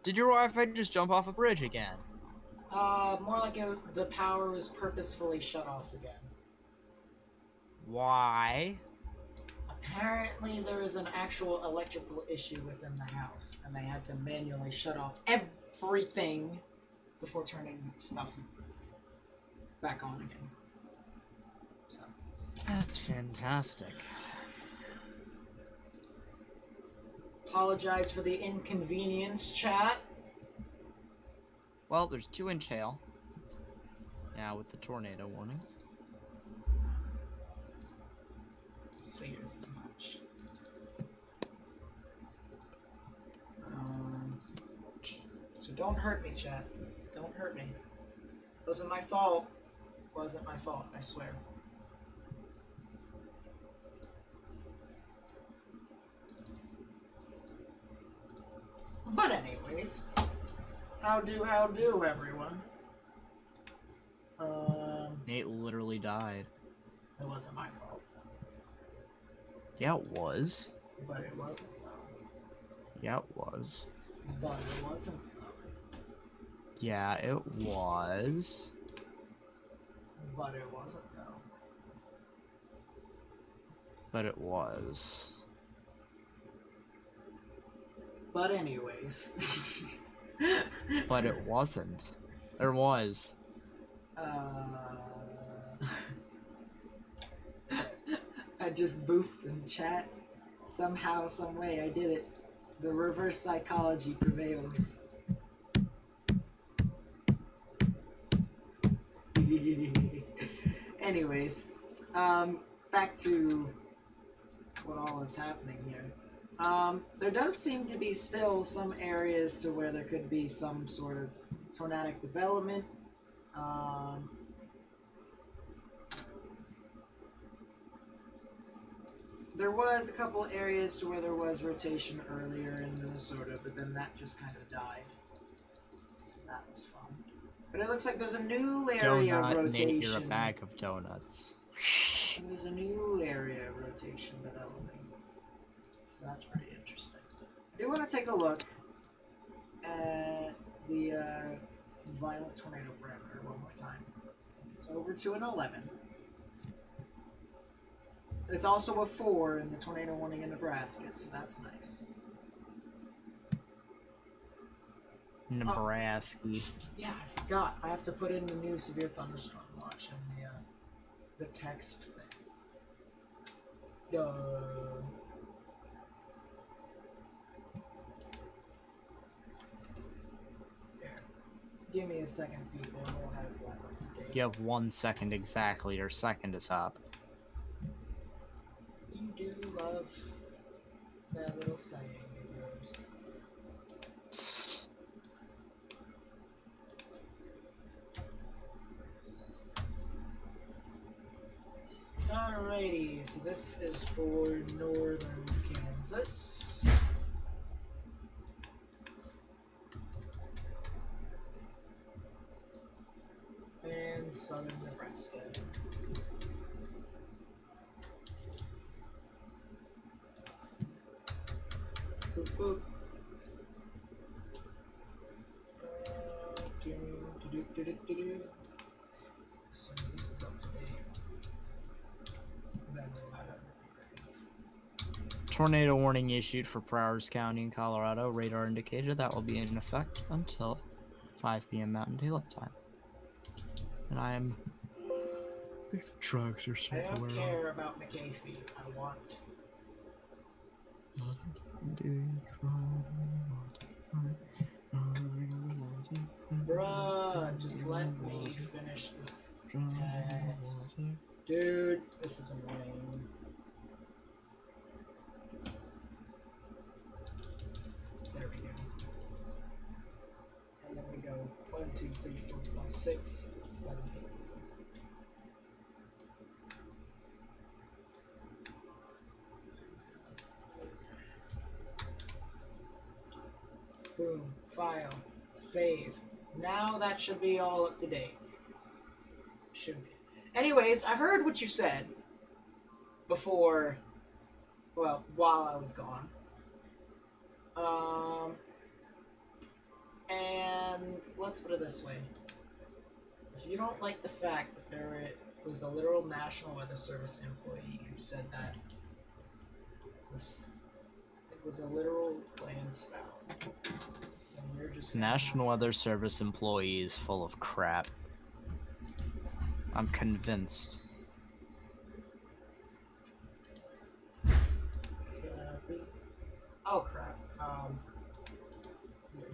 Did your Wi-Fi just jump off a bridge again? More like the power was purposefully shut off again. Why? Apparently, there is an actual electrical issue within the house, and they had to manually shut off everything before turning stuff back on again. So. That's fantastic. Apologize for the inconvenience, chat. Well, there's 2-inch hail. Now with the tornado warning. Figures as much. So don't hurt me, chat. Don't hurt me. Wasn't my fault. Wasn't my fault, I swear. But anyways, how do everyone? Nate literally died. It wasn't my fault. Yeah, it was. But it wasn't. Yeah, it was. But it wasn't. Yeah, it was. But it wasn't, though. But it was. But anyways. But it wasn't. There was. I just boofed in chat. Somehow, some way, I did it. The reverse psychology prevails. Anyways, back to what all is happening here. There does seem to be still some areas to where there could be some sort of tornadic development. There was a couple areas to where there was rotation earlier in Minnesota, but then that just kind of died. So that was fun. But it looks like there's a new area of rotation. Nate, you're a bag of donuts. And there's a new area of rotation developing. So that's pretty interesting. I do want to take a look at the violent tornado parameter one more time. It's over to an 11. It's also a 4 in the tornado warning in Nebraska, so that's nice. Nebraska. Yeah, I forgot. I have to put in the new severe thunderstorm watch and the text thing. Duh. There. Give me a second, people, and we'll have that up to date. You have 1 second exactly. Your second is up. You do love that little saying of yours. Alrighty, so this is for northern Kansas. And southern Nebraska. Boop, boop. So this is up to date. Then we'll have everything ready. Tornado warning issued for Prowers County in Colorado. Radar indicated that will be in effect until 5 p.m. Mountain Daylight Time. And I think the trucks are I don't care about McAfee. I want. Bruh, just let me finish this test. Dude, this is annoying. There we go. And then we go 1, 2, 3, 4, 5, 6, 7, 8. Boom, file, save. Now that should be all up to date. Should be. Anyways, I heard what you said before, well, while I was gone. And let's put it this way. If you don't like the fact that there was a literal National Weather Service employee who said that it was a literal land spout, then you're just National Weather Service employee is full of crap. I'm convinced. Oh crap. Here.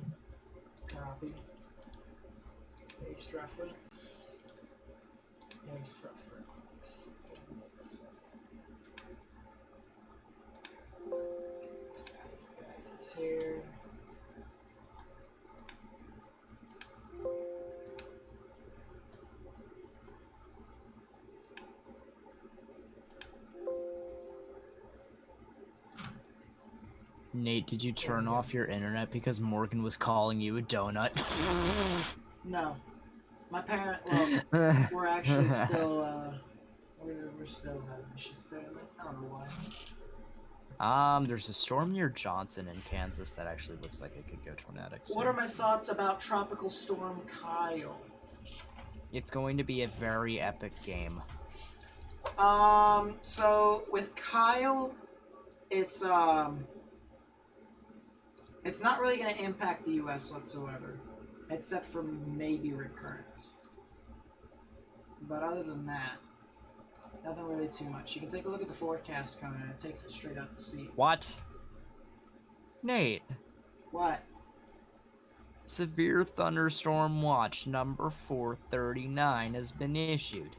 Copy. Paste reference. Paste reference. This guys is here. Nate, did you turn off your internet because Morgan was calling you a donut? No. My parent, well, we're actually still, we're still having issues apparently. I don't know why. There's a storm near Johnson in Kansas that actually looks like it could go tornadic soon. What are my thoughts about Tropical Storm Kyle? It's going to be a very epic game. So with Kyle, it's not really going to impact the U.S. whatsoever, except for maybe recurrence. But other than that, nothing really too much. You can take a look at the forecast cone, and it takes it straight out to sea. What? Nate. What? Severe thunderstorm watch number 439 has been issued.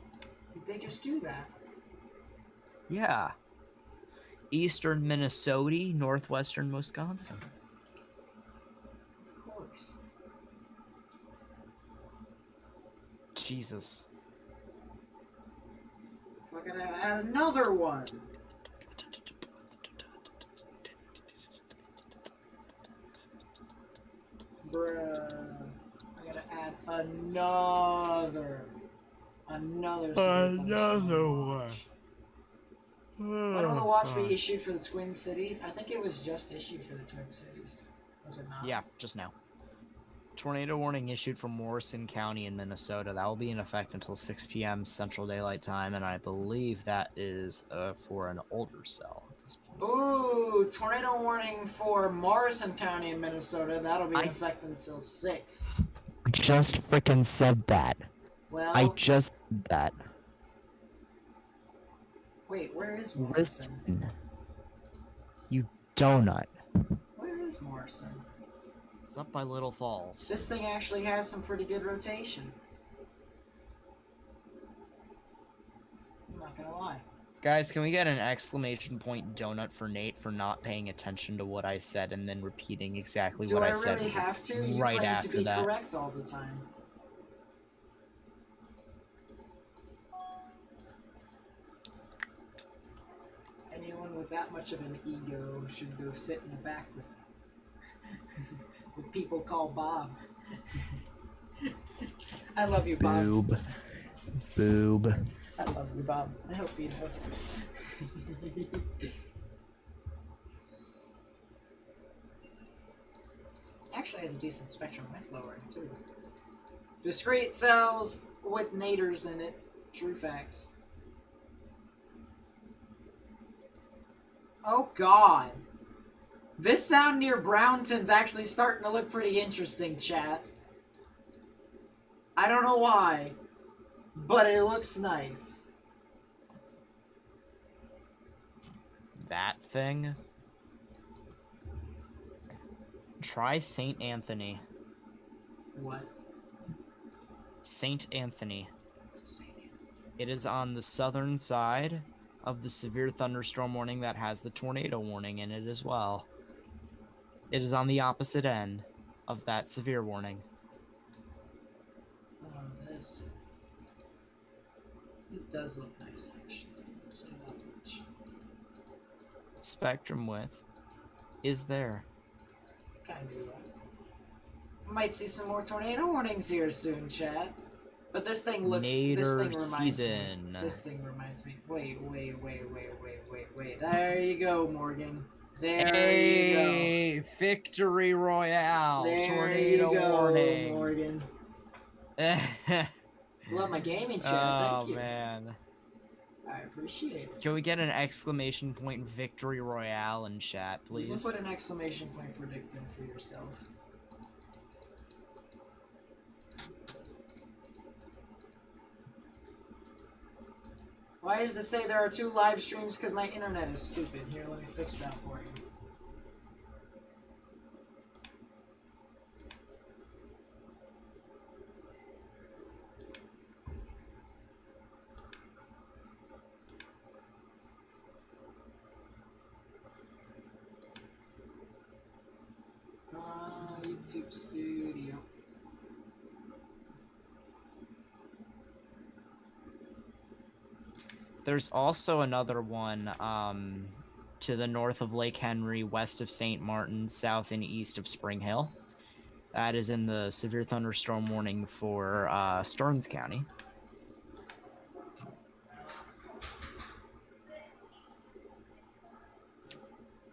Did they just do that? Yeah. Eastern Minnesota, northwestern Wisconsin. Of course. Jesus. I gotta add another one. Bruh. I gotta add another one. When will the watch be issued for the Twin Cities? I think it was just issued for the Twin Cities. Was it not? Yeah, just now. Tornado warning issued for Morrison County in Minnesota. That will be in effect until 6 p.m. Central Daylight Time, and I believe that is for an older cell at this point. Ooh, tornado warning for Morrison County in Minnesota. That'll be in effect until 6. Just frickin' said that. Well, I just said that. Wait, where is Morrison? Listen. You donut. Where is Morrison? It's up by Little Falls. This thing actually has some pretty good rotation. I'm not gonna lie. Guys, can we get an exclamation point donut for Nate for not paying attention to what I said and then repeating exactly what I said? Do I really have to? You right claim after to be that. correct all the time. Anyone with that much of an ego should go sit in the back with with people called Bob. I love you, Bob. Boob. Boob. I love you, Bob. I hope you know. Actually has a decent spectrum width lowering too. Discrete cells with naders in it. True facts. Oh god. This sound near Brownton's actually starting to look pretty interesting, chat. I don't know why, but it looks nice. That thing? Try St. Anthony. What? St. Anthony. It is on the southern side of the severe thunderstorm warning that has the tornado warning in it as well. It is on the opposite end of that severe warning. Oh, this. It does look nice, actually. I'll say that much. Spectrum width is there. Kinda do that. Might see some more tornado warnings here soon, chat. But this thing looks. This thing reminds me. This thing reminds me. Wait. There you go, Morgan. There you go. Hey, victory royale. There Tornado you go, warning. Morgan. Love my gaming chat. Oh Thank you. man. I appreciate it. Can we get an exclamation point victory royale in chat, You can please? put an exclamation point predicting for yourself. Why does it say there are 2 live streams? Because my internet is stupid. Here, let me fix that for you. YouTube Studio. There's also another one to the north of Lake Henry, west of St. Martin, south and east of Spring Hill. That is in the severe thunderstorm warning for Stearns County.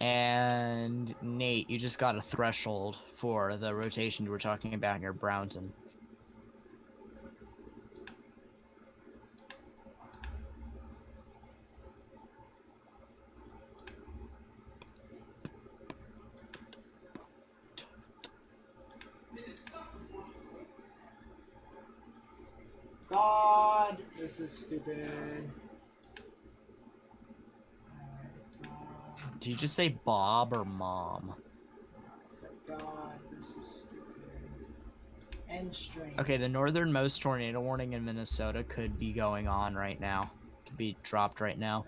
And Nate, you just got a threshold for the rotation you were talking about near Brownton. God, this is stupid. Did you just say Bob or Mom? God, this is stupid. End stream. Okay, the northernmost tornado warning in Minnesota could be going on right now. Could be dropped right now.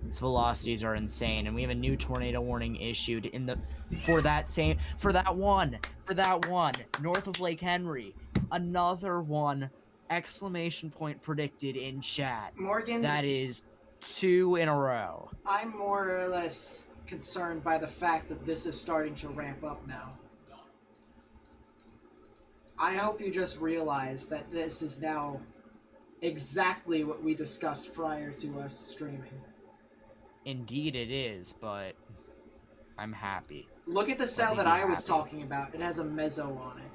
Its velocities are insane, and we have a new tornado warning issued in the for that one north of Lake Henry. Another one! Exclamation point predicted in chat. Morgan, that is 2 in a row. I'm more or less concerned by the fact that this is starting to ramp up now. I hope you just realize that this is now exactly what we discussed prior to us streaming. Indeed it is, but I'm happy. Look at the cell that I was talking about. It has a mezzo on it.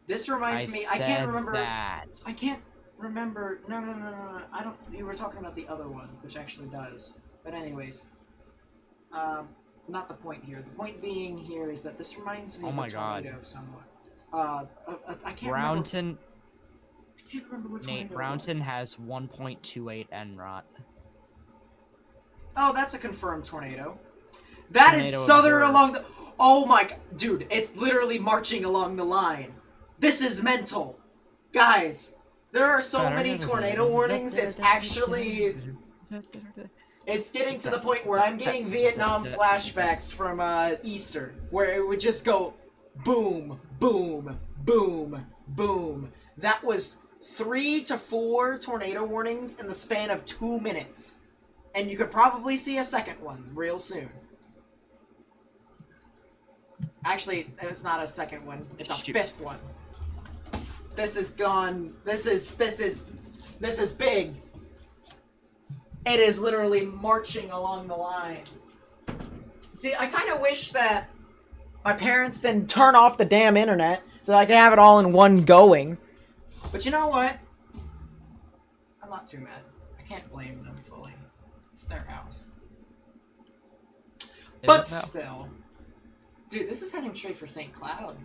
This reminds me. I can't remember. That. I can't remember. No. I don't. You were talking about the other one, which actually does. But anyways, not the point here. The point being here is that this reminds me of a tornado somewhat. I can't Brownton. Remember. I can't remember which Nate, Brownton has 1.28 NROT. Oh, that's a confirmed tornado. That tornado is southern observed. along the. Oh my god, dude! It's literally marching along the line. This is mental, guys. There are so many tornado warnings. It's actually. It's getting to the point where I'm getting Vietnam flashbacks from Easter, where it would just go boom, boom, boom, boom. That was 3 to 4 tornado warnings in the span of 2 minutes. And you could probably see a second one real soon. Actually, it's not a second one. It's a fifth one. This is gone. This is big. It is literally marching along the line. See, I kind of wish that my parents didn't turn off the damn internet so that I could have it all in one going. But you know what? I'm not too mad. I can't blame them fully. It's their house. But still. Dude, this is heading straight for St. Cloud.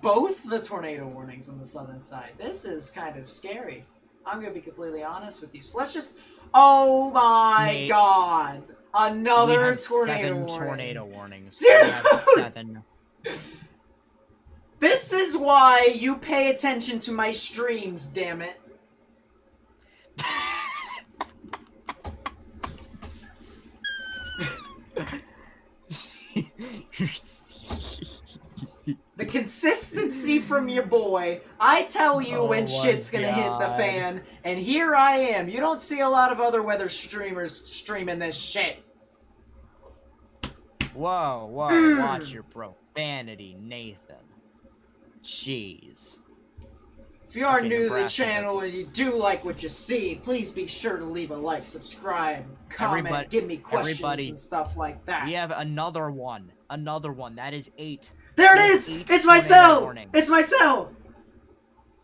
Both the tornado warnings on the southern side. This is kind of scary. I'm going to be completely honest with you. So let's just... Oh my god. Another tornado warning. 7 tornado warnings. Dude! We have 7. This is why you pay attention to my streams, damn it. The consistency from your boy. I tell you when shit's gonna hit the fan, and here I am. You don't see a lot of other weather streamers streaming this shit. Whoa, watch your profanity, Nathan. Jeez. If you are Okay, new to the Nebraska, channel and you do like what you see, please be sure to leave a like, subscribe, comment, give me questions and stuff like that. We have another one. Another one. That is 8. There it is! It's my cell! It's my cell!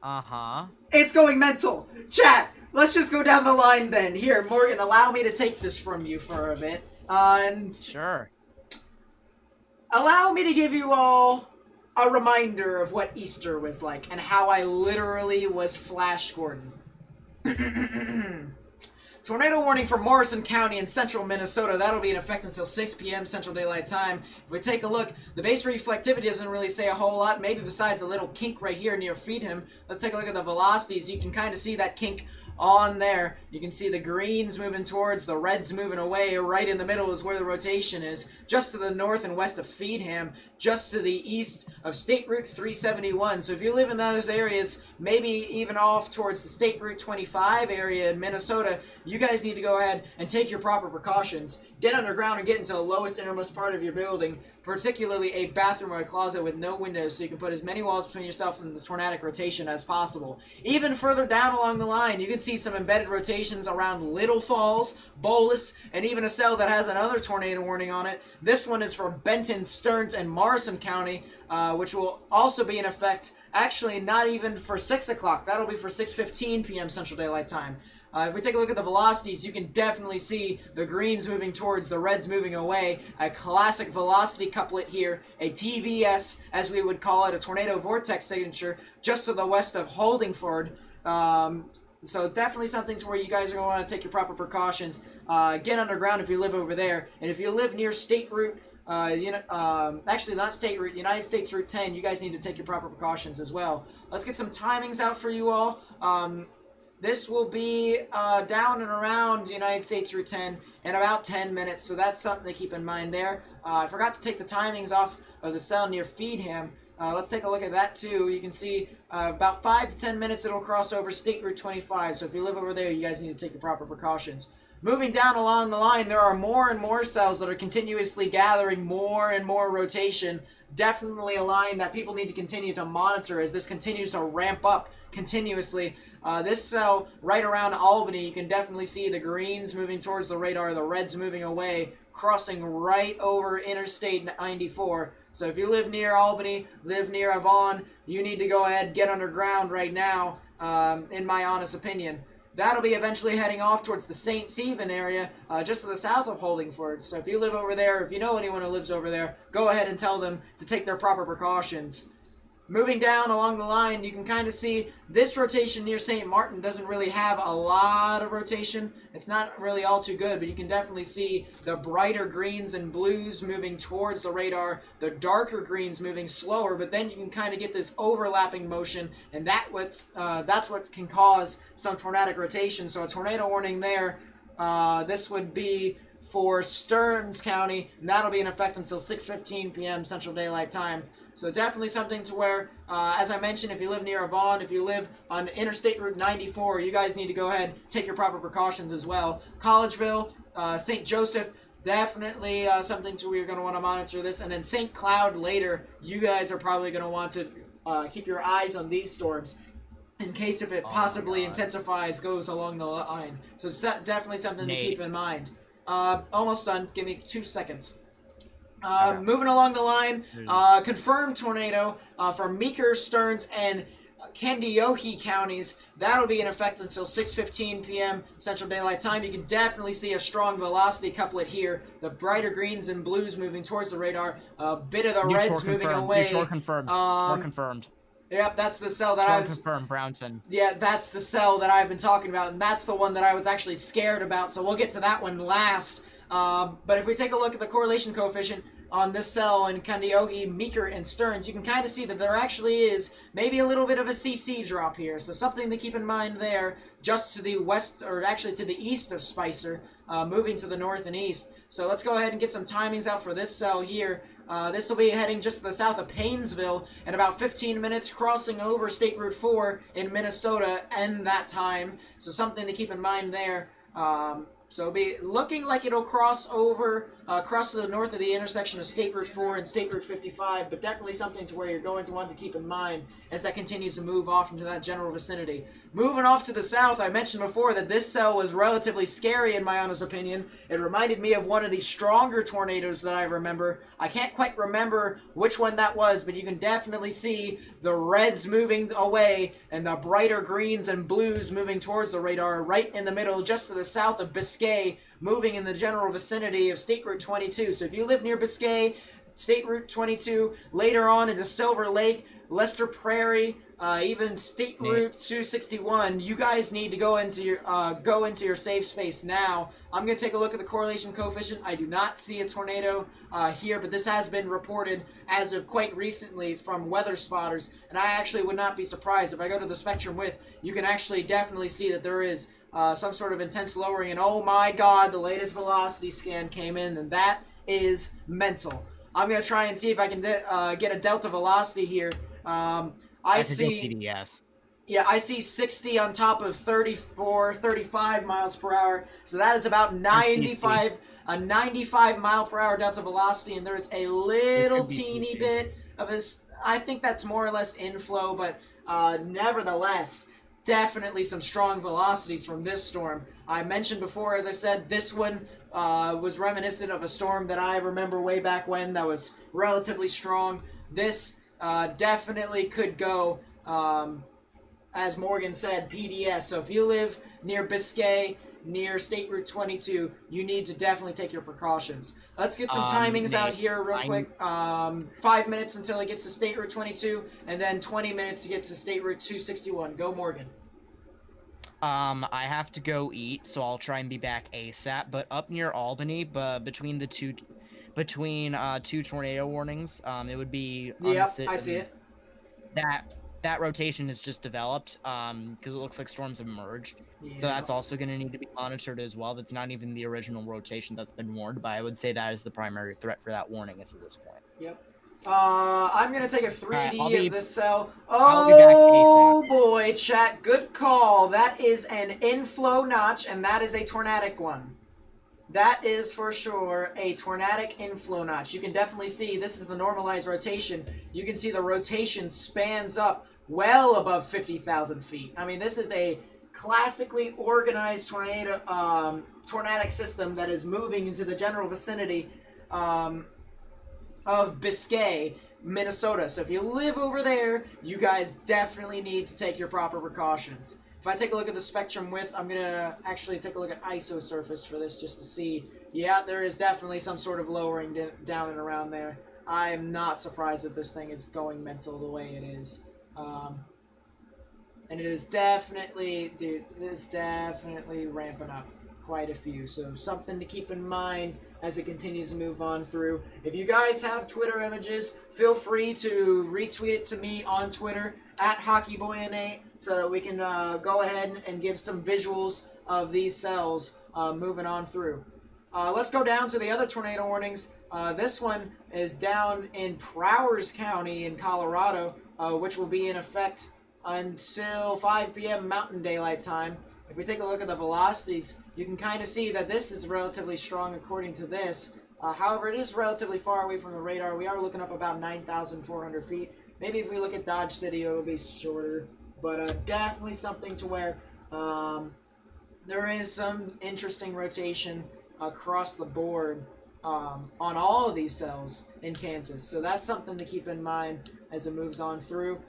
Uh-huh. It's going mental. Chat, let's just go down the line then. Here, Morgan, allow me to take this from you for a bit. And sure. Allow me to give you all a reminder of what Easter was like and how I literally was Flash Gordon. Tornado warning for Morrison County in central Minnesota. That'll be in effect until 6 p.m. Central Daylight Time. If we take a look, the base reflectivity doesn't really say a whole lot, maybe besides a little kink right here near Freedom. Let's take a look at the velocities. You can kind of see that kink on there. You can see the greens moving towards, the reds moving away. Right in the middle is where the rotation is. Just to the north and west of Feedham, just to the east of State Route 371. So if you live in those areas, maybe even off towards the State Route 25 area in Minnesota, you guys need to go ahead and take your proper precautions. Get underground and get into the lowest innermost part of your building, particularly a bathroom or a closet with no windows, so you can put as many walls between yourself and the tornadic rotation as possible. Even further down along the line, you can see some embedded rotations around Little Falls, Bolus, and even a cell that has another tornado warning on it. This one is for Benton, Stearns, and Morrison County, which will also be in effect, actually not even for 6 o'clock. That'll be for 6:15 p.m. Central Daylight Time. If we take a look at the velocities, you can definitely see the greens moving towards, the reds moving away. A classic velocity couplet here, a TVS, as we would call it, a tornado vortex signature, just to the west of Holdingford. So definitely something to where you guys are going to want to take your proper precautions. Get underground if you live over there. And if you live near State Route, actually not State Route, United States Route 10, you guys need to take your proper precautions as well. Let's get some timings out for you all. This will be down and around United States Route 10 in about 10 minutes, so that's something to keep in mind there. I forgot to take the timings off of the cell near Feedham. Let's take a look at that too. You can see about 5 to 10 minutes it'll cross over State Route 25, so if you live over there, you guys need to take your proper precautions. Moving down along the line, there are more and more cells that are continuously gathering more and more rotation. Definitely a line that people need to continue to monitor as this continues to ramp up continuously. This cell right around Albany, you can definitely see the greens moving towards the radar, the reds moving away, crossing right over Interstate 94. So if you live near Albany, live near Avon, you need to go ahead, get underground right now, in my honest opinion. That'll be eventually heading off towards the St. Stephen area, just to the south of Holdingford. So if you live over there, if you know anyone who lives over there, go ahead and tell them to take their proper precautions. Moving down along the line, you can kind of see this rotation near St. Martin doesn't really have a lot of rotation. It's not really all too good, but you can definitely see the brighter greens and blues moving towards the radar, the darker greens moving slower, but then you can kind of get this overlapping motion, and that's what can cause some tornadic rotation. So a tornado warning there. This would be for Stearns County, and that'll be in effect until 6:15 p.m. Central Daylight Time. So definitely something to where, as I mentioned, if you live near Avon, if you live on Interstate Route 94, you guys need to go ahead, take your proper precautions as well. Collegeville, St. Joseph, definitely something to where you're going to want to monitor this. And then St. Cloud later, you guys are probably going to want to keep your eyes on these storms in case if it possibly intensifies, goes along the line. So definitely something to keep in mind. Almost done. Give me 2 seconds. Okay. Moving along the line, confirmed tornado for Meeker, Stearns, and Kandiyohi counties. That'll be in effect until 6:15 p.m. Central Daylight Time. You can definitely see a strong velocity couplet here. The brighter greens and blues moving towards the radar. A bit of the reds moving away. Neutral confirmed. More confirmed. Yep, that's the cell that I was... confirmed, Brownton. Yeah, that's the cell that I've been talking about, and that's the one that I was actually scared about, so we'll get to that one last. But if we take a look at the correlation coefficient on this cell in Kandiyohi, Meeker, and Stearns, you can kind of see that there actually is maybe a little bit of a CC drop here. So something to keep in mind there, just to the west, or actually to the east of Spicer, moving to the north and east. So let's go ahead and get some timings out for this cell here. This will be heading just to the south of Paynesville in about 15 minutes, crossing over State Route 4 in Minnesota in that time. So something to keep in mind there. So it'll be looking like it'll cross over across to the north of the intersection of State Route 4 and State Route 55, but definitely something to where you're going to want to keep in mind as that continues to move off into that general vicinity. Moving off to the south, I mentioned before that this cell was relatively scary in my honest opinion. It reminded me of one of the stronger tornadoes that I remember. I can't quite remember which one that was, but you can definitely see the reds moving away and the brighter greens and blues moving towards the radar right in the middle, just to the south of Biscay, moving in the general vicinity of State Route 22. So if you live near Biscay, State Route 22, later on into Silver Lake, Lester Prairie, even State Route 261, you guys need to go into your safe space now. I'm going to take a look at the correlation coefficient. I do not see a tornado here, but this has been reported as of quite recently from weather spotters, and I actually would not be surprised if I go to the spectrum width. You can actually definitely see that there is some sort of intense lowering, and oh my god, the latest velocity scan came in, and that is mental. I'm going to try and see if I can get a delta velocity here. I see PDS. Yeah, I see 60 on top of 34, 35 miles per hour. So that is about 95, a 95 mile per hour delta velocity, and there's a little teeny bit of a, I think that's more or less inflow, but nevertheless, definitely some strong velocities from this storm. I mentioned before, as I said, this one was reminiscent of a storm that I remember way back when that was relatively strong. This definitely could go, as Morgan said, PDS. So if you live near Biscay, near State Route 22, you need to definitely take your precautions. Let's get some timings out here real quick. 5 minutes until it gets to State Route 22, and then 20 minutes to get to State Route 261. Go, Morgan. I have to go eat, so I'll try and be back ASAP. But up near Albany, between two tornado warnings, it would be. Yep, I see it. That rotation has just developed, because it looks like storms have merged. Yeah. So that's also going to need to be monitored as well. That's not even the original rotation that's been warned, but I would say that is the primary threat for that warning is at this point. Yep. I'm going to take a 3D of this cell. Oh, boy, chat. Good call. That is an inflow notch, and that is a tornadic one. That is for sure a tornadic inflow notch. You can definitely see this is the normalized rotation. You can see the rotation spans up well above 50,000 feet. I mean, this is a classically organized tornadic system that is moving into the general vicinity of Biscay, Minnesota. So if you live over there, you guys definitely need to take your proper precautions. If I take a look at the spectrum width, I'm going to actually take a look at ISO surface for this just to see. Yeah, there is definitely some sort of lowering down and around there. I am not surprised that this thing is going mental the way it is. And it is definitely, dude, it is definitely ramping up quite a few. So something to keep in mind as it continues to move on through. If you guys have Twitter images, feel free to retweet it to me on Twitter at HockeyBoyNA so that we can go ahead and give some visuals of these cells moving on through. Let's go down to the other tornado warnings. This one is down in Prowers County in Colorado, which will be in effect until 5 p.m. Mountain Daylight Time. If we take a look at the velocities, you can kind of see that this is relatively strong according to this. However, it is relatively far away from the radar. We are looking up about 9,400 feet. Maybe if we look at Dodge City, it'll be shorter. But definitely something to where there is some interesting rotation across the board on all of these cells in Kansas. So that's something to keep in mind as it moves on through.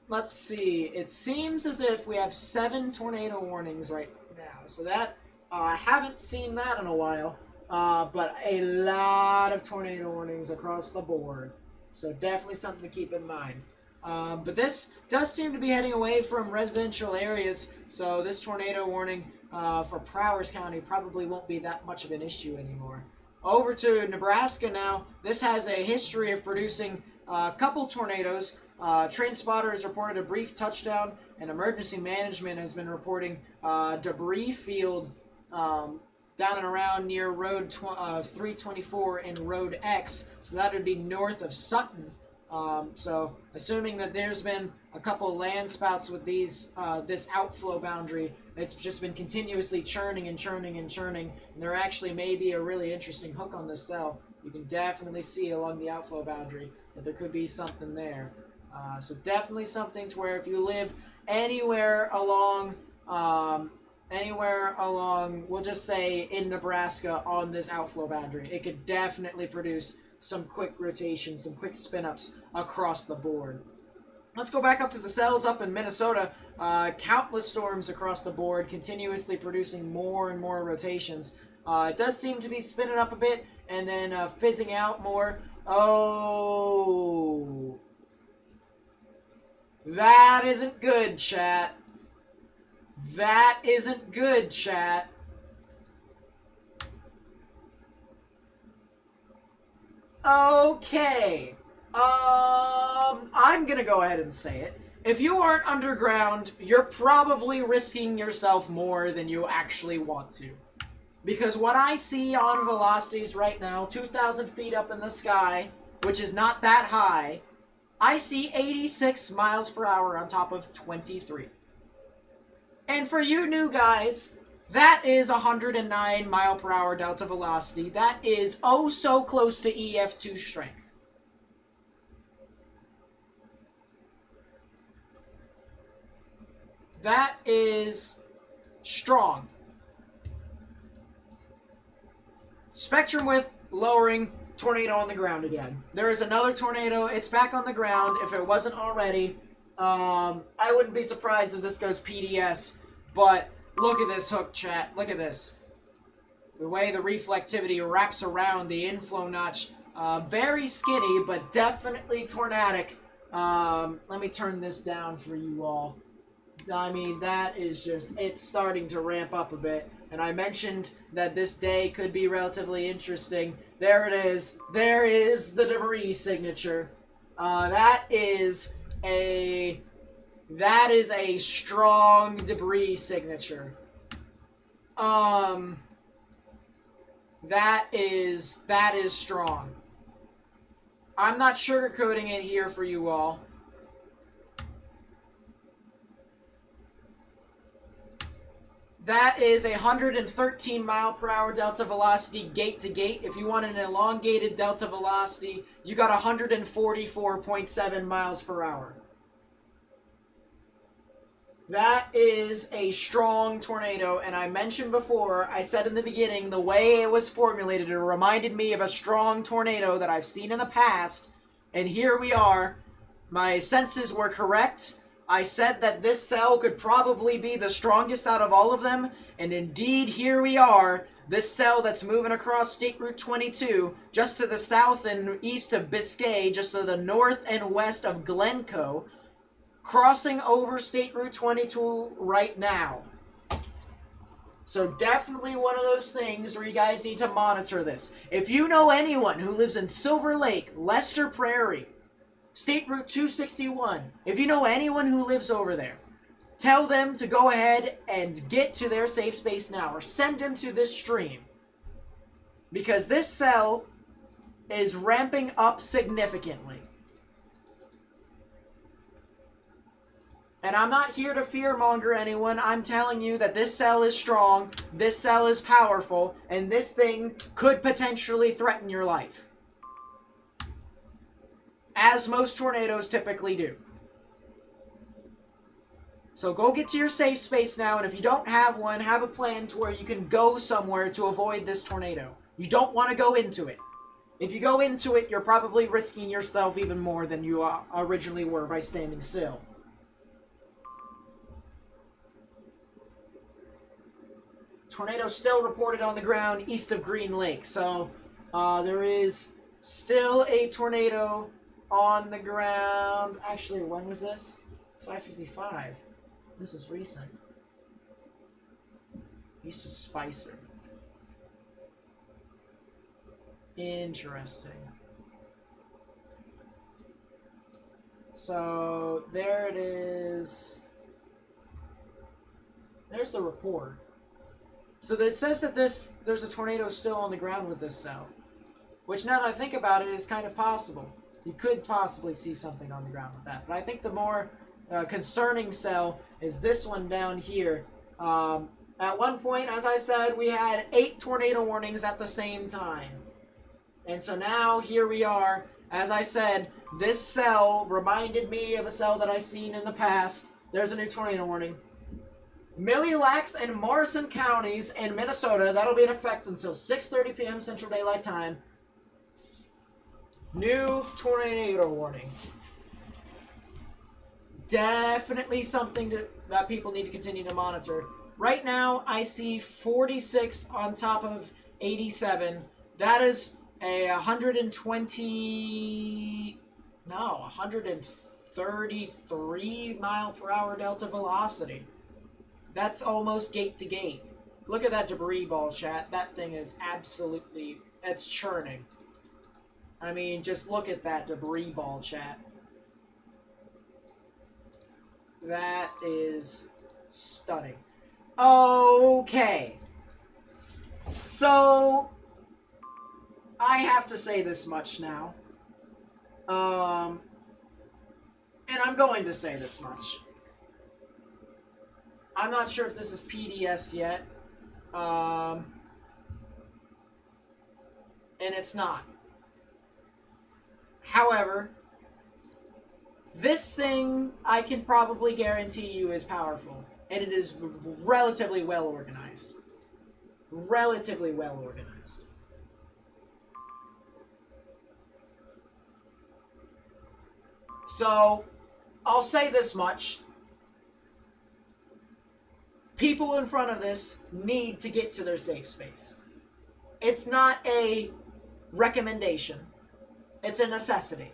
Let's see. It seems as if we have 7 tornado warnings right now. So that, I haven't seen that in a while. But a lot of tornado warnings across the board. So definitely something to keep in mind. But this does seem to be heading away from residential areas. So this tornado warning for Prowers County probably won't be that much of an issue anymore. Over to Nebraska now. This has a history of producing a couple tornadoes. Train Spotter has reported a brief touchdown, and Emergency Management has been reporting debris field down and around near Road 324 and Road X. So that would be north of Sutton. So, assuming that there's been a couple land spouts with these this outflow boundary, it's just been continuously churning and churning and churning, and there actually may be a really interesting hook on this cell. You can definitely see along the outflow boundary that there could be something there. So definitely something to where if you live anywhere along, we'll just say in Nebraska on this outflow boundary, it could definitely produce some quick rotations, some quick spin-ups across the board. Let's go back up to the cells up in Minnesota. Countless storms across the board, continuously producing more and more rotations. It does seem to be spinning up a bit and then fizzing out more. Oh, that isn't good, chat. That isn't good, chat. Okay. I'm gonna go ahead and say it. If you aren't underground, you're probably risking yourself more than you actually want to. Because what I see on velocities right now, 2,000 feet up in the sky, which is not that high, I see 86 miles per hour on top of 23. And for you new guys, that is 109 mile per hour delta velocity. That is oh so close to EF2 strength. That is strong. Spectrum width lowering, tornado on the ground again. There is another tornado. It's back on the ground if it wasn't already. I wouldn't be surprised if this goes PDS, but look at this hook, chat. Look at this. The way the reflectivity wraps around the inflow notch. Very skinny, but definitely tornadic. Let me turn this down for you all. I mean, that is just, it's starting to ramp up a bit. And I mentioned that this day could be relatively interesting. There it is. There is the debris signature. That is a strong debris signature. That is strong. I'm not sugarcoating it here for you all. That is a 113 mile per hour delta velocity gate to gate. If you want an elongated delta velocity, you got 144.7 miles per hour. That is a strong tornado, and I mentioned before, I said in the beginning, the way it was formulated, it reminded me of a strong tornado that I've seen in the past, and here we are. My senses were correct. I said that this cell could probably be the strongest out of all of them, and indeed here we are. This cell that's moving across State Route 22, just to the south and east of Biscay, just to the north and west of Glencoe, crossing over State Route 22 right now. So definitely one of those things where you guys need to monitor this. If you know anyone who lives in Silver Lake, Lester Prairie, State Route 261, if you know anyone who lives over there, tell them to go ahead and get to their safe space now, or send them to this stream. Because this cell is ramping up significantly. And I'm not here to fearmonger anyone. I'm telling you that this cell is strong, this cell is powerful, and this thing could potentially threaten your life. As most tornadoes typically do. So go get to your safe space now, and if you don't have one, have a plan to where you can go somewhere to avoid this tornado. You don't want to go into it. If you go into it, you're probably risking yourself even more than you originally were by standing still. Tornado still reported on the ground east of Green Lake, so there is still a tornado on the ground. Actually, when was this? 5:55. This is recent. East of Spicer. Interesting. So there it is. There's the report. So it says that there's a tornado still on the ground with this cell. Which, now that I think about it, is kind of possible. You could possibly see something on the ground with that. But I think the more concerning cell is this one down here. At one point, as I said, we had 8 tornado warnings at the same time. And so now, here we are. As I said, this cell reminded me of a cell that I've seen in the past. There's a new tornado warning. Mille-Lacs and Morrison counties in Minnesota, that'll be in effect until 6:30 p.m. Central Daylight Time. New tornado warning. Definitely something that people need to continue to monitor. Right now, I see 46 on top of 87. That is a 133 mile per hour delta velocity. That's almost gate to gate. Look at that debris ball, chat. That thing is absolutely, it's churning. I mean, just look at that debris ball, chat. That is stunning. Okay. So, I have to say this much now. And I'm going to say this much. I'm not sure if this is PDS yet. And it's not. However, this thing I can probably guarantee you is powerful. And it is relatively well organized. Relatively well organized. So, I'll say this much. People in front of this need to get to their safe space. It's not a recommendation. It's a necessity.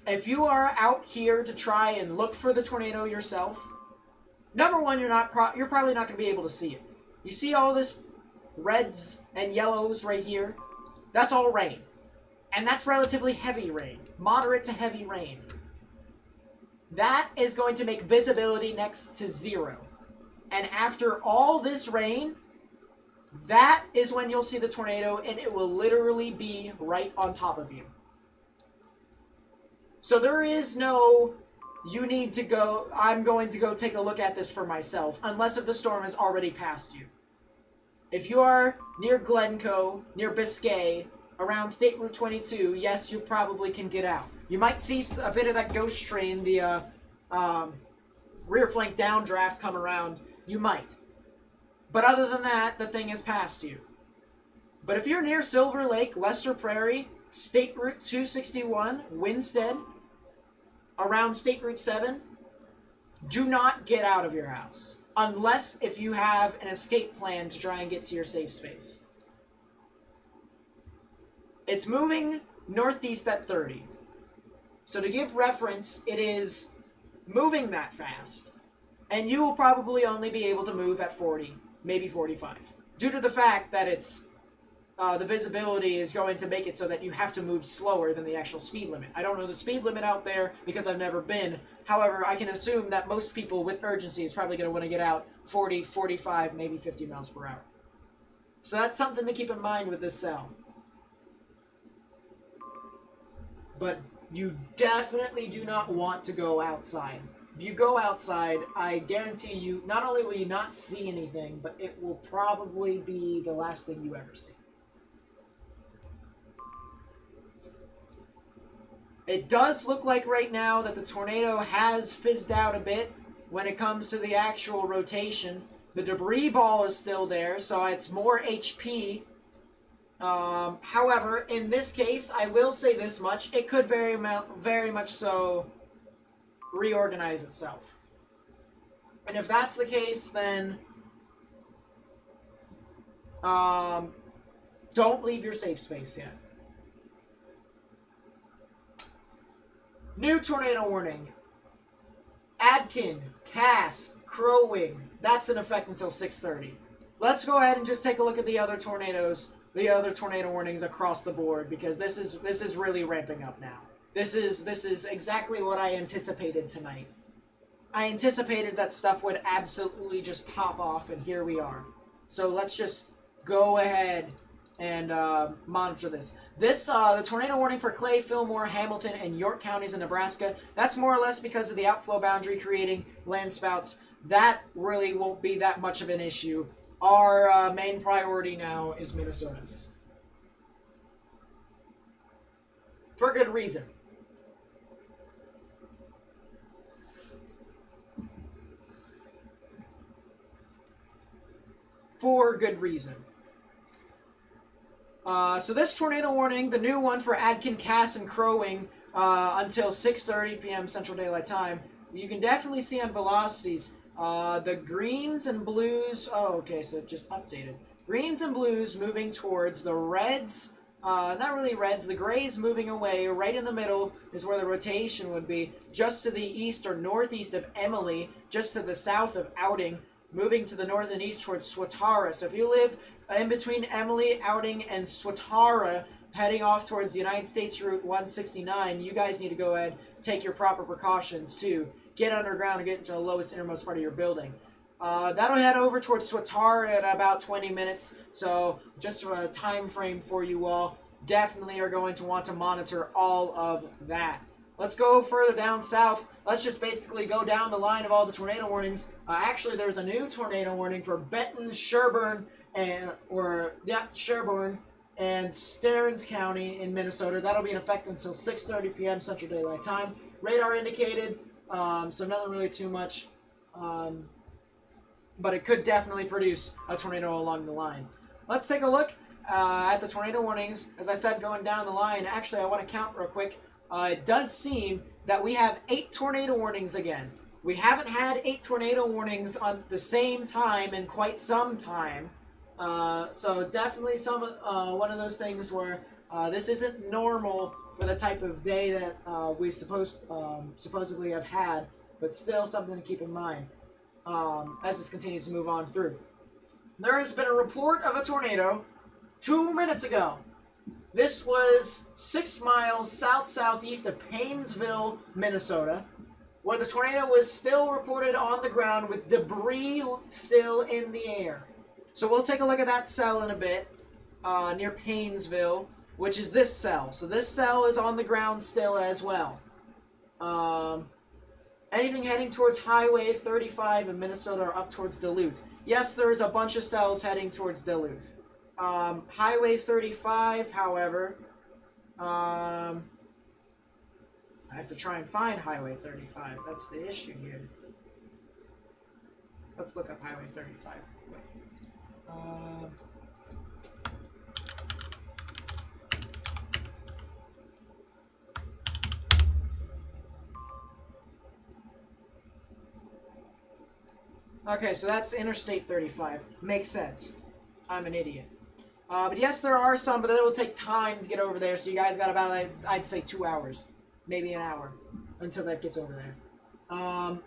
If you are out here to try and look for the tornado yourself, number one, you're probably not going to be able to see it. You see all this reds and yellows right here? That's all rain. And that's relatively heavy rain. Moderate to heavy rain. That is going to make visibility next to 0. And after all this rain, that is when you'll see the tornado, and it will literally be right on top of you. So there is no, you need to go, I'm going to go take a look at this for myself, unless if the storm has already passed you. If you are near Glencoe, near Biscay, around State Route 22, yes, you probably can get out. You might see a bit of that ghost train, the rear flank downdraft come around. You might. But other than that, the thing has passed you. But if you're near Silver Lake, Lester Prairie, State Route 261, Winstead, around State Route 7, do not get out of your house. Unless if you have an escape plan to try and get to your safe space. It's moving northeast at 30. So to give reference, it is moving that fast. And you will probably only be able to move at 40, maybe 45. Due to the fact that it's the visibility is going to make it so that you have to move slower than the actual speed limit. I don't know the speed limit out there because I've never been. However, I can assume that most people with urgency is probably going to want to get out 40, 45, maybe 50 miles per hour. So that's something to keep in mind with this cell. But you definitely do not want to go outside. If you go outside, I guarantee you, not only will you not see anything, but it will probably be the last thing you ever see. It does look like right now that the tornado has fizzed out a bit when it comes to the actual rotation. The debris ball is still there, so it's more HP. However, in this case, I will say this much. It could very much so reorganize itself. And if that's the case, then don't leave your safe space yet. New tornado warning. Adkin, Cass, Crow Wing. That's in effect until 6:30. Let's go ahead and just take a look at the other tornadoes, the other tornado warnings across the board, because this is really ramping up now. This is exactly what I anticipated tonight. I anticipated that stuff would absolutely just pop off, and here we are. So let's just go ahead and monitor this. The tornado warning for Clay, Fillmore, Hamilton, and York counties in Nebraska, that's more or less because of the outflow boundary creating land spouts. That really won't be that much of an issue. Our main priority now is Minnesota. For good reason. For good reason. So this tornado warning, the new one for Adkin, Cass, and Crow Wing until 6:30 p.m. Central Daylight Time, you can definitely see on velocities. The greens and blues... Oh, okay, so it just updated. Greens and blues moving towards the reds. Not really reds, the grays moving away. Right in the middle is where the rotation would be. Just to the east or northeast of Emily. Just to the south of Outing. Moving to the north and east towards Swatara. So if you live in between Emily, Outing, and Swatara, heading off towards the United States Route 169, you guys need to go ahead, take your proper precautions to get underground and get into the lowest innermost part of your building. That'll head over towards Swatara in about 20 minutes, so just a time frame for you all. Definitely are going to want to monitor all of that. Let's go further down south. Let's just basically go down the line of all the tornado warnings. Actually, there's a new tornado warning for Benton, Sherburne, Sherburne and Stearns County in Minnesota. That'll be in effect until 6:30 p.m. Central Daylight Time. Radar indicated, so nothing really too much. But it could definitely produce a tornado along the line. Let's take a look at the tornado warnings. As I said, going down the line, actually I want to count real quick. It does seem that we have 8 tornado warnings again. We haven't had 8 tornado warnings on the same time in quite some time. So definitely one of those things where this isn't normal for the type of day that we supposedly have had, but still something to keep in mind as this continues to move on through. There has been a report of a tornado 2 minutes ago. This was 6 miles south-southeast of Paynesville, Minnesota, where the tornado was still reported on the ground with debris still in the air. So we'll take a look at that cell in a bit, near Paynesville, which is this cell. So this cell is on the ground still as well. Anything heading towards Highway 35 in Minnesota or up towards Duluth. Yes, there's a bunch of cells heading towards Duluth. Highway 35, however, I have to try and find Highway 35. That's the issue here. Let's look up Highway 35 quick. Okay, so that's Interstate 35. Makes sense. I'm an idiot. But yes, there are some, but it will take time to get over there, so you guys got about, I'd say, 2 hours. Maybe an hour until that gets over there.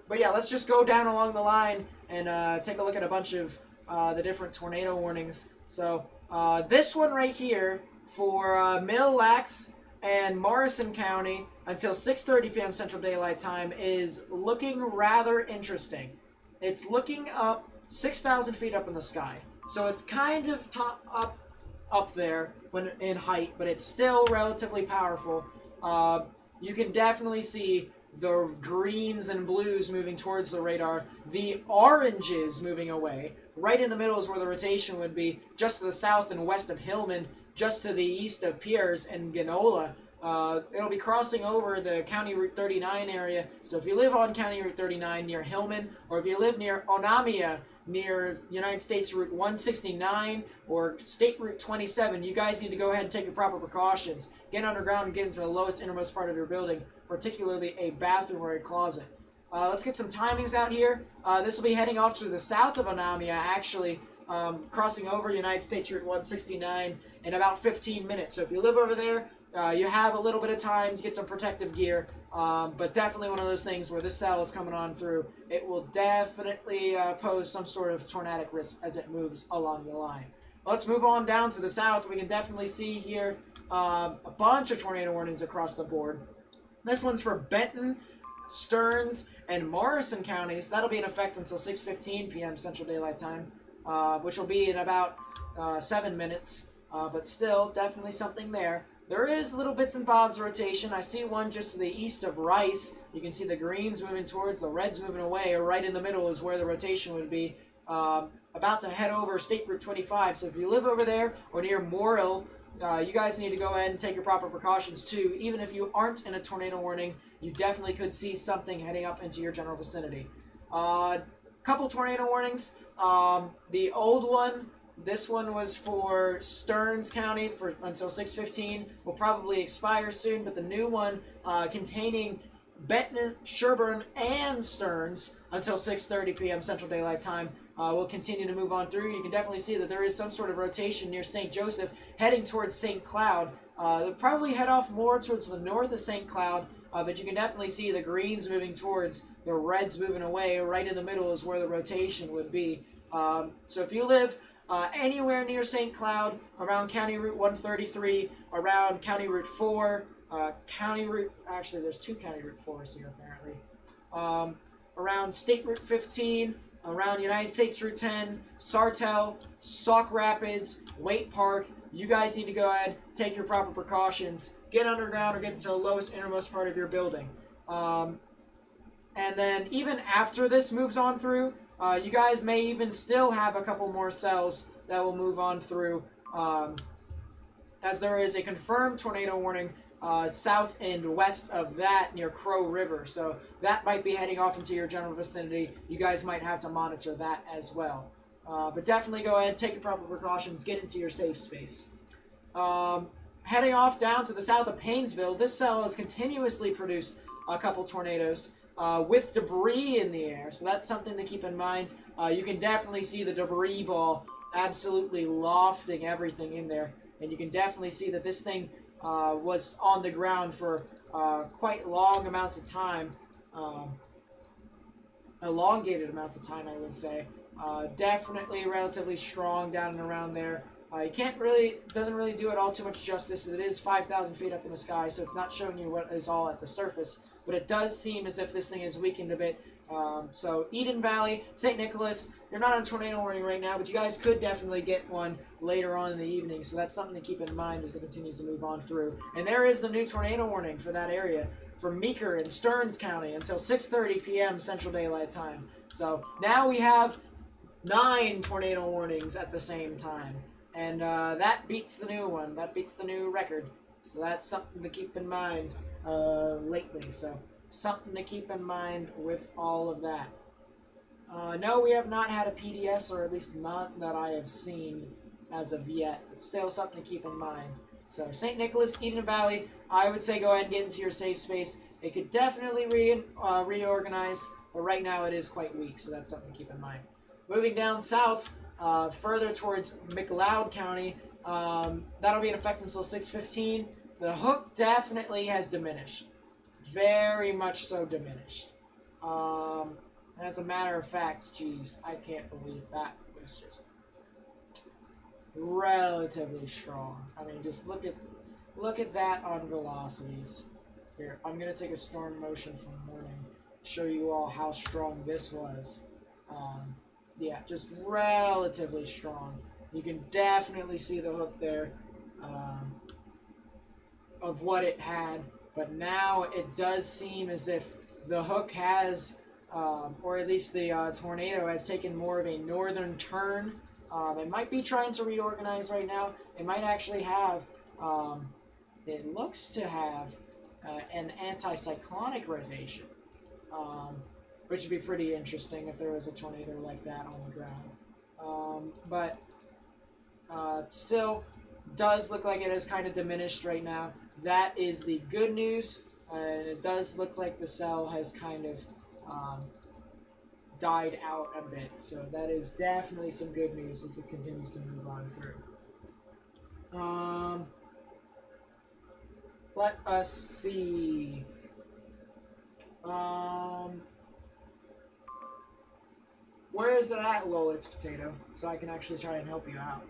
But yeah, let's just go down along the line and take a look at a bunch of the different tornado warnings. So this one right here for Mille Lacs and Morrison County until 6:30 p.m. Central Daylight Time is looking rather interesting. It's looking up 6,000 feet up in the sky. So it's kind of up there when in height, but it's still relatively powerful. You can definitely see the greens and blues moving towards the radar, the oranges moving away. Right in the middle is where the rotation would be, just to the south and west of Hillman, just to the east of Pierce and Ganola. It'll be crossing over the County Route 39 area, so if you live on County Route 39 near Hillman, or if you live near Onamia, near United States Route 169 or State Route 27, you guys need to go ahead and take your proper precautions. Get underground and get into the lowest innermost part of your building, particularly a bathroom or a closet. Let's get some timings out here. This will be heading off to the south of Onamia, actually, crossing over United States Route 169 in about 15 minutes. So if you live over there, you have a little bit of time to get some protective gear, but definitely one of those things where this cell is coming on through. It will definitely pose some sort of tornadic risk as it moves along the line. Let's move on down to the south. We can definitely see here a bunch of tornado warnings across the board. This one's for Benton, Stearns, and Morrison counties. That'll be in effect until 6:15 p.m. Central Daylight Time, which will be in about 7 minutes. but still, definitely something there. There is little bits and bobs of rotation. I see one just to the east of Rice. You can see the greens moving towards, the reds moving away, or right in the middle is where the rotation would be. About to head over State Route 25. So if you live over there or near Morrill, you guys need to go ahead and take your proper precautions too. Even if you aren't in a tornado warning, you definitely could see something heading up into your general vicinity. Couple tornado warnings. The old one, this one was for Stearns County until 6:15. Will probably expire soon, but the new one containing Benton, Sherburne, and Stearns until 6:30 p.m. Central Daylight Time will continue to move on through. You can definitely see that there is some sort of rotation near St. Joseph heading towards St. Cloud. They'll probably head off more towards the north of St. Cloud, but you can definitely see the greens moving towards, the reds moving away. Right in the middle is where the rotation would be. So if you live anywhere near St. Cloud, around County Route 133, around County Route 4, actually there's two County Route 4s here apparently, around State Route 15, around United States Route 10, Sartell, Sauk Rapids, Waite Park, you guys need to go ahead, take your proper precautions, get underground or get into the lowest innermost part of your building. And then even after this moves on through, you guys may even still have a couple more cells that will move on through, as there is a confirmed tornado warning south and west of that near Crow River. So that might be heading off into your general vicinity. You guys might have to monitor that as well. But definitely go ahead, take your proper precautions, get into your safe space. Heading off down to the south of Paynesville, this cell has continuously produced a couple tornadoes with debris in the air. So that's something to keep in mind. You can definitely see the debris ball absolutely lofting everything in there. And you can definitely see that this thing was on the ground for quite long amounts of time, elongated amounts of time, I would say. Definitely relatively strong down and around there. Doesn't really do it all too much justice. It is 5,000 feet up in the sky, so it's not showing you what is all at the surface. But it does seem as if this thing is weakened a bit. So Eden Valley, St. Nicholas, you're not on tornado warning right now, but you guys could definitely get one later on in the evening. So that's something to keep in mind as it continues to move on through. And there is the new tornado warning for that area for Meeker and Stearns County until 6:30 p.m. Central Daylight Time. So now we have 9 tornado warnings at the same time. And that beats the new one. That beats the new record. So that's something to keep in mind lately. So something to keep in mind with all of that. No, we have not had a PDS, or at least not that I have seen as of yet. But still something to keep in mind. So St. Nicholas, Eden Valley, I would say go ahead and get into your safe space. It could definitely reorganize, but right now it is quite weak. So that's something to keep in mind. Moving down south, further towards McLeod County, that'll be in effect until 6:15. The hook definitely has diminished. Very much so diminished. As a matter of fact, geez, I can't believe that was just relatively strong. I mean, just look at that on velocities. Here, I'm gonna take a storm motion from morning, show you all how strong this was. Yeah, just relatively strong. You can definitely see the hook there of what it had, but now it does seem as if the hook has, or at least the tornado has taken more of a northern turn. It might be trying to reorganize right now. It might actually have, it looks to have an anticyclonic rotation. Which would be pretty interesting if there was a tornado like that on the ground. But still, does look like it has kind of diminished right now. That is the good news, and it does look like the cell has kind of died out a bit. So that is definitely some good news as it continues to move on through. Let us see. Where is it at, Lolit's Potato? So I can actually try and help you out.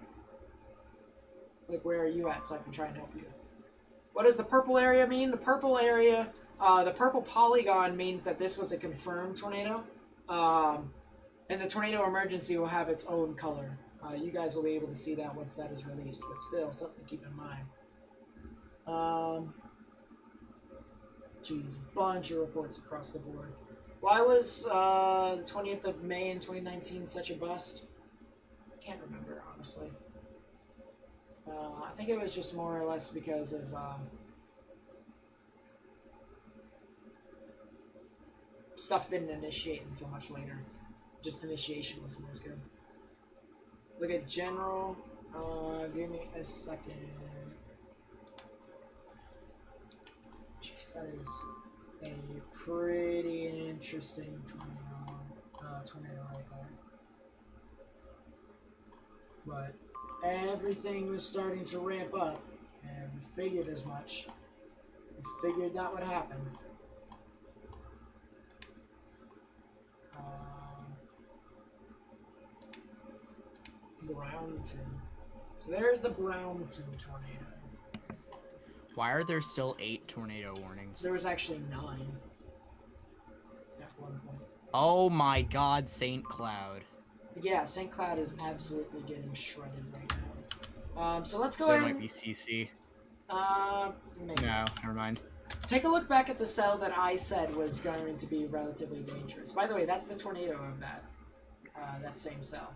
Like, where are you at so I can try and help you? What does the purple area mean? The purple area, the purple polygon means that this was a confirmed tornado. And the tornado emergency will have its own color. You guys will be able to see that once that is released, but still, something to keep in mind. Geez, bunch of reports across the board. Why was the 20th of May in 2019 such a bust? I can't remember, honestly. I think it was just more or less because of stuff didn't initiate until much later. Just initiation wasn't as good. Look at general. Give me a second. Jeez, that is a pretty interesting tornado right there. But everything was starting to ramp up, and we figured as much. We figured that would happen. Brownton. So there's the Brownton tornado. Why are there still 8 tornado warnings? There was actually 9 at one point. Oh my god, St. Cloud. Yeah, St. Cloud is absolutely getting shredded right now. So let's go There ahead. might be CC. Maybe. No, never mind. Take a look back at the cell that I said was going to be relatively dangerous. By the way, that's the tornado of that same cell.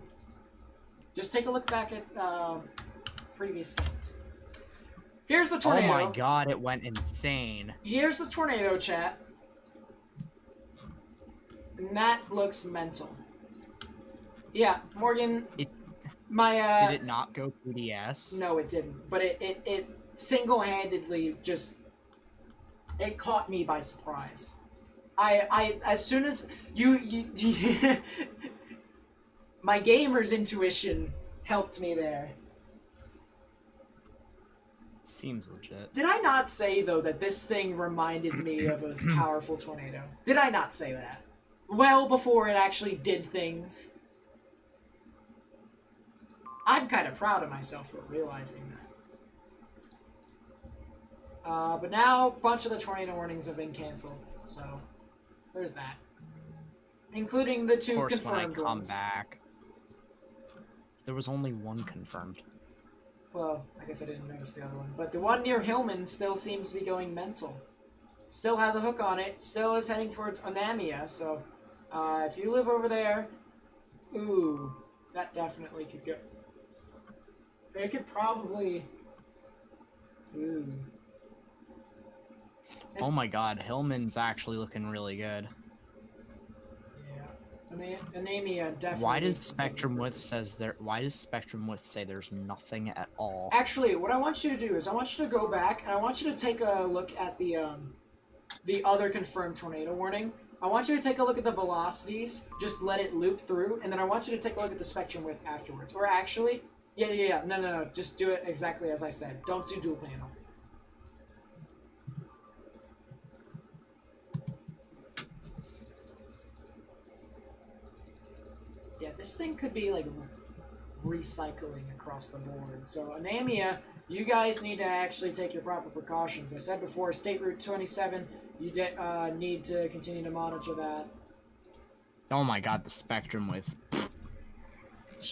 Just take a look back at previous scans. Here's the tornado. Oh my god, it went insane. Here's the tornado, chat. And that looks mental. Yeah, Morgan, Did it not go PDS? No, it didn't. But it single-handedly just... It caught me by surprise. I as soon as you my gamer's intuition helped me there. Seems legit. Did I not say, though, that this thing reminded me of a powerful tornado? Did I not say that? Well before it actually did things. I'm kind of proud of myself for realizing that. But now, a bunch of the tornado warnings have been canceled, so there's that. Including the 2 of course, confirmed when I come ones. back, there was only 1 confirmed. Well, I guess I didn't notice the other one. But the one near Hillman still seems to be going mental. Still has a hook on it. Still is heading towards Onamia. So, if you live over there, ooh, that definitely could go. It could probably. Ooh. Oh my god, Hillman's actually looking really good. Yeah. Onamia definitely. Why does Spectrum Width say there's nothing at all? Actually, what I want you to do is I want you to go back and I want you to take a look at the other confirmed tornado warning. I want you to take a look at the velocities, just let it loop through, and then I want you to take a look at the spectrum width afterwards. Or actually, yeah. No. Just do it exactly as I said. Don't do dual panel. Yeah, this thing could be like recycling across the board. So, Onamia, you guys need to actually take your proper precautions. I said before, State Route 27, you need to continue to monitor that. Oh my god, the Spectrum Width.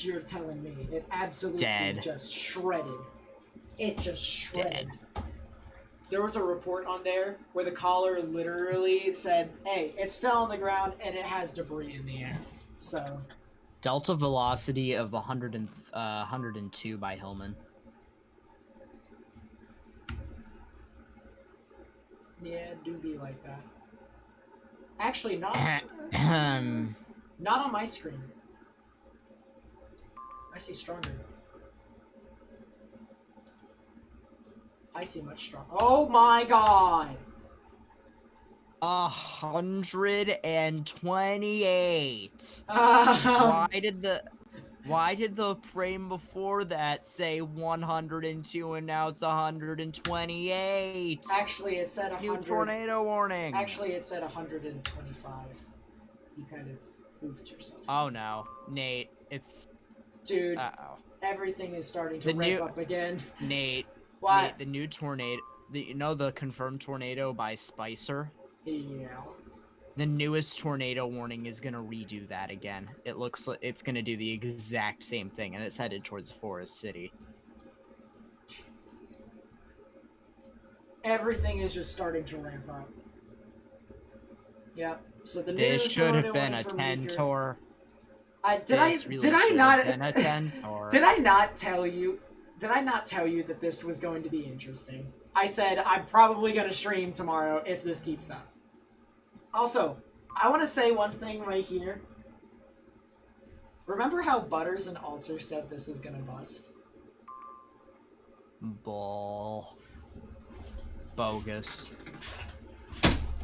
You're telling me. It absolutely just shredded. It just shredded. Dead. There was a report on there where the caller literally said, hey, it's still on the ground and it has debris in the air. So... Delta velocity of 102 by Hillman. Yeah, do be like that. Actually, not not on my screen. I see stronger. I see much stronger. Oh my god! 128. Why did the frame before that say 102 and now it's 128? Actually, it said 100. New tornado warning. Actually, it said 125. You kind of goofed yourself. Oh no, Nate, it's... Dude, everything is starting to ramp up again. Nate, what? Nate, the new tornado, you know the confirmed tornado by Spicer? Yeah. The newest tornado warning is gonna redo that again. It looks like it's gonna do the exact same thing, and it's headed towards Forest City. Everything is just starting to ramp up. Yep. So the This new should have tornado been warning a for 10 Meeker. tour. Did I This really did I should have not been a 10 tour. Did I not tell you? Did I not tell you that this was going to be interesting? I said I'm probably going to stream tomorrow if this keeps up. Also, I want to say one thing right here. Remember how Butters and Alter said this was going to bust? Bull. Bogus.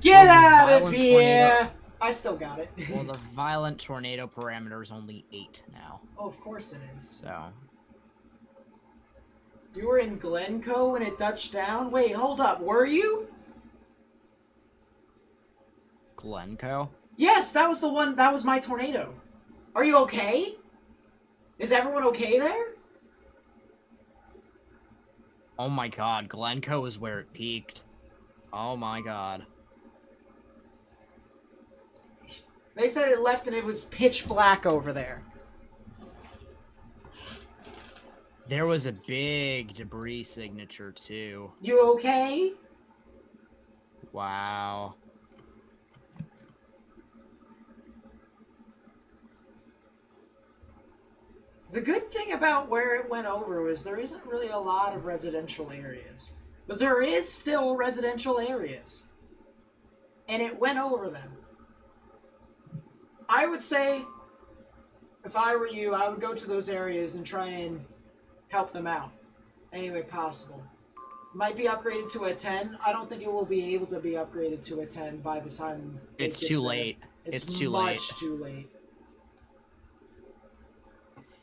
Get Well, out of violent here! tornado- I still got it. Well, the violent tornado parameter is only 8 now. Oh, of course it is. So, You were in Glencoe when it touched down? Wait, hold up. Were you? Glencoe? Yes, that was the one. That was my tornado. Are you okay? Is everyone okay there? Oh my god, Glencoe is where it peaked. Oh my god. They said it left and it was pitch black over there. There was a big debris signature, too. You okay? Wow. The good thing about where it went over was there isn't really a lot of residential areas. But there is still residential areas. And it went over them. I would say, if I were you, I would go to those areas and try and help them out any way possible. Might be upgraded to a 10. I don't think it will be able to be upgraded to a 10 by the time It's too late. It's too late. much too late.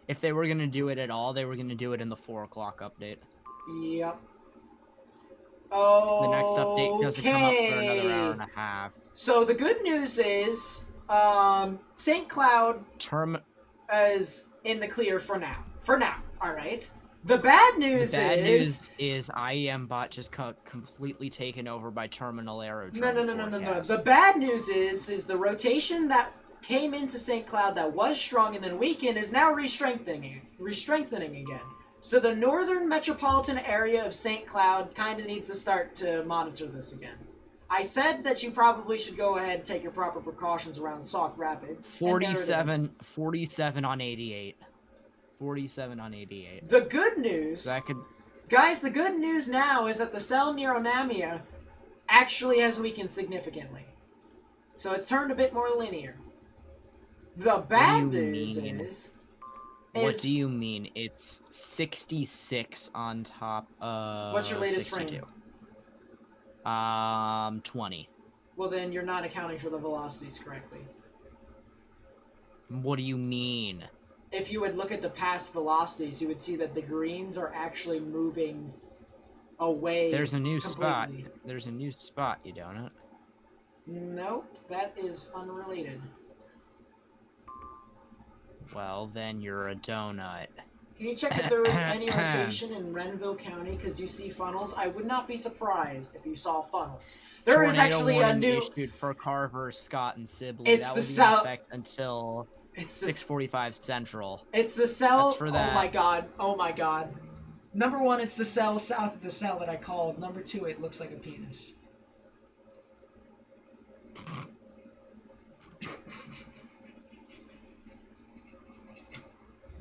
If they were going to do it at all, they were going to do it in the 4 o'clock update. Yep. Oh. The next update doesn't come up for another hour and a half. So the good news is, St. Cloud is in the clear for now. For now, all right. The bad news is IEM bot just completely taken over by terminal aerodrome. No. The bad news is the rotation that came into St. Cloud that was strong and then weakened is now re-strengthening again. So the northern metropolitan area of St. Cloud kind of needs to start to monitor this again. I said that you probably should go ahead and take your proper precautions around Sauk Rapids. 47 on 88. 47 on 88. The good news... Guys, the good news now is that the cell near Onamia actually has weakened significantly. So it's turned a bit more linear. The bad news is... What do you mean? It's 66 on top of... What's your latest 62. frame? 20. Well, then you're not accounting for the velocities correctly. What do you mean? If you would look at the past velocities, you would see that the greens are actually moving away. There's a new completely. spot. There's a new spot, you don't? Nope, that is unrelated. Well, then you're a donut. Can you check if there was any rotation in Renville County? Because you see funnels. I would not be surprised if you saw funnels. There is actually a new issued for Carver, Scott, and Sibley. It's that the will be south. in effect until 6:45 Central. It's the cell. That's for that. Oh my god. Oh my god. Number one, it's the cell south of the cell that I called. Number two, it looks like a penis.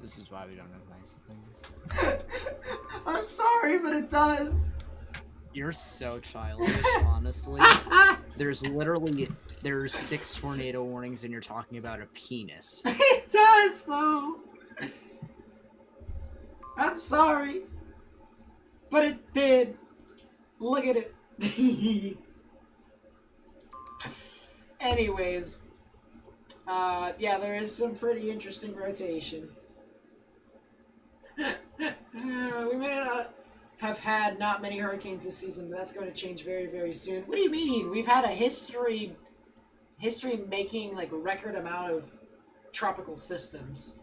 This is why we don't have nice things. I'm sorry, but it does. You're so childish, honestly. There's 6 tornado warnings and you're talking about a penis. It does, though. I'm sorry. But it did. Look at it. Anyways. Yeah, there is some pretty interesting rotation. We may not have had not many hurricanes this season, but that's going to change very, very soon. What do you mean? We've had a history-making, like, record amount of tropical systems.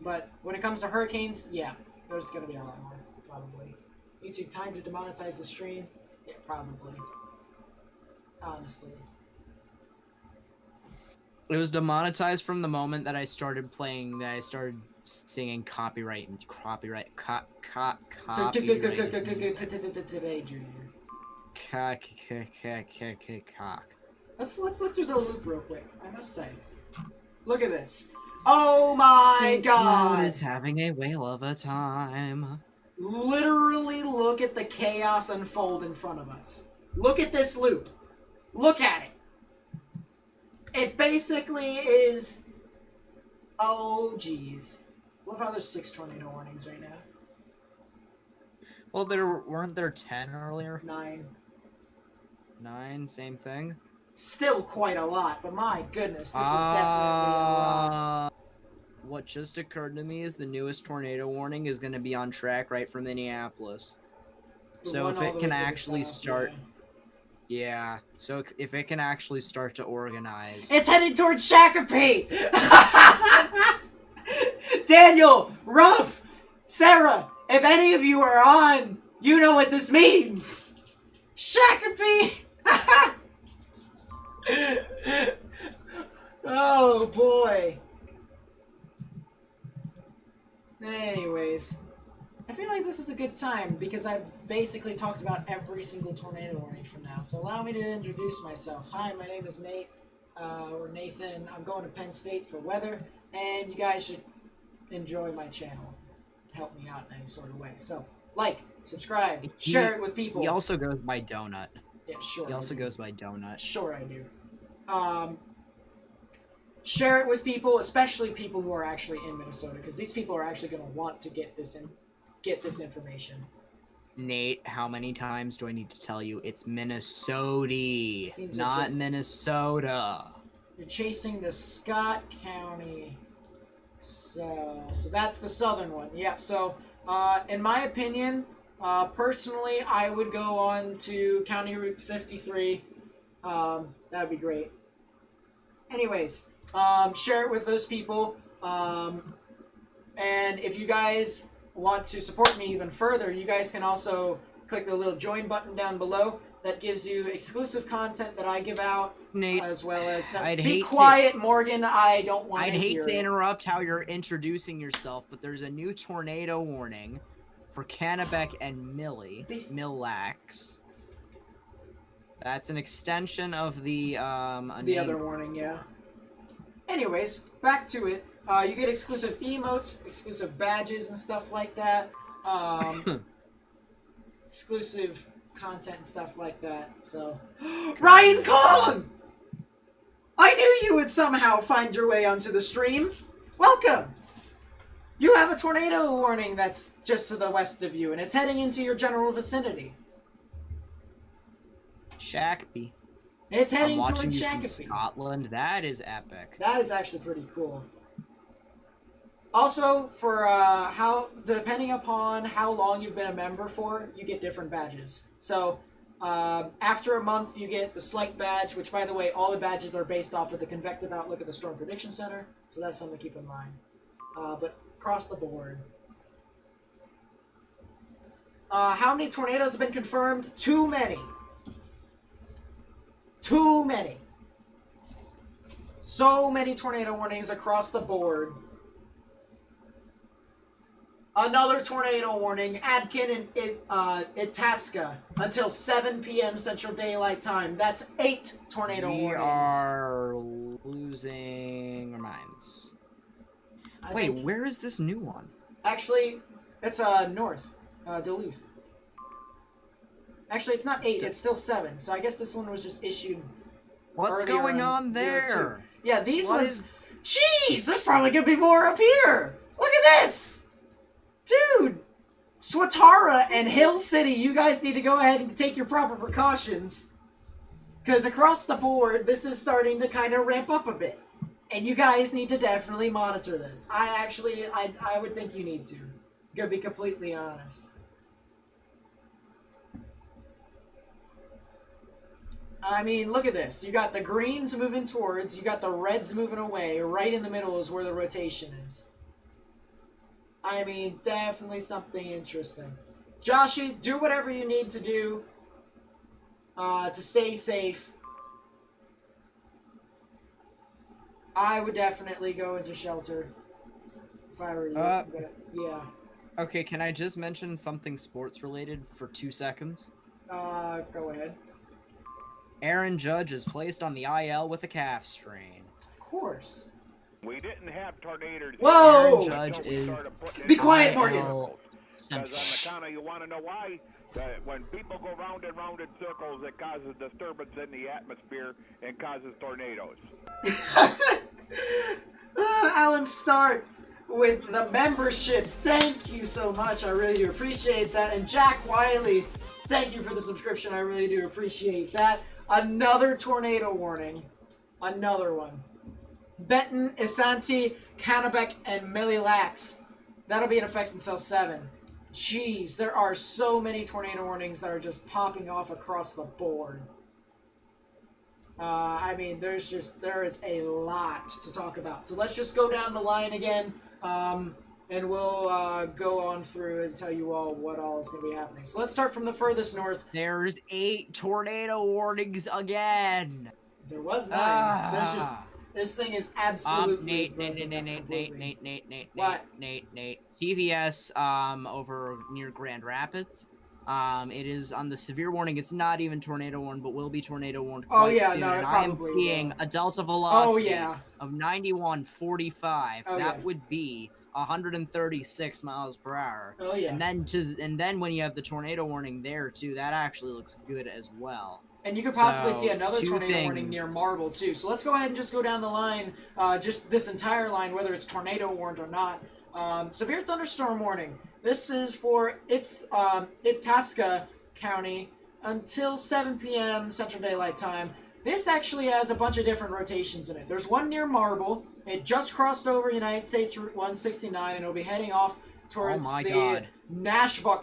But when it comes to hurricanes, yeah, there's going to be a lot more, probably. YouTube, time to demonetize the stream? Yeah, probably. Honestly. It was demonetized from the moment that I started playing. That I started singing copyright music. Today, Junior. Cock. Let's look through the loop real quick. I must say, look at this. Oh my Saint god! Cloud is having a whale of a time. Literally look at the chaos unfold in front of us. Look at this loop. Look at it. It basically is... Oh, jeez. Love how there's 6 tornado warnings right now. Well, weren't there 10 earlier? 9. 9, same thing. Still quite a lot, but my goodness, this is definitely a lot. What just occurred to me is the newest tornado warning is going to be on track right from Minneapolis. So if it can actually start... Yeah, so if it can actually start to organize... It's heading towards Shakopee! Daniel, Ruff, Sarah, if any of you are on, you know what this means! Shakopee! Oh boy. Anyways, I feel like this is a good time because I've basically talked about every single tornado warning from now. So allow me to introduce myself. Hi, my name is Nate, or Nathan. I'm going to Penn State for weather, and you guys should enjoy my channel. Help me out in any sort of way. So, like, subscribe, share it with people. He also goes by Donut. Yeah, sure. He also goes by Donut. Sure I do. Share it with people, especially people who are actually in Minnesota, because these people are actually going to want to get this information. Nate, how many times do I need to tell you? It's Minnesota, not Minnesota. You're chasing the Scott County. So that's the southern one. Yep. So, in my opinion, personally, I would go on to County Route 53. That would be great. Anyways, share it with those people. And if you guys want to support me even further, you guys can also click the little join button down below. That gives you exclusive content that I give out, Nate, as well as... Be quiet, Morgan. I don't want to hear I'd hate to it. interrupt how you're introducing yourself, but there's a new tornado warning for Kennebec and Millax. That's an extension of the other warning, yeah. Anyways, back to it. You get exclusive emotes, exclusive badges and stuff like that. Exclusive content and stuff like that. So, Ryan Kong! I knew you would somehow find your way onto the stream. Welcome! You have a tornado warning that's just to the west of you, and it's heading into your general vicinity. Shakopee. It's heading I'm towards watching you Shakopee. from Scotland. That is epic. That is actually pretty cool. Also, for depending upon how long you've been a member for, you get different badges. So, after a month, you get the Slight badge, which, by the way, all the badges are based off of the convective outlook of the Storm Prediction Center, so that's something to keep in mind. But across the board. How many tornadoes have been confirmed? Too many. Too many. So many tornado warnings across the board. Another tornado warning, Adkin and Itasca, until 7 p.m. Central Daylight Time. That's 8 tornado warnings. We are losing our minds. Wait, where is this new one? Actually, it's north, Duluth. Actually, it's not 8, it's still 7. So I guess this one was just issued. What's going on there? GR2. Yeah, these ones. Jeez, there's probably gonna be more up here. Look at this, dude. Swatara and Hill City, you guys need to go ahead and take your proper precautions, because across the board, this is starting to kind of ramp up a bit, and you guys need to definitely monitor this. I would think you need to. Gonna be completely honest. I mean, look at this. You got the greens moving towards, you got the reds moving away. Right in the middle is where the rotation is. I mean, definitely something interesting. Joshy, do whatever you need to do to stay safe. I would definitely go into shelter if I were you. But yeah. Okay, can I just mention something sports related for 2 seconds? Go ahead. Aaron Judge is placed on the IL with a calf strain. Of course. We didn't have tornadoes. Whoa! Aaron Judge is Be quiet, Morgan. IL Because on the counter, you want to know why? When people go round and round in circles, it causes disturbance in the atmosphere and causes tornadoes. Alan Start with the membership. Thank you so much. I really do appreciate that. And Jack Wiley, thank you for the subscription. I really do appreciate that. Another tornado warning. Another one. Benton, Isanti, Kennebec, and Millilax. That'll be in effect until 7. Jeez, there are so many tornado warnings that are just popping off across the board. I mean, there is a lot to talk about. So let's just go down the line again, and we'll go on through and tell you all what all is going to be happening. So let's start from the furthest north. There's 8 tornado warnings again. There was 9. There's just... This thing is absolutely... Nate. What? Nate. CVS, over near Grand Rapids. It is on the severe warning. It's not even tornado warned, but will be tornado warned quite soon. No, and I am seeing a delta velocity of 91.45. That would be 136 miles per hour. Oh yeah. And then when you have the tornado warning there too, that actually looks good as well. And you could possibly see another tornado warning near Marble, too. So let's go ahead and just go down the line, just this entire line, whether it's tornado warned or not. Severe thunderstorm warning. This is for Itasca County until 7 p.m. Central Daylight Time. This actually has a bunch of different rotations in it. There's one near Marble. It just crossed over United States Route 169, and it'll be heading off towards the Nashville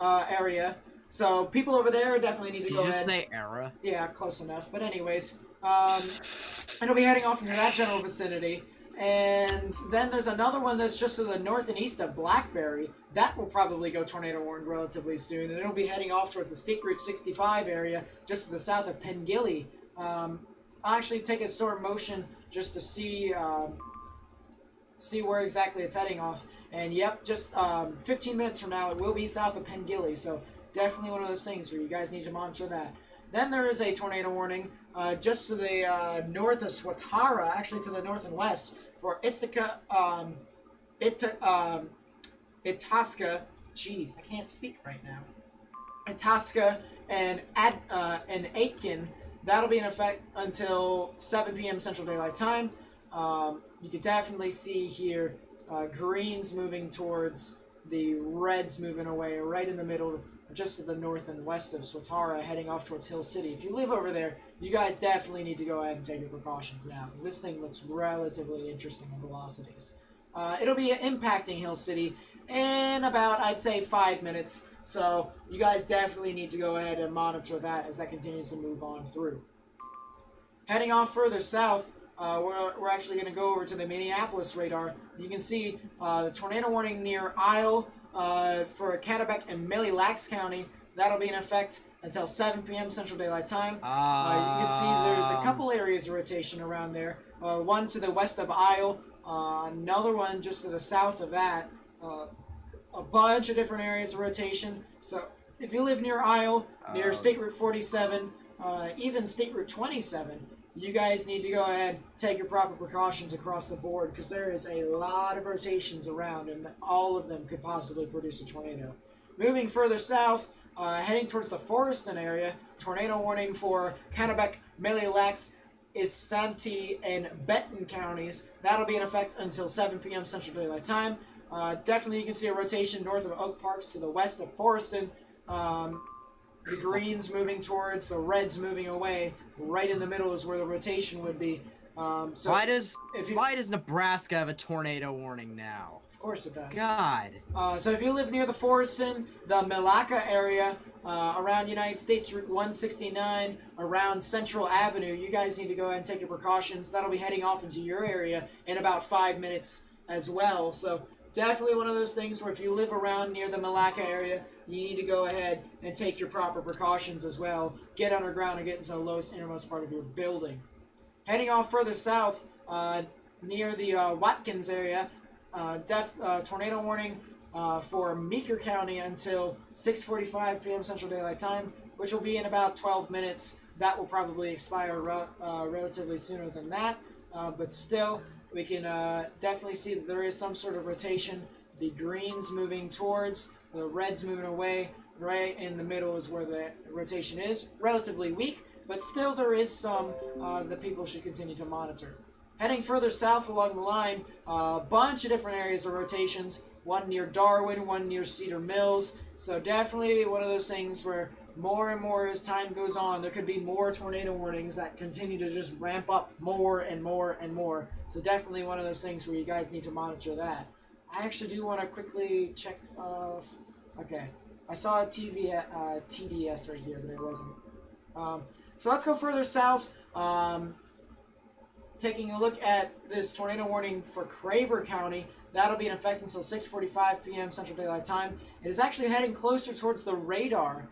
area. So people over there definitely need to go ahead. Did you just say era? Yeah, close enough. But anyways, it'll be heading off into that general vicinity. And then there's another one that's just to the north and east of Blackberry. That will probably go tornado warned relatively soon. And it'll be heading off towards the State Route 65 area, just to the south of Pengilly. I'll actually take a storm motion just to see where exactly it's heading off. And yep, just 15 minutes from now, it will be south of Pengilly. So definitely one of those things where you guys need to monitor that. Then there is a tornado warning just to the north of Swatara, actually to the north and west, for Itasca. Jeez, I can't speak right now. Itasca and Aitken. That'll be in effect until 7 p.m. Central Daylight Time. You can definitely see here greens moving towards the reds moving away right in the middle, just to the north and west of Swatara, heading off towards Hill City. If you live over there, you guys definitely need to go ahead and take your precautions now, because this thing looks relatively interesting in velocities. It'll be impacting Hill City in about, I'd say, 5 minutes, so you guys definitely need to go ahead and monitor that as that continues to move on through. Heading off further south, we're actually going to go over to the Minneapolis radar. You can see the tornado warning near Isle, for Kennebec and Millilax County. That'll be in effect until 7 p.m. Central Daylight Time. You can see there's a couple areas of rotation around there. One to the west of Isle, another one just to the south of that. A bunch of different areas of rotation. So if you live near Isle, near State Route 47, even State Route 27, you guys need to go ahead and take your proper precautions across the board, because there is a lot of rotations around, and all of them could possibly produce a tornado. Moving further south, heading towards the Forreston area, tornado warning for Kennebec, Millilax, Isanti, and Benton counties. That'll be in effect until 7 p.m. Central Daylight Time. Definitely you can see a rotation north of Oak Parks to the west of Forreston. The greens moving towards, the reds moving away. Right in the middle is where the rotation would be. So why does Nebraska have a tornado warning now? Of course it does. God. So if you live near the Forreston, the Malacca area, around United States Route 169, around Central Avenue, you guys need to go ahead and take your precautions. That'll be heading off into your area in about 5 minutes as well. So definitely one of those things where if you live around near the Malacca area, you need to go ahead and take your proper precautions as well. Get underground and get into the lowest, innermost part of your building. Heading off further south, near the Watkins area. Tornado warning for Meeker County until 6:45 p.m. Central Daylight Time, which will be in about 12 minutes. That will probably expire relatively sooner than that, but still, we can definitely see that there is some sort of rotation. The greens moving towards, the reds moving away. Right in the middle is where the rotation is. Relatively weak, but still there is some that people should continue to monitor. Heading further south along the line, a bunch of different areas of rotations. One near Darwin, one near Cedar Mills. So definitely one of those things where more and more as time goes on, there could be more tornado warnings that continue to just ramp up more and more and more. So definitely one of those things where you guys need to monitor that. I actually do want to quickly check. Okay, I saw a TDS right here, but it wasn't. So let's go further south. Taking a look at this tornado warning for Craver County, that'll be in effect until 6:45 p.m. Central Daylight Time. It is actually heading closer towards the radar,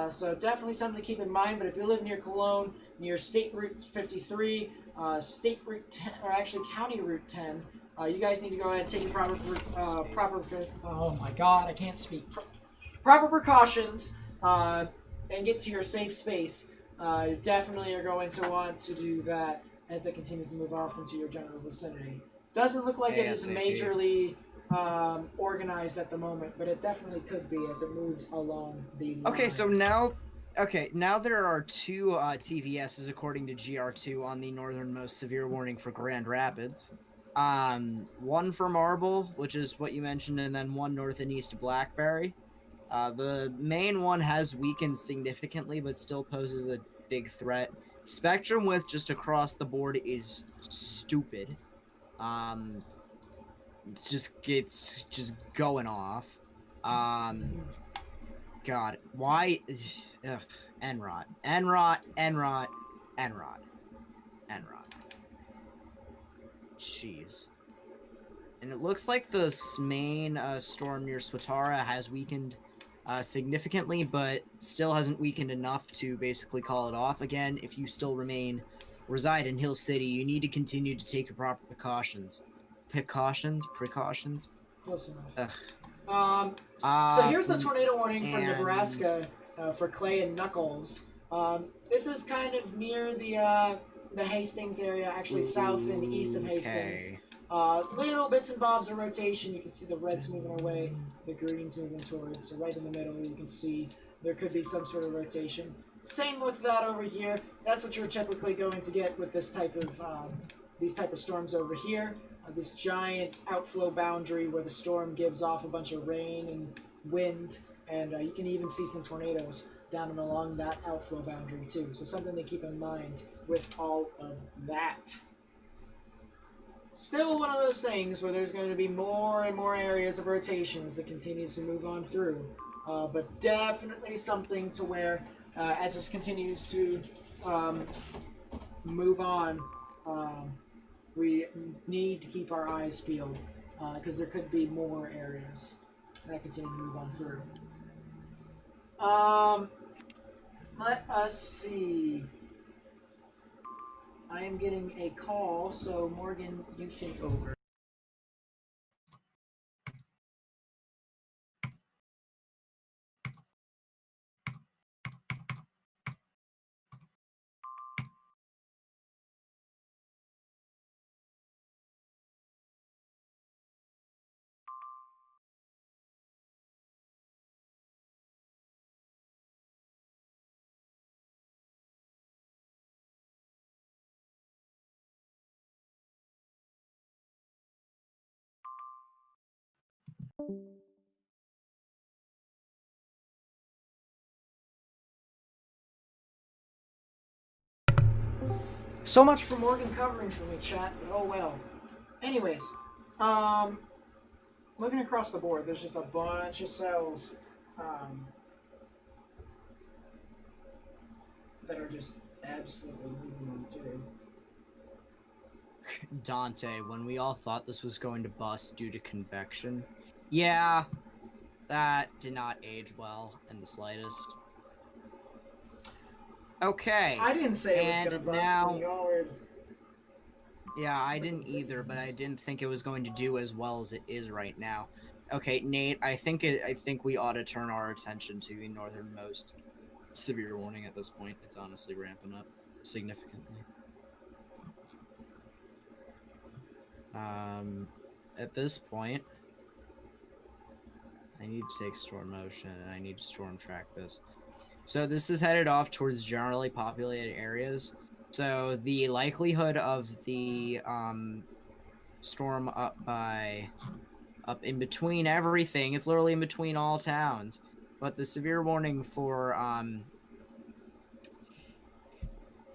so definitely something to keep in mind. But if you live near Cologne, near State Route 53, State Route 10, or actually County Route 10, you guys need to go ahead and take your oh my God, I can't speak. Proper precautions and get to your safe space. You definitely are going to want to do that as that continues to move off into your general vicinity. Doesn't look like it is majorly organized at the moment, but it definitely could be as it moves along the line. Okay, so now there are two TVSs according to GR2 on the northernmost severe warning for Grand Rapids. One for Marble, which is what you mentioned, and then one north and east of Blackberry. The main one has weakened significantly, but still poses a big threat. Spectrum width just across the board is stupid. It's just going off. God, why? Ugh, Enrot. Jeez. And it looks like the main storm near Swatara has weakened significantly, but still hasn't weakened enough to basically call it off. Again, if you still reside in Hill City, you need to continue to take your proper precautions. Precautions? Close enough. So here's the tornado warning for and- Nebraska for Clay and Knuckles. This is kind of near the Hastings area, actually south and east of Hastings. Okay. Little bits and bobs of rotation. You can see the reds moving away, the greens moving towards. So right in the middle, you can see there could be some sort of rotation. Same with that over here. That's what you're typically going to get with this type of these type of storms over here. This giant outflow boundary where the storm gives off a bunch of rain and wind, and you can even see some tornadoes down and along that outflow boundary too. So something to keep in mind with all of that. Still one of those things where there's going to be more and more areas of rotation as it continues to move on through. But definitely something to where, as this continues to move on, we need to keep our eyes peeled because there could be more areas that continue to move on through. Let us see. I am getting a call, so Morgan, you take over. So much for Morgan covering for me, chat, but oh well. Anyways, looking across the board, there's just a bunch of cells that are just absolutely moving on through. Dante, when we all thought this was going to bust due to convection, yeah, that did not age well in the slightest. Okay. I didn't say it was gonna bust. Now, Y'all are... Yeah, I didn't either, but I didn't think it was going to do as well as it is right now. Okay, Nate, I think we ought to turn our attention to the northernmost severe warning at this point. It's honestly ramping up significantly. At this point, I need to take storm motion and I need to storm track this. So this is headed off towards generally populated areas. So the likelihood of the storm up in between everything, it's literally in between all towns. But the severe warning for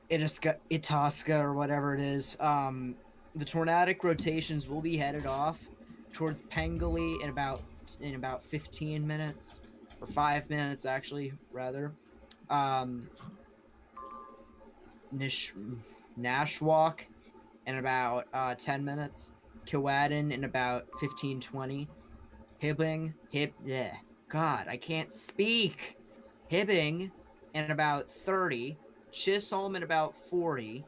Itasca or whatever it is, the tornadic rotations will be headed off towards Pengali in about 15 minutes, or 5 minutes actually, rather. Nashwauk in about 10 minutes. Kewadin in about 15-20. God, I can't speak. Hibbing in about 30. Chisholm in about 40.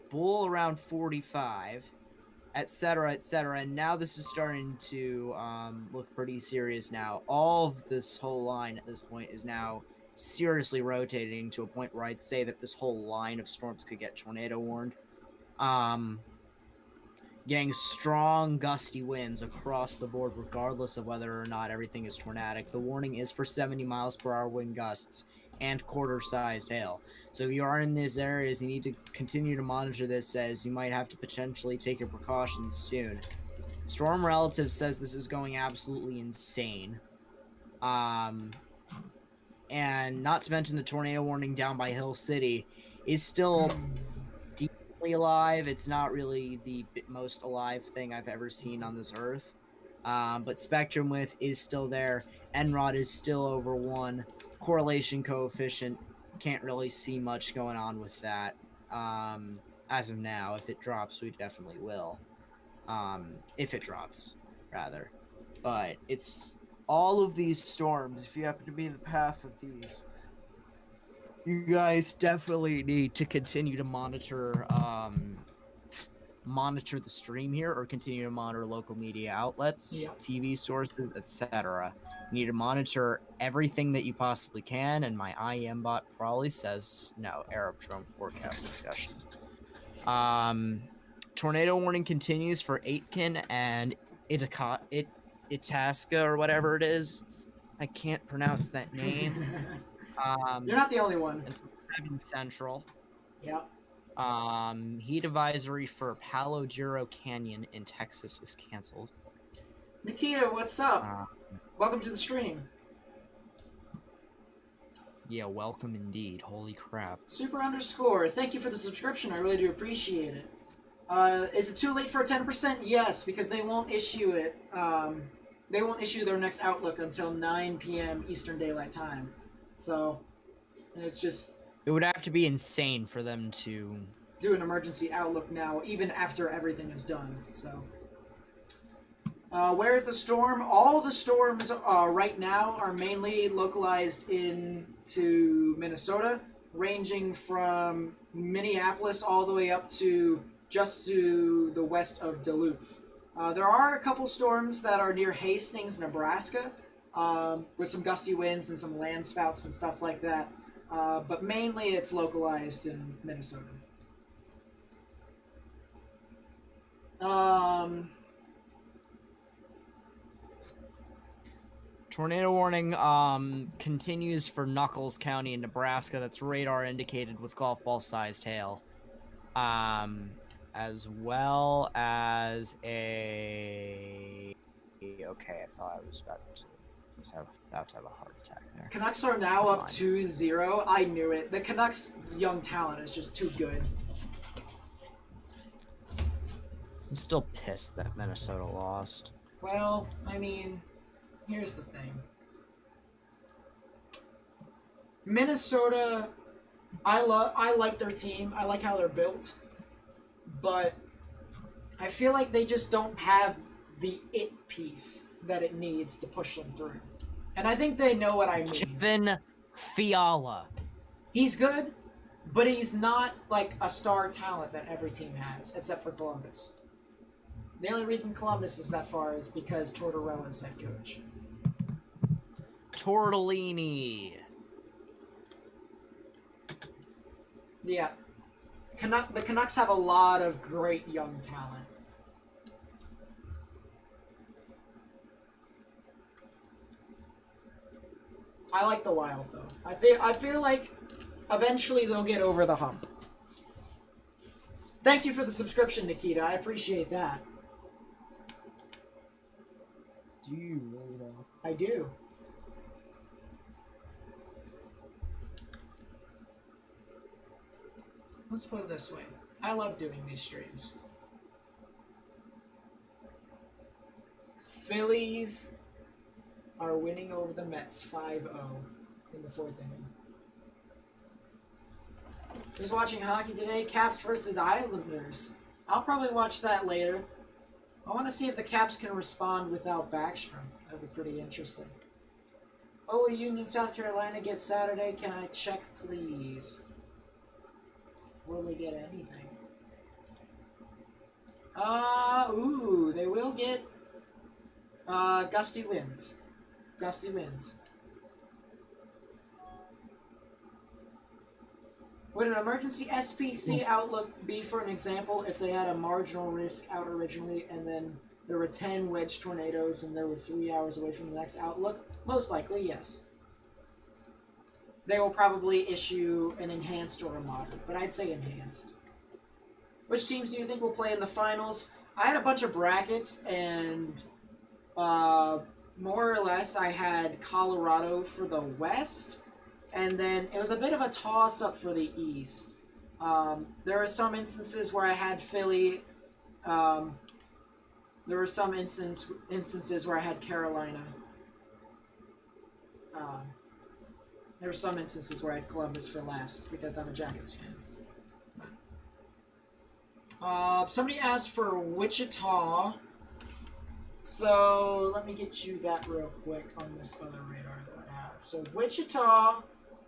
Bull around 45. Etc., etc. And now this is starting to look pretty serious now. All of this whole line at this point is now seriously rotating to a point where I'd say that this whole line of storms could get tornado warned. Getting strong gusty winds across the board regardless of whether or not everything is tornadic. The warning is for 70 miles per hour wind gusts and quarter-sized hail. So if you are in these areas, you need to continue to monitor this, as you might have to potentially take your precautions soon. Storm Relative says this is going absolutely insane. And not to mention the tornado warning down by Hill City is still decently alive. It's not really the most alive thing I've ever seen on this earth. But Spectrum Width is still there. NROD is still over 1. Correlation coefficient, can't really see much going on with that as of now. If it drops, we definitely will. If it drops, rather. But it's all of these storms, if you happen to be in the path of these, you guys definitely need to continue to monitor the stream here, or continue to monitor local media outlets, TV sources, etc. You need to monitor everything that you possibly can, and my IEM bot probably says no. Arab drone forecast discussion. Tornado warning continues for Aitken and Itasca or whatever it is. I can't pronounce that name. You're not the only one. Until 7 Central. Yep. Heat advisory for Palo Duro Canyon in Texas is canceled. Nikita, what's up? Welcome to the stream. Yeah, welcome indeed. Holy crap. Super underscore, thank you for the subscription. I really do appreciate it. Is it too late for a 10%? Yes, because they won't issue it. They won't issue their next Outlook until 9 p.m. Eastern Daylight Time. So, it's just... It would have to be insane for them to... do an emergency Outlook now, even after everything is done, so... where is the storm? All the storms right now are mainly localized into Minnesota, ranging from Minneapolis all the way up to just to the west of Duluth. There are a couple storms that are near Hastings, Nebraska, with some gusty winds and some land spouts and stuff like that. But mainly it's localized in Minnesota. Tornado warning continues for Knuckles County in Nebraska. That's radar indicated with golf ball sized hail. As well as a... Okay, I thought I was about to have a heart attack there. Canucks are now up 2-0. I knew it. The Canucks' young talent is just too good. I'm still pissed that Minnesota lost. Well, I mean, here's the thing. Minnesota, I like their team. I like how they're built. But I feel like they just don't have the it piece that it needs to push them through. And I think they know what I mean. Kevin Fiala. He's good, but he's not like a star talent that every team has, except for Columbus. The only reason Columbus is that far is because Tortorella is head coach. Tortellini. Yeah. The Canucks have a lot of great young talent. I like the Wild though. I feel like eventually they'll get over the hump. Thank you for the subscription, Nikita. I appreciate that. Do you really though? I do. Let's put it this way. I love doing these streams. Phillies are winning over the Mets 5-0 in the 4th inning. Who's watching hockey today? Caps versus Islanders. I'll probably watch that later. I want to see if the Caps can respond without Backstrom. That would be pretty interesting. Oh, will Union, South Carolina get Saturday? Can I check, please? Will they get anything? Ooh, they will get, Gusty wins. Gusty wins. Would an emergency SPC outlook be, for an example, if they had a marginal risk out originally and then there were 10 wedge tornadoes and they were 3 hours away from the next outlook? Most likely, yes. They will probably issue an enhanced or a moderate, but I'd say enhanced. Which teams do you think will play in the finals? I had a bunch of brackets, and more or less I had Colorado for the West, and then it was a bit of a toss-up for the East. There were some instances where I had Philly. There were some instances where I had Carolina. There were some instances where I had Columbus for last because I'm a Jackets fan. Somebody asked for Wichita. So let me get you that real quick on this other radar that I have. So Wichita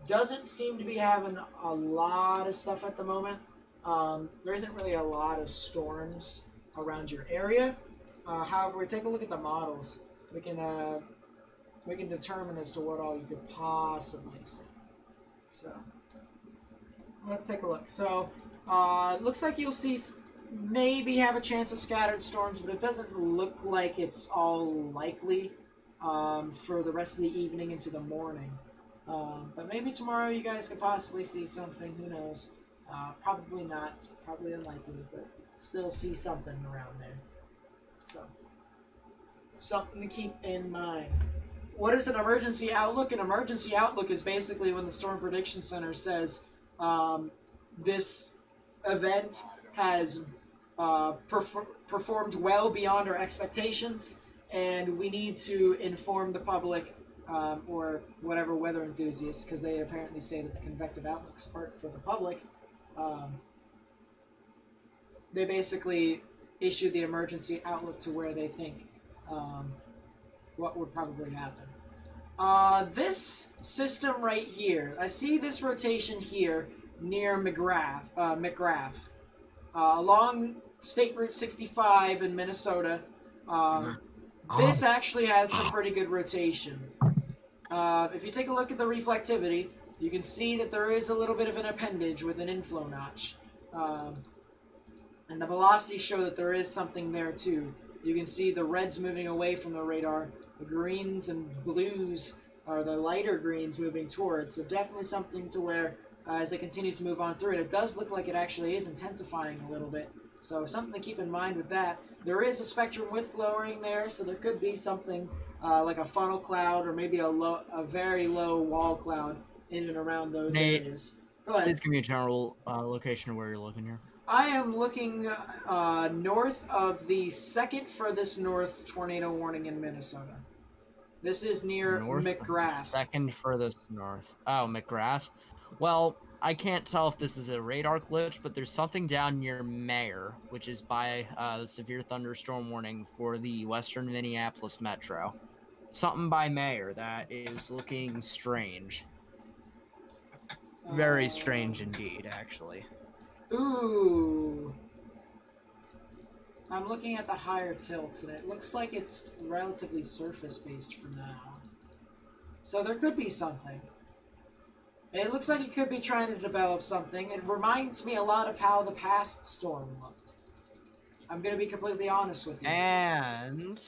doesn't seem to be having a lot of stuff at the moment. There isn't really a lot of storms around your area. However, we take a look at the models. We can determine as to what all you could possibly see. So let's take a look. So it looks like you'll see maybe have a chance of scattered storms, but it doesn't look like it's all likely for the rest of the evening into the morning. But maybe tomorrow you guys could possibly see something. Who knows? Probably not. Probably unlikely, but still see something around there. So something to keep in mind. What is an emergency outlook? An emergency outlook is basically when the Storm Prediction Center says this event has performed well beyond our expectations, and we need to inform the public or whatever weather enthusiasts, because they apparently say that the convective outlooks aren't for the public. They basically issue the emergency outlook to where they think what would probably happen. This system right here, I see this rotation here near McGrath, along State Route 65 in Minnesota. This actually has some pretty good rotation. If you take a look at the reflectivity, you can see that there is a little bit of an appendage with an inflow notch. And the velocities show that there is something there too. You can see the reds moving away from the radar, the greens and blues are the lighter greens moving towards. So definitely something to where as it continues to move on through it does look like it actually is intensifying a little bit. So something to keep in mind with that. There is a spectrum width lowering there, so there could be something like a funnel cloud or maybe a very low wall cloud in and around those areas. Go ahead. Please give me a general location of where you're looking here. I am looking north of the second furthest north tornado warning in Minnesota. This is near McGrath. Second furthest north. Oh, McGrath. Well, I can't tell if this is a radar glitch, but there's something down near Mayer, which is by the severe thunderstorm warning for the western Minneapolis metro. Something by Mayer that is looking strange. Very strange indeed, actually. Ooh. I'm looking at the higher tilts, and it looks like it's relatively surface-based for now. So there could be something. It looks like it could be trying to develop something. It reminds me a lot of how the past storm looked. I'm going to be completely honest with you. And...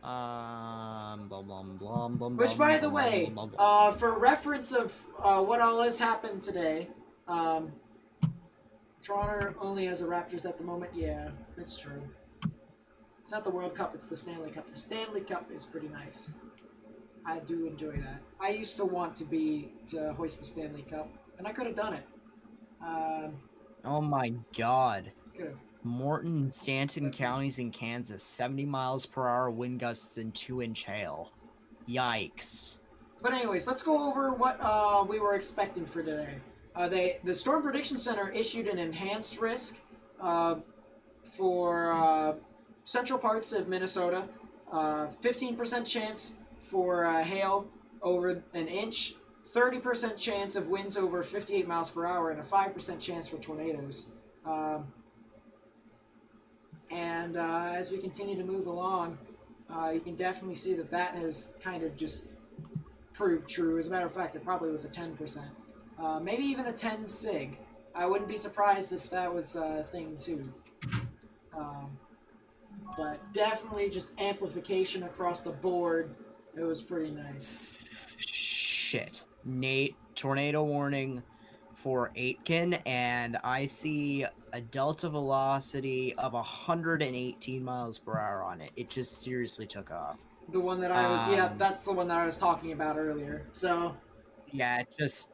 Blah, blah, blah, blah, Which, by the blah, way, blah, blah. for reference of what all has happened today, Toronto only has a Raptors at the moment. Yeah, it's true. It's not the World Cup, it's the Stanley Cup. The Stanley Cup is pretty nice. I do enjoy that. I used to want to hoist the Stanley Cup, and I could have done it. Oh my god. Could have. Morton and Stanton counties in Kansas, 70 miles per hour wind gusts and 2-inch hail. Yikes. But anyways, let's go over what we were expecting for today. The Storm Prediction Center issued an enhanced risk for central parts of Minnesota. 15% chance for hail over an inch, 30% chance of winds over 58 miles per hour, and a 5% chance for tornadoes. And as we continue to move along, you can definitely see that has kind of just proved true. As a matter of fact, it probably was a 10%. Maybe even a 10 sig. I wouldn't be surprised if that was a thing too. But definitely just amplification across the board. It was pretty nice. Shit. Nate, tornado warning for Aitken, and I see a delta velocity of 118 miles per hour on it. It just seriously took off. The one that I was, yeah, that's the one that I was talking about earlier. So, yeah, it just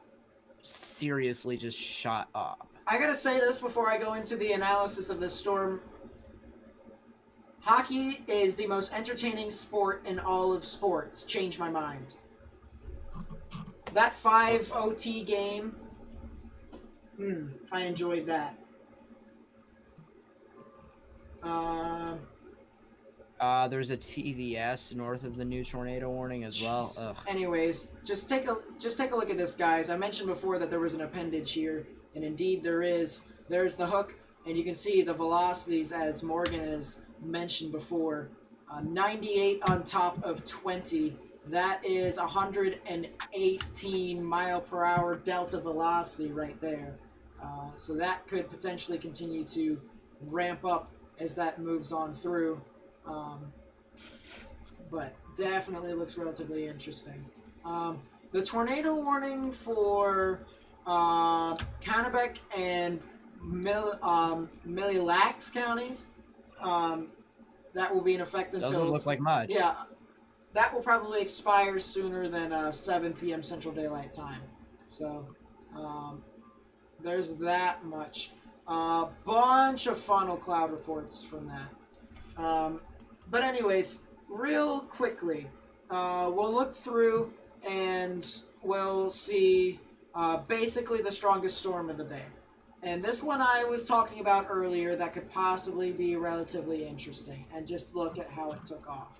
seriously just shot up. I gotta say this before I go into the analysis of this storm. Hockey is the most entertaining sport in all of sports. Change my mind. That 5 OT game, I enjoyed that. There's a TVS north of the new tornado warning as well. Ugh. Anyways, just take a look at this, guys. I mentioned before that there was an appendage here, and indeed there is. There's the hook, and you can see the velocities as Morgan has mentioned before. 98 on top of 20. That is 118 mile per hour delta velocity right there. So that could potentially continue to ramp up as that moves on through. But definitely looks relatively interesting. The tornado warning for Kennebec and Mille-Lacs counties, that will be in effect until... Doesn't look like much. Yeah, that will probably expire sooner than 7 p.m. Central Daylight Time. So, there's that much. Bunch of funnel cloud reports from that. But anyways, real quickly, we'll look through and we'll see basically the strongest storm of the day. And this one I was talking about earlier that could possibly be relatively interesting. And just look at how it took off.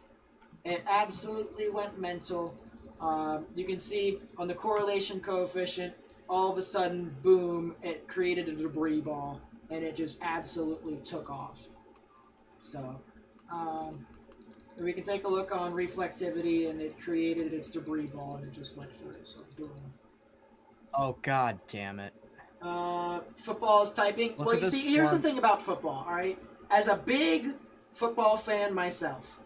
It absolutely went mental. You can see on the correlation coefficient, all of a sudden, boom, it created a debris ball. And it just absolutely took off. So, we can take a look on reflectivity, and it created its debris ball, and it just went through. So, boom. Oh, god damn it. Football is typing. Look well, at you this see, here's the form. thing about football, alright? As a big football fan myself,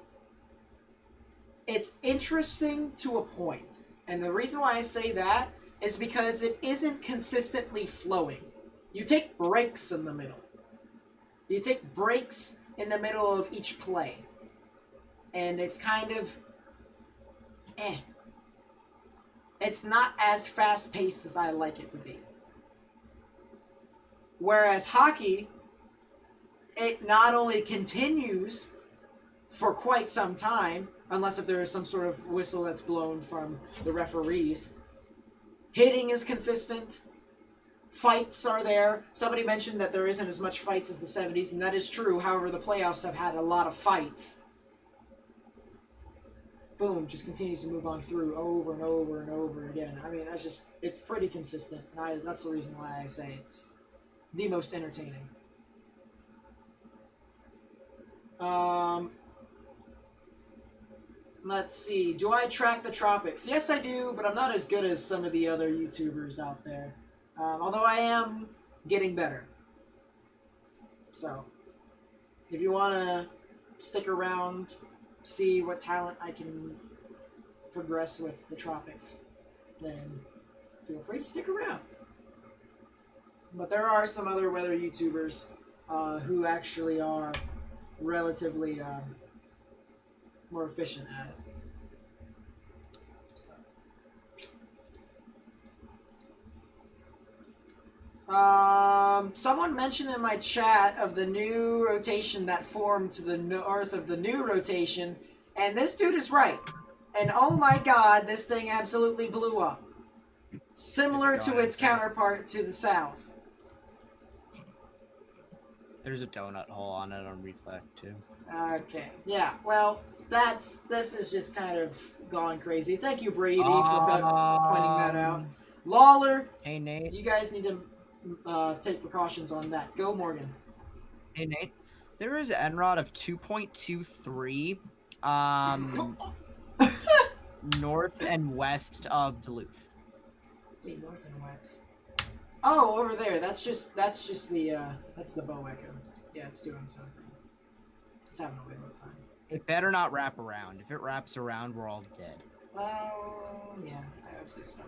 it's interesting to a point. And the reason why I say that is because it isn't consistently flowing. You take breaks in the middle. You take breaks in the middle of each play. And it's kind of... It's not as fast-paced as I like it to be. Whereas hockey, it not only continues for quite some time, unless if there is some sort of whistle that's blown from the referees, hitting is consistent, fights are there. Somebody mentioned that there isn't as much fights as the 70s, and that is true. However, the playoffs have had a lot of fights. boom, just continues to move on through over and over and over again. I mean, it's pretty consistent, and that's the reason why I say it's the most entertaining. Let's see. Do I track the tropics? Yes, I do, but I'm not as good as some of the other YouTubers out there. Although I am getting better. So, if you want to stick around, see what talent I can progress with the tropics, then feel free to stick around. But there are some other weather YouTubers who actually are relatively more efficient at it. Someone mentioned in my chat of the new rotation that formed to the north of the new rotation, and this dude is right. And oh my god, this thing absolutely blew up. Similar to its counterpart to the south. There's a donut hole on it on Reflect, too. Okay. Yeah, well, this is just kind of gone crazy. Thank you, Brady, for pointing that out. Lawler. Hey, Nate. You guys need to take precautions on that. Go, Morgan. Hey, Nate. There is an NROD of 2.23 north and west of Duluth. Wait, north and west. Oh, over there. That's just the that's the bow echo. Yeah, it's doing something. It's having a whale of time. It better not wrap around. If it wraps around, we're all dead. Oh, yeah, I would say so.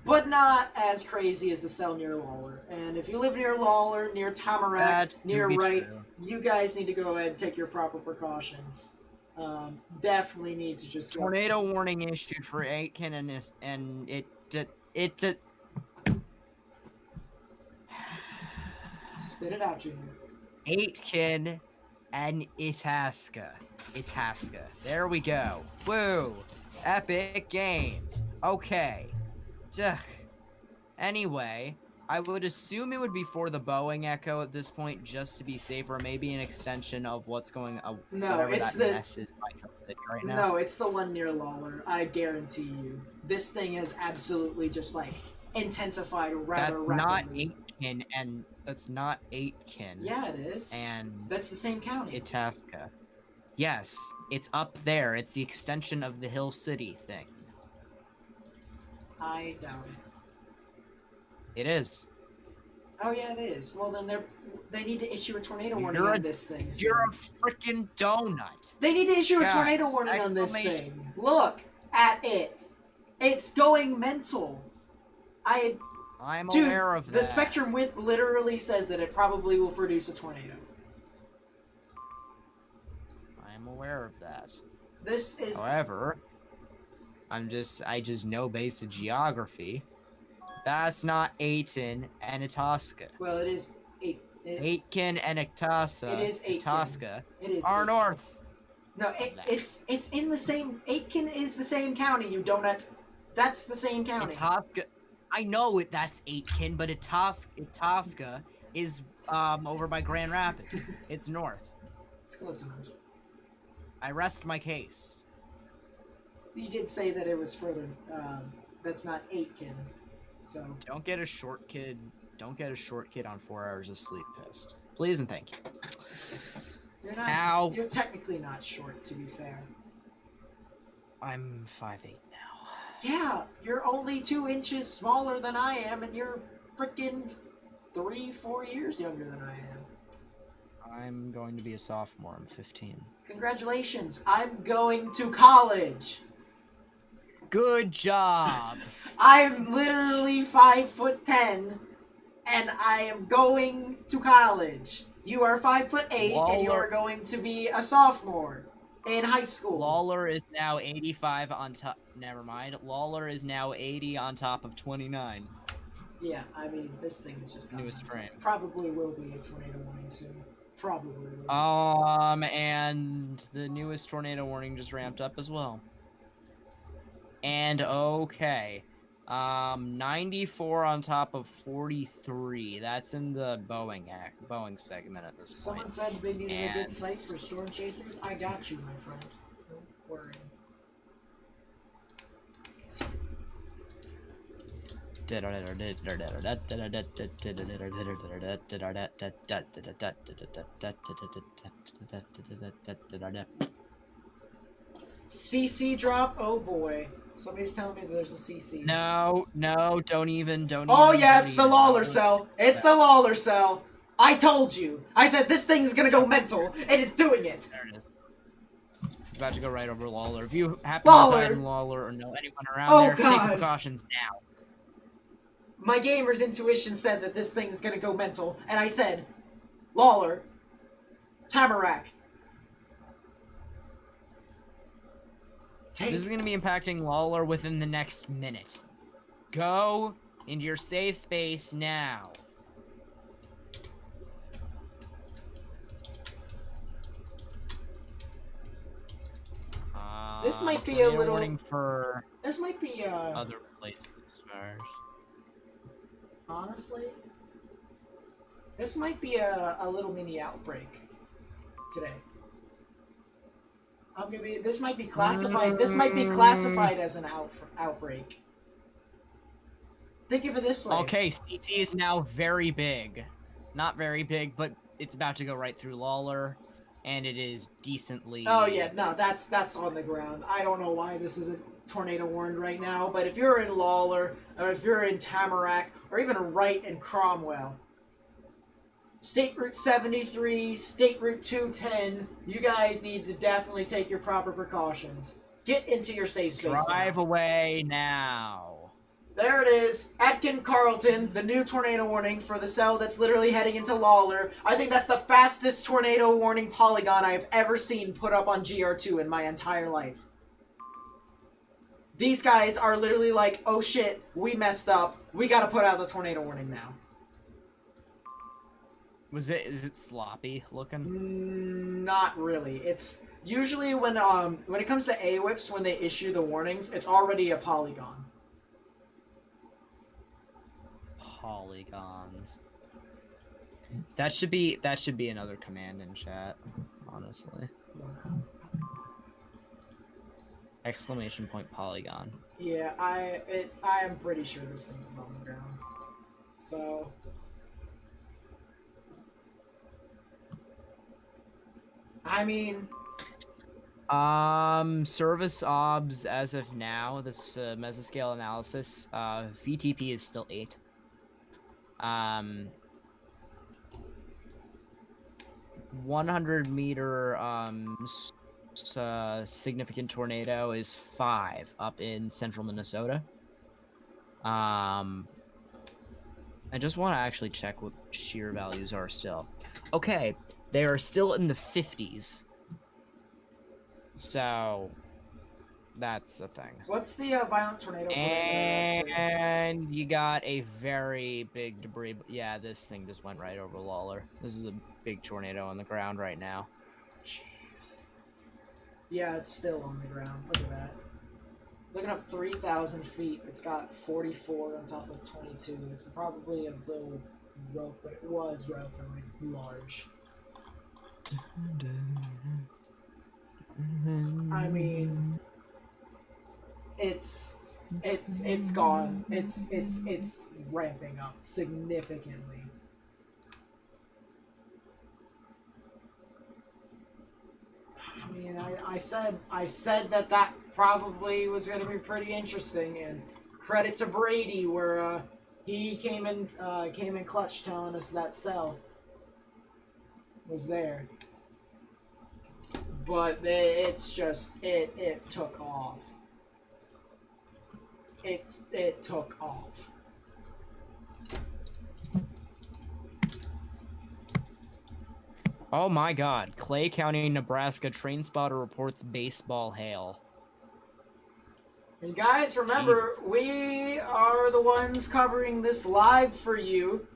But not as crazy as the cell near Lawler. And if you live near Lawler, near Tamarack, near Wright, you guys need to go ahead and take your proper precautions. Definitely need to just go. Tornado warning issued for Aitken and it Spit it out, Junior. Aitken and Itasca. There we go. Woo! Epic games. Okay. Anyway, I would assume it would be for the Boeing Echo at this point, just to be safe, or maybe an extension of what's going on. No, it's the mess is by Hill City right now. No, it's the one near Lawler. I guarantee you. This thing has absolutely just like intensified rather rapidly. That's not Aitken. Yeah, it is. And that's the same county. Itasca. Yes, it's up there. It's the extension of the Hill City thing. I doubt it. It is. Oh yeah, it is. Well, then they need to issue a tornado warning on this thing. So. You're a freaking donut. They need to issue a tornado warning on this thing. Look at it. It's going mental. I'm aware of that. The spectrum width literally says that it probably will produce a tornado. I'm aware of that. This is. However, I just know basic geography. That's not Aitken and Itasca. Well, it is Aitken and Itasca. It is Aitken. Itasca. It is are Aitken. north. No, it's in the same. Aitken is the same county. You donut. That's the same county. Itasca. I know that's Aitken, but Itasca is over by Grand Rapids. It's north. It's close enough. I rest my case. You did say that it was further. That's not Aitken. So don't get a short kid on 4 hours of sleep pissed. Please and thank you. You're not. You're technically not short, to be fair. I'm 5'8" now. Yeah, you're only 2 inches smaller than I am, and you're freaking 3-4 years younger than I am. I'm going to be a sophomore. I'm 15. Congratulations! I'm going to college. Good job. I'm literally 5'10", and I am going to college. You are 5'8", and you are going to be a sophomore in high school. Lawler is now 85 on top. Never mind. Lawler is now 80 on top of 29. Yeah, I mean, this thing is just newest frame. Probably will be a tornado warning soon. Probably will. And the newest tornado warning just ramped up as well. And okay. 94 on top of 43. That's in the Boeing segment at this point. Someone said they needed a good site for storm chasers. I got you, my friend. Don't worry. CC drop? Oh boy. Somebody's telling me that there's a CC. No, don't even. Oh yeah, it's the That Lawler was- cell. It's the Lawler cell. I told you. I said this thing's gonna go mental, and it's doing it. There it is. It's about to go right over Lawler. If you happen to Lawler! reside in Lawler or know anyone around Oh, there, God. take precautions now. My gamer's intuition said that this thing's gonna go mental, and I said, Lawler, Tamarack. This is going to be impacting Lawler within the next minute. Go into your safe space now. This might be a tornado little- warning for This might be, other places first. honestly, this might be a little mini outbreak today. This might be classified. This might be classified as an outbreak. Think of it this way. Okay, CC is now very big. Not very big, but it's about to go right through Lawler, and it is decently... Oh yeah, no, that's on the ground. I don't know why this isn't tornado warned right now, but if you're in Lawler, or if you're in Tamarack, or even Wright and Cromwell, State Route 73, State Route 210, you guys need to definitely take your proper precautions. Get into your safe space. Drive now. away now. There it is. Atkin Carlton, the new tornado warning for the cell that's literally heading into Lawler. I think that's the fastest tornado warning polygon I have ever seen put up on GR2 in my entire life. These guys are literally like, oh shit, we messed up. We gotta put out the tornado warning now. Is it sloppy looking? Not really. It's usually when it comes to AWIPs, when they issue the warnings, it's already a polygon. Polygons. That should be another command in chat, honestly. Exclamation point polygon. Yeah, I am pretty sure this thing is on the ground. So I mean, service obs as of now, this mesoscale analysis, VTP is still 8. 100 meter significant tornado is 5 up in central Minnesota. I just want to actually check what shear values are still. Okay, they are still in the 50s. So that's a thing. what's the violent tornado? And you got a very big debris. Yeah, this thing just went right over Lawler. This is a big tornado on the ground right now. Jeez. Yeah, it's still on the ground. Look at that. Looking up 3,000 feet, it's got 44 on top of 22. It's probably a little rope, but it was relatively large. I mean, it's gone. It's ramping up significantly. I mean, I said that probably was going to be pretty interesting, and credit to Brady where he came in clutch telling us that cell was there. But it's just it took off. It took off. Oh my god. Clay County, Nebraska train spotter reports baseball hail. And guys, remember, Jesus. we are the ones covering this live for you.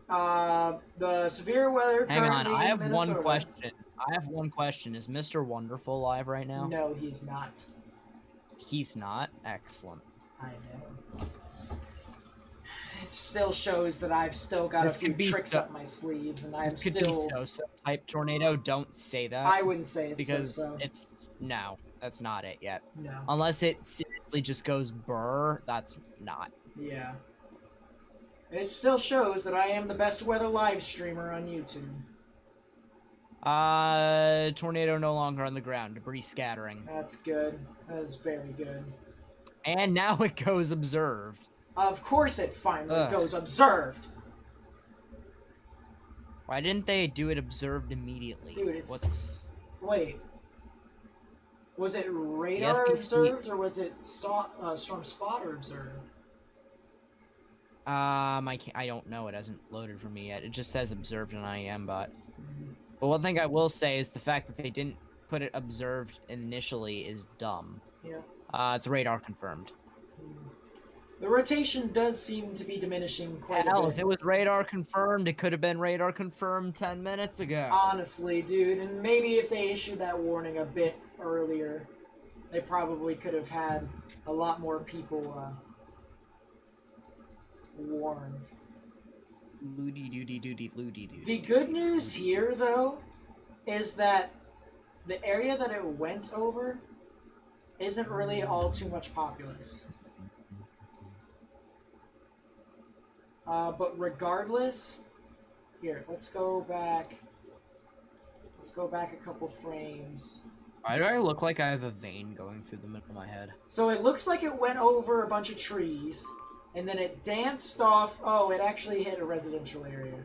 The severe weather Hang on, currently I have in one Minnesota. question. Is Mr. Wonderful live right now? No, he's not. He's not? Excellent. I know. It still shows that I've still got This a few could be tricks so- up my sleeve, and I'm This could still. be so-so type tornado. Don't say that. I wouldn't say it's because so. it's... No, that's not it yet. No. Unless it seriously just goes burr, that's not. Yeah. It still shows that I am the best weather live streamer on YouTube. Tornado no longer on the ground. Debris scattering. That's good. That is very good. And now it goes observed. Of course it finally goes observed. Why didn't they do it observed immediately? Dude, it's... What's... Wait. Was it radar observed, or was it storm spotter observed? I don't know. It hasn't loaded for me yet. It just says observed on IEM-bot. But one thing I will say is the fact that they didn't put it observed initially is dumb. Yeah. It's radar confirmed. The rotation does seem to be diminishing quite a Hell, bit. if it was radar confirmed, it could have been radar confirmed 10 minutes ago. Honestly, dude, and maybe if they issued that warning a bit earlier, they probably could have had a lot more people warned. Loody doody doody loody doody. The good news here, though, is that the area that it went over isn't really all too much populous. But regardless, here, let's go back. Let's go back a couple frames. Why do I look like I have a vein going through the middle of my head? So it looks like it went over a bunch of trees, and then it danced off. Oh, it actually hit a residential area.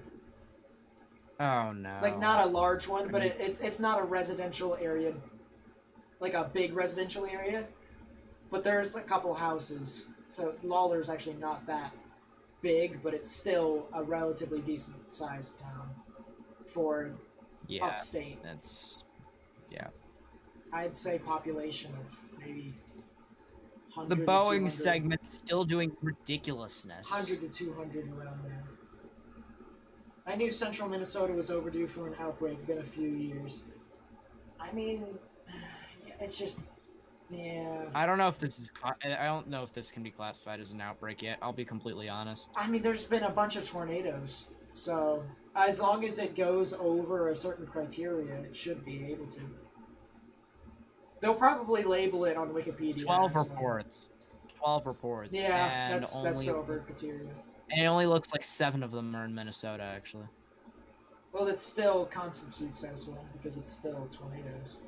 Oh no. Like, not a large one, but it's not a residential area, like a big residential area. But there's a couple houses. So Lawler's actually not that big, but it's still a relatively decent sized town for upstate. That's... yeah. I'd say population of maybe 100 The to Boeing 200. segment's still doing ridiculousness. 100 to 200 around there. I knew central Minnesota was overdue for an outbreak. Been a few years. I mean, it's just, yeah. I don't know if this is. I don't know if this can be classified as an outbreak yet. I'll be completely honest. I mean, there's been a bunch of tornadoes, so as long as it goes over a certain criteria, it should be able to. They'll probably label it on Wikipedia. 12 reports. 12 reports. Yeah, and that's over criteria. And it only looks like 7 of them are in Minnesota, actually. Well, it still constitutes as one because it's still tornadoes.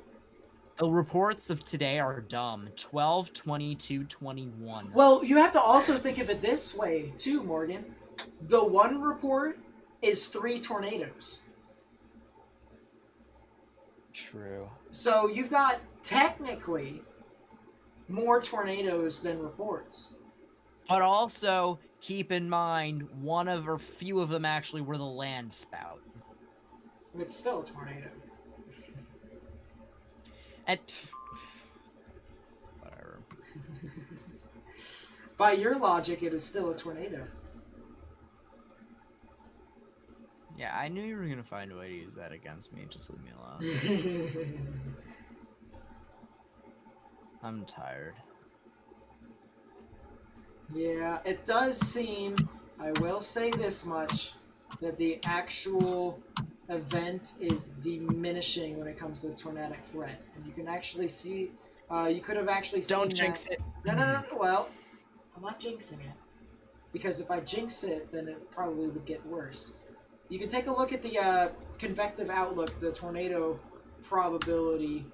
The reports of today are dumb. 12, 22, 21. Well, you have to also think of it this way, too, Morgan. The one report is 3 tornadoes. True. So you've got, technically, more tornadoes than reports. But also, keep in mind, one of or few of them actually were the land spout. It's still a tornado. Whatever. By your logic, it is still a tornado. Yeah, I knew you were gonna find a way to use that against me. Just leave me alone. I'm tired. Yeah, it does seem, I will say this much, that the actual event is diminishing when it comes to the tornadic threat. And you can actually see, you could have actually seen Don't jinx it. No, well, I'm not jinxing it. Because if I jinx it, then it probably would get worse. You can take a look at the convective outlook, the tornado probability.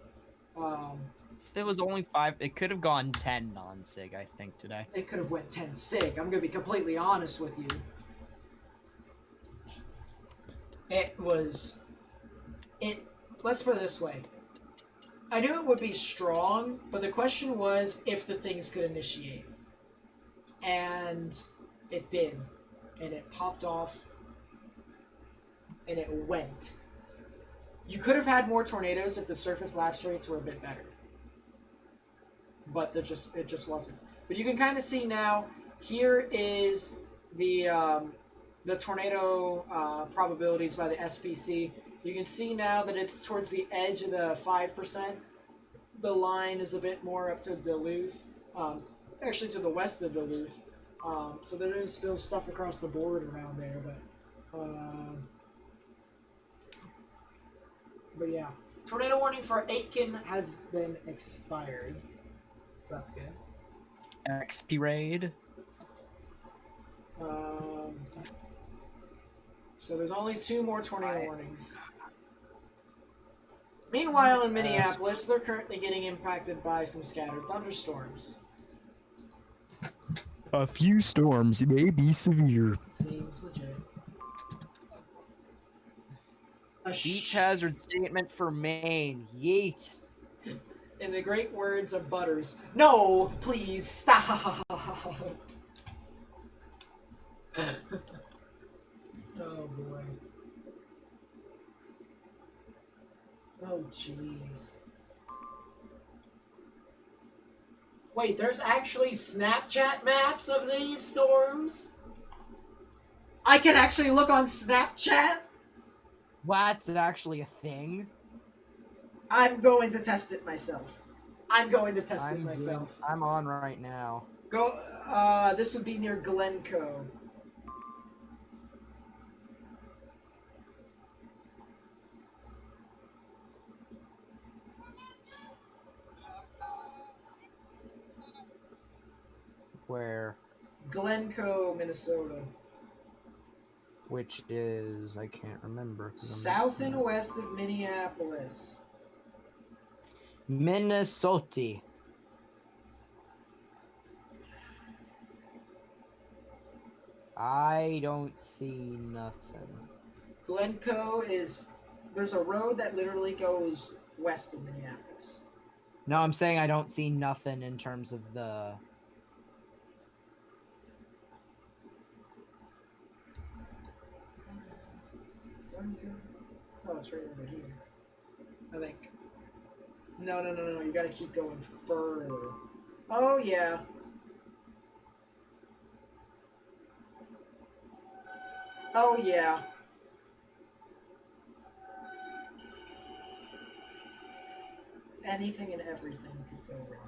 It was only 5. It could have gone 10 non-sig, I think, today. It could have went 10 sig. I'm going to be completely honest with you. Let's put it this way. I knew it would be strong, but the question was if the things could initiate. And it did. And it popped off. And it went. You could have had more tornadoes if the surface lapse rates were a bit better. But it just wasn't. But you can kind of see now, here is the tornado probabilities by the SPC. You can see now that it's towards the edge of the 5%. The line is a bit more up to Duluth. Actually to the west of Duluth. So there is still stuff across the board around there, but yeah. Tornado warning for Aitken has been expired. So that's good. XP raid. So there's only 2 more tornado warnings. Meanwhile, in Minneapolis, they're currently getting impacted by some scattered thunderstorms. A few storms may be severe. Seems legit. Beach hazard statement for Maine. Yeet. In the great words of Butters, no, please stop. Oh boy. Oh jeez. Wait, there's actually Snapchat maps of these storms? I can actually look on Snapchat? What's actually a thing? I'm going to test it myself. I'm going to test it myself. I'm on right now. Go, this would be near Glencoe. Where? Glencoe, Minnesota. Which is, I can't remember. South and west of Minneapolis. Minnesota. I don't see nothing. Glencoe is... There's a road that literally goes west of Minneapolis. No, I'm saying I don't see nothing in terms of the... Oh, it's right over here. I think. No, you gotta keep going further. Oh, yeah. Oh, yeah. Anything and everything could go wrong.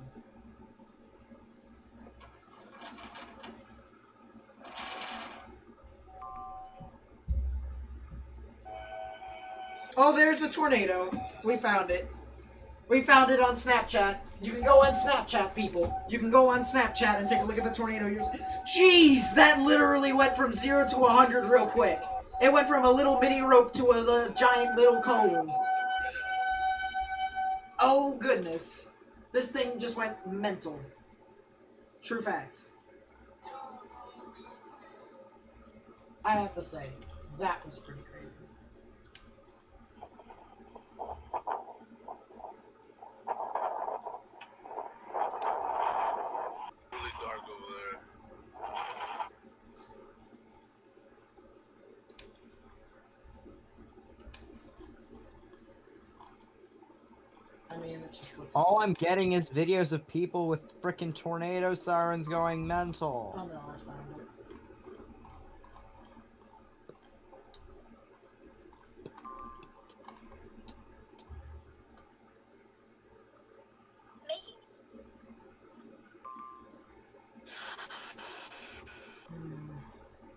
Oh, there's the tornado. We found it. We found it on Snapchat. You can go on Snapchat, people. You can go on Snapchat and take a look at the tornado. Jeez, that literally went from 0 to 100 real quick. It went from a little mini rope to a giant little cone. Oh, goodness. This thing just went mental. True facts. I have to say, that was pretty crazy. I mean, it just looks... All I'm getting is videos of people with frickin' tornado sirens going mental. Oh no, I found it.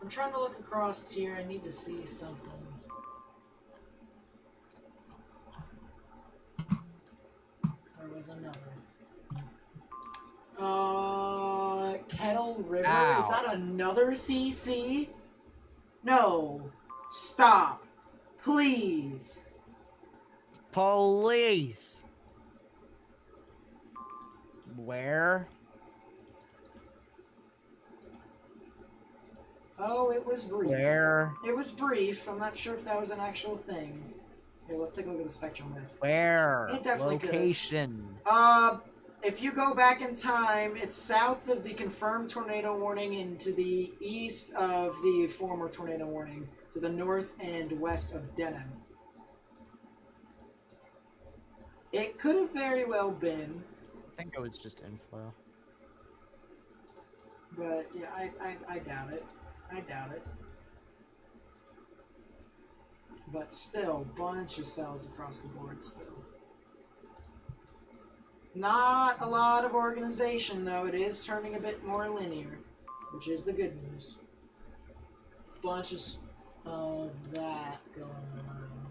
I'm trying to look across here. I need to see something. There was another. Kettle River? Ow. Is that another CC? No. Stop. Please. Police! Where? Oh, it was brief. Where? It was brief. I'm not sure if that was an actual thing. Here, let's take a look at the spectrum myth. Where? It definitely could've. Location. If you go back in time, it's south of the confirmed tornado warning and to the east of the former tornado warning, to the north and west of Denham. It could have very well been. I think it was just inflow. But, yeah, I doubt it. I doubt it. But still, bunch of cells across the board still. Not a lot of organization, though. It is turning a bit more linear, which is the good news. Bunches of that going on.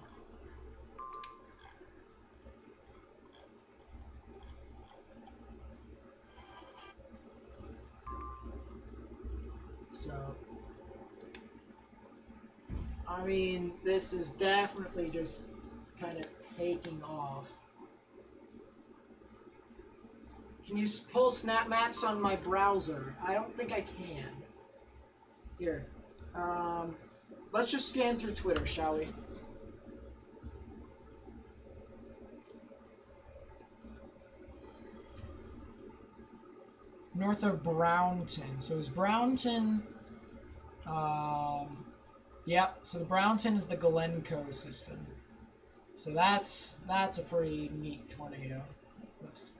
So, I mean, this is definitely just kind of taking off. Can you pull snap maps on my browser? I don't think I can. Here. Let's just scan through Twitter, shall we? North of Brownton. So is Brownton... Yep, so the Brownton is the Glencoe system. So that's a pretty neat tornado. Looks...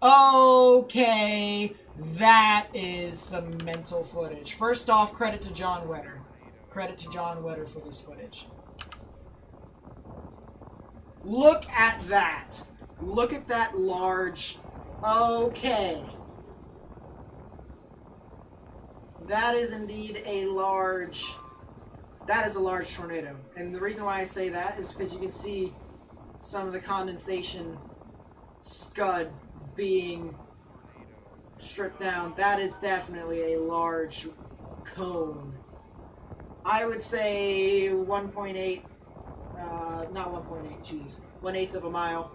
Okay, that is some mental footage. First off, credit to John Wetter. Credit to John Wetter for this footage. Look at that. Look at that large... Okay. That is indeed a large... That is a large tornado. And the reason why I say that is because you can see some of the condensation scud being stripped down. That is definitely a large cone. I would say 1.8, not 1.8, geez, 1/8 of a mile.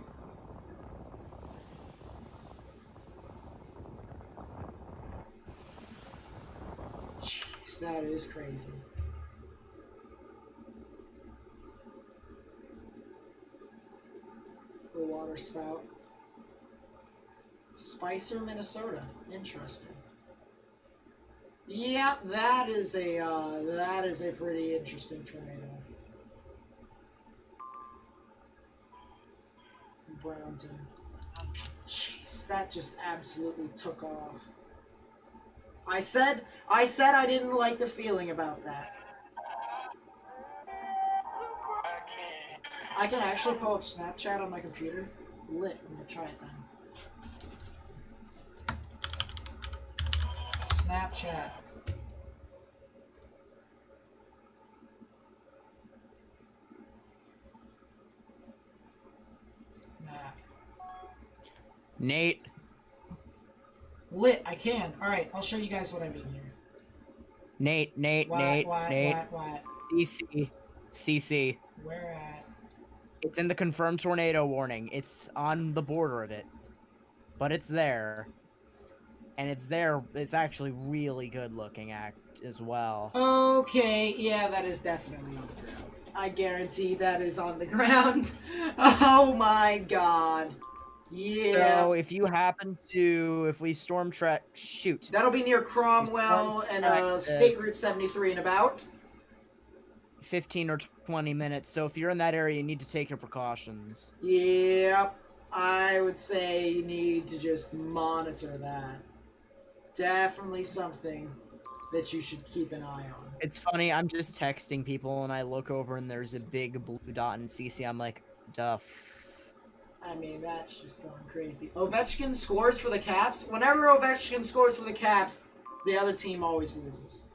Jeez, that is crazy. The water spout. Spicer, Minnesota. Interesting. Yep, that is a pretty interesting tornado. Brownton. Jeez, that just absolutely took off. I said I didn't like the feeling about that. I can actually pull up Snapchat on my computer. Lit. I'm gonna try it then. Snapchat. Map. Nate. Lit. I can. All right. I'll show you guys what I mean here. Nate. Nate. What? CC. Where at? It's in the confirmed tornado warning. It's on the border of it. But it's there. And it's there. It's actually really good looking as well. Okay, yeah, that is definitely on the ground. I guarantee that is on the ground. Oh my god. Yeah. So if you happen to, if we storm track, shoot. That'll be near Cromwell and State Route 73 and about. 15 or 20 minutes. So if you're in that area, you need to take your precautions. Yep. I would say you need to just monitor that. Definitely something that you should keep an eye on. It's funny, I'm just texting people and I look over and there's a big blue dot in CC. I'm like, duff. I mean, that's just going crazy. Ovechkin scores for the Caps. Whenever Ovechkin scores for the Caps, the other team always loses.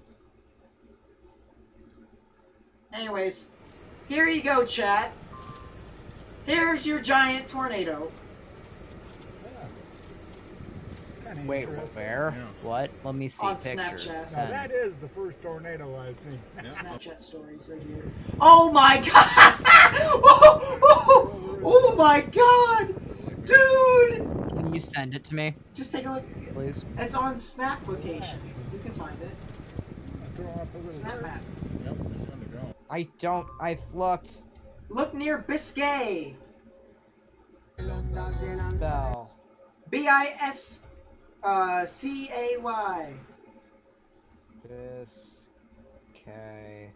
Anyways, here you go, chat. Here's your giant tornado. Wait, where? Yeah. What? Let me see On pictures. Snapchat. Now that is the first tornado I've seen. Snapchat stories right here. Oh my god! Oh my god! Dude! Can you send it to me, Just take a look. please? It's on Snap location. You can find it. Throw up a little Snap dirt. map. Yep, it's on the ground. I've looked. Look near Biscay. Spell. Biscay. This. Okay.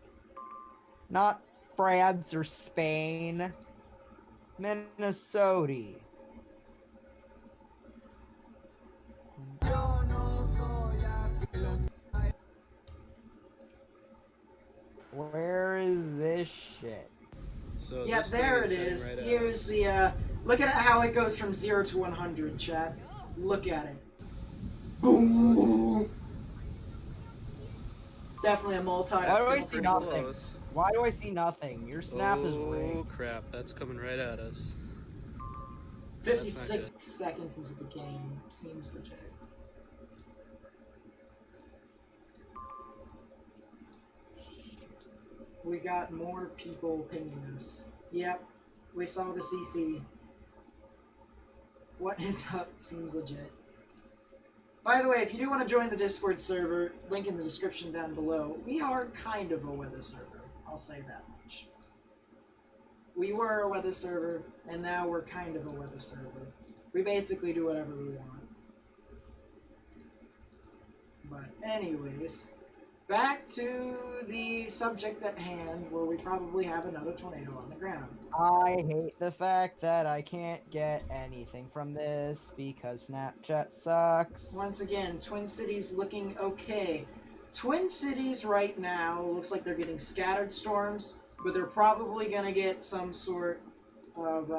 Not France or Spain. Minnesota. Where is this shit? So Yep, this there it thing is. heading right at Here's us. the, look at how it goes from 0 to 100, chat. Look at it. Boom! Definitely a multi. Why do I It's see pretty nothing? close. Why do I see nothing? Your snap is Oh rigged. crap, that's coming right at us. 56 seconds into the game. Seems legit. We got more people pinging us. Yep, we saw the CC. What is up? Seems legit. By the way, if you do want to join the Discord server, link in the description down below. We are kind of a weather server. I'll say that much. We were a weather server, and now we're kind of a weather server. We basically do whatever we want. But anyways, back to the subject at hand, where we probably have another tornado on the ground. I hate the fact that I can't get anything from this because Snapchat sucks. Once again, Twin Cities looking okay. Twin Cities right now looks like they're getting scattered storms, but they're probably going to get some sort of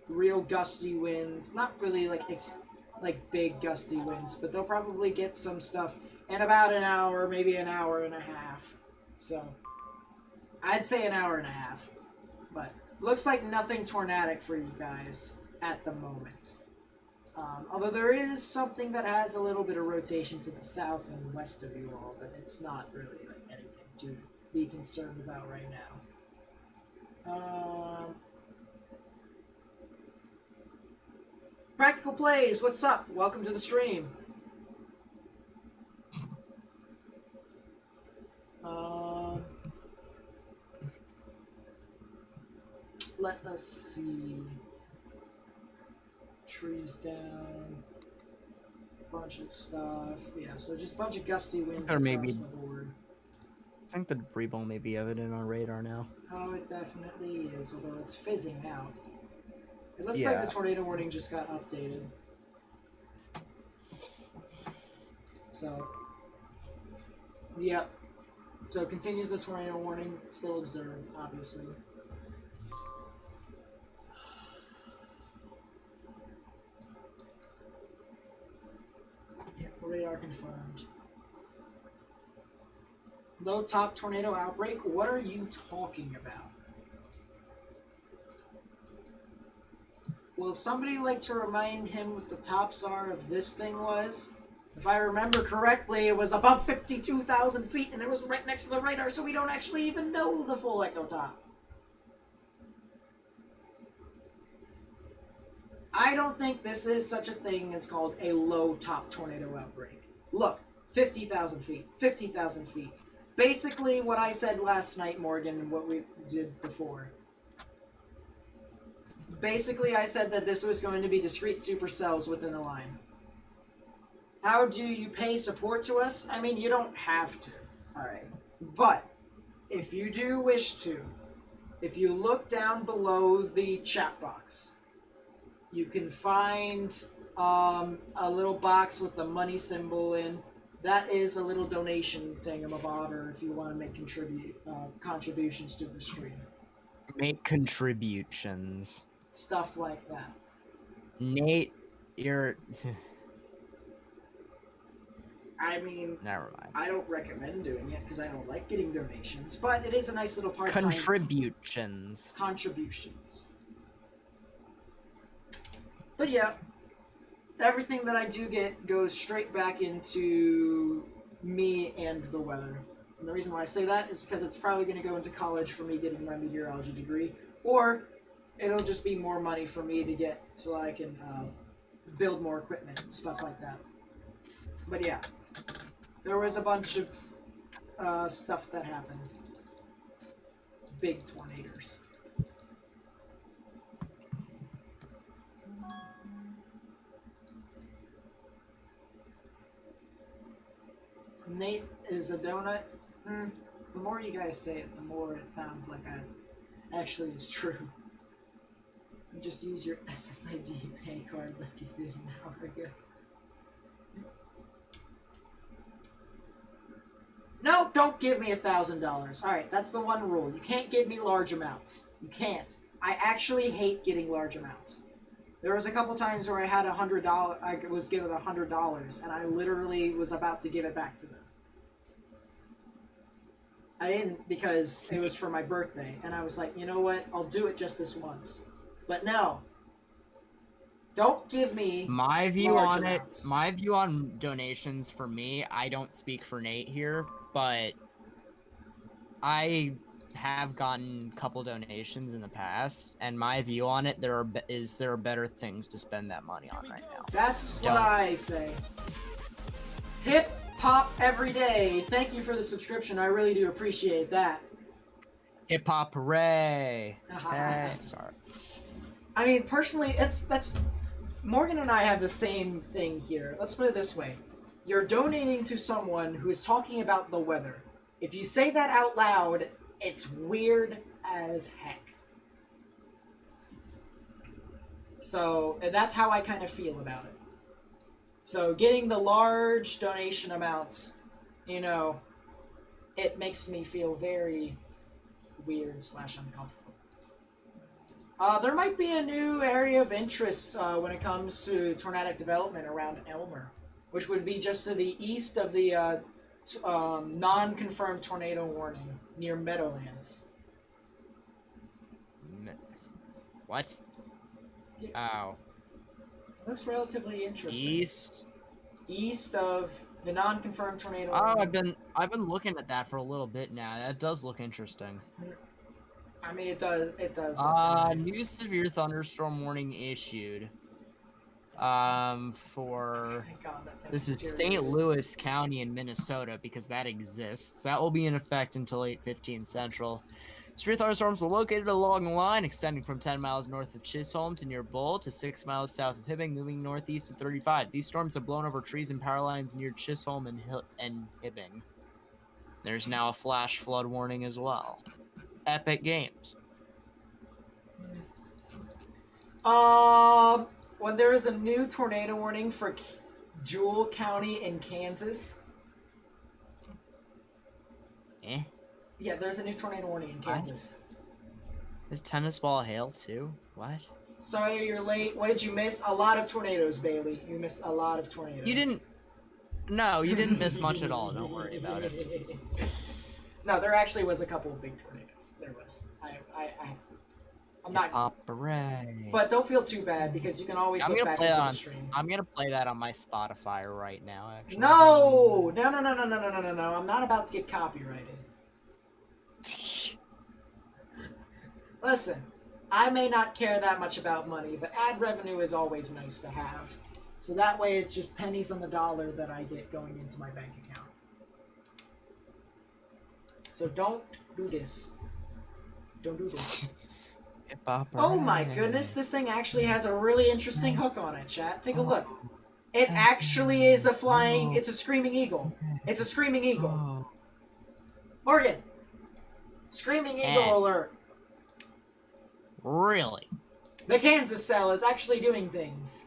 real gusty winds. Not really like big gusty winds, but they'll probably get some stuff in about an hour, maybe an hour and a half. So, I'd say an hour and a half. But looks like nothing tornadic for you guys at the moment. Although there is something that has a little bit of rotation to the south and west of you all, but it's not really like anything to be concerned about right now. Practical Plays, what's up? Welcome to the stream. Let us see. Trees down. Bunch of stuff. Yeah, so just a bunch of gusty winds Or across maybe- the board. I think the debris ball may be evident on radar now. Oh, it definitely is, although it's fizzing out. It looks Yeah. like the tornado warning just got updated. So, yep. So continues the tornado warning, still observed, obviously. Yeah, radar confirmed. Low top tornado outbreak? What are you talking about? Will somebody like to remind him what the tops are of this thing was? If I remember correctly, it was above 52,000 feet and it was right next to the radar, so we don't actually even know the full echo top. I don't think this is such a thing as called a low top tornado outbreak. Look, 50,000 feet, 50,000 feet. Basically what I said last night, Morgan, and what we did before. Basically, I said that this was going to be discrete supercells within a line. How do you pay support to us? I mean, you don't have to. Alright. But, if you do wish to, if you look down below the chat box, you can find a little box with the money symbol in. That is a little donation thingamabobber if you want to make contributions to the stream. Make contributions. Stuff like that. Nate, you're... I mean, Never mind. I don't recommend doing it because I don't like getting donations, but it is a nice little part-time Contributions. contributions. But yeah, everything that I do get goes straight back into me and the weather. And the reason why I say that is because it's probably going to go into college for me getting my meteorology degree, or it'll just be more money for me to get so I can build more equipment and stuff like that. But yeah, there was a bunch of stuff that happened. Big tornadoes. Nate is a donut. The more you guys say it, the more it sounds like I actually is true. You just use your SSID pay card like you did an hour ago. No, don't give me $1,000. Alright, that's the one rule. You can't give me large amounts. You can't. I actually hate getting large amounts. There was a couple times where I had $100, I was given $100, and I literally was about to give it back to them. I didn't because it was for my birthday, and I was like, you know what, I'll do it just this once. But no. Don't give me My view large on amounts. it, my view on donations for me, I don't speak for Nate here, but I have gotten a couple donations in the past, and my view on it, there are better things to spend that money on right now. That's Don't. what I say. Hip hop every day. Thank you for the subscription. I really do appreciate that. Hip hop hooray! Hey, sorry. I mean, personally, that's Morgan and I have the same thing here. Let's put it this way: you're donating to someone who is talking about the weather. If you say that out loud, it's weird as heck. So that's how I kind of feel about it. So getting the large donation amounts, you know, it makes me feel very weird / uncomfortable. There might be a new area of interest when it comes to tornadic development around Elmer, which would be just to the east of the non-confirmed tornado warning near Meadowlands. What? Yeah. Ow. Looks relatively interesting. East of the non-confirmed tornado Oh, warning. I've been looking at that for a little bit now. That does look interesting. I mean, it does look nice. New severe thunderstorm warning issued. For Thank God that this is St. deteriorated. Louis County in Minnesota because that exists. That will be in effect until 8:15 Central. Severe thunderstorms were located along the line extending from 10 miles north of Chisholm to near Bull to 6 miles south of Hibbing, moving northeast at 35. These storms have blown over trees and power lines near Chisholm and Hibbing. There's now a flash flood warning as well. Epic Games. When there is a new tornado warning for Jewel County in Kansas. Eh? Yeah, there's a new tornado warning in Kansas. Is tennis ball hail too? What? Sorry you're late. What did you miss? A lot of tornadoes, Bailey. You missed a lot of tornadoes. You didn't. No, you didn't miss much at all. Don't worry about it. No, there actually was a couple of big tornadoes. There was. I have to. I'm not. Hooray. But don't feel too bad because you can always look back into the stream. I'm gonna play that on my Spotify right now. Actually. No! No! I'm not about to get copyrighted. Listen, I may not care that much about money, but ad revenue is always nice to have. So that way it's just pennies on the dollar that I get going into my bank account. So don't do this. Don't do this. Oh my goodness, this thing actually has a really interesting hook on it, chat. Take a look. It actually is a flying, it's a screaming eagle. It's a screaming eagle. Morgan! Screaming eagle alert. Really? The Kansas cell is actually doing things.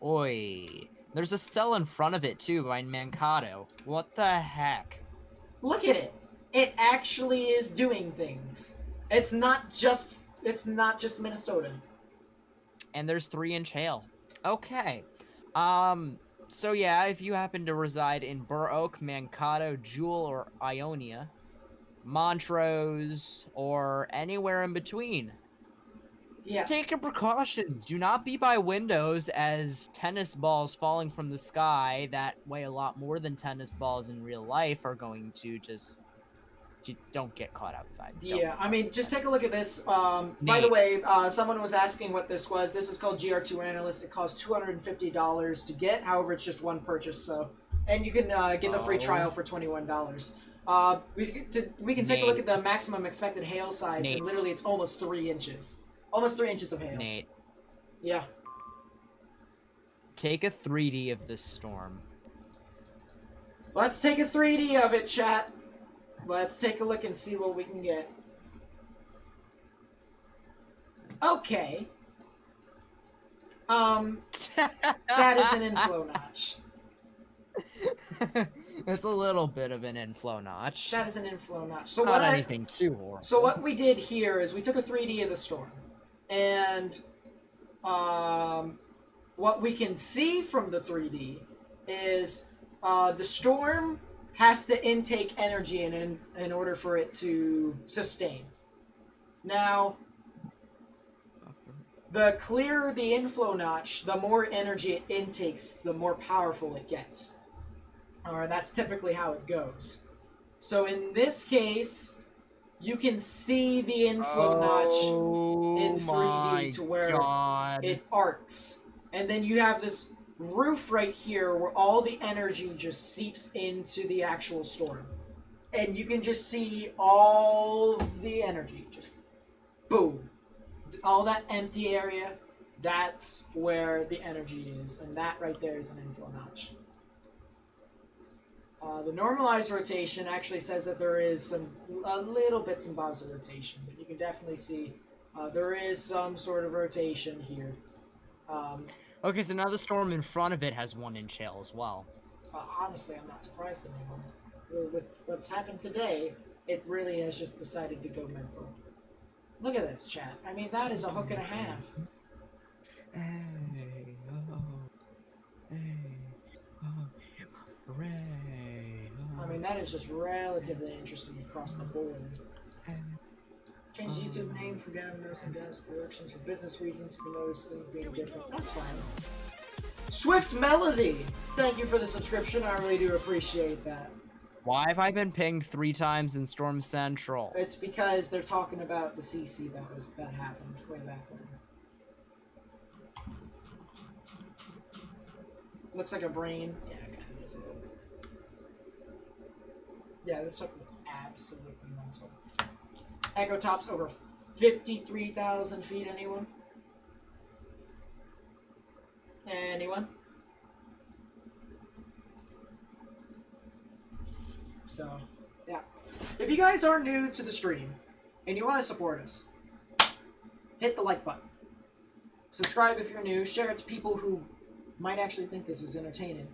Oi. There's a cell in front of it too by Mankato. What the heck? Look at it. It actually is doing things. It's not just Minnesota. And there's 3-inch hail. Okay. So yeah, if you happen to reside in Burr Oak, Mankato, Jewel, or Ionia, Montrose, or anywhere in between, yeah, take your precautions. Do not be by windows as tennis balls falling from the sky that weigh a lot more than tennis balls in real life are going to just... Don't get caught outside. Yeah, I mean, just take a look at this. By the way, someone was asking what this was. This is called GR2 Analyst. It costs $250 to get. However, it's just one purchase. So, and you can get the free trial for $21. We can take a look at the maximum expected hail size, and literally it's almost 3 inches. Almost 3 inches of hail. Nate. Yeah. Take a 3D of this storm. Let's take a 3D of it, chat. Let's take a look and see what we can get. Okay. That is an inflow notch. It's a little bit of an inflow notch. That is an inflow notch. So not anything too horrible. So what we did here is we took a 3D of the storm. And what we can see from the 3D is the storm has to intake energy in order for it to sustain. Now, the clearer the inflow notch, the more energy it intakes, the more powerful it gets. Or that's typically how it goes. So in this case, you can see the inflow notch in 3D to where God. it arcs. And then you have this roof right here where all the energy just seeps into the actual storm. And you can just see all of the energy just boom. All that empty area, that's where the energy is. And that right there is an inflow notch. The normalized rotation actually says that there is a little bits and bobs of rotation, but you can definitely see there is some sort of rotation here. Okay, so now the storm in front of it has 1 inch hail as well. Honestly, I'm not surprised anymore. With what's happened today, it really has just decided to go mental. Look at this, chat. I mean, that is a hook and a half. Hey, oh, hey, oh, hooray, oh, I mean, that is just relatively interesting across the board. Change the YouTube name for Gavin and Gav's Productions for business reasons. We notice things being different. That's fine. Swift Melody! Thank you for the subscription. I really do appreciate that. Why have I been pinged 3 times in Storm Central? It's because they're talking about the CC that happened way back when. Looks like a brain. Yeah, it kind of is. Yeah, this stuff looks absolutely mental. Echo Top's over 53,000 feet, anyone? Anyone? So, yeah. If you guys are new to the stream and you want to support us, hit the like button. Subscribe if you're new. Share it to people who might actually think this is entertaining.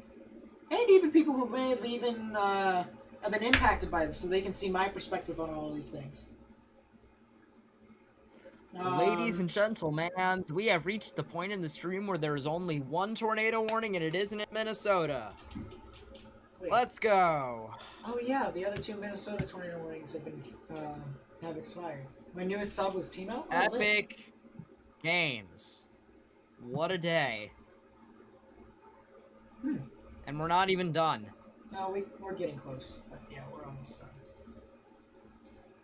And even people who may have even have been impacted by this so they can see my perspective on all these things. Ladies and gentlemen, we have reached the point in the stream where there is only 1 tornado warning, and it isn't in Minnesota. Wait. Let's go. Oh yeah, the other 2 Minnesota tornado warnings have expired. My newest sub was Timo. Oh, lit. Epic Games. What a day. And we're not even done. No, we're getting close, but yeah, we're almost done.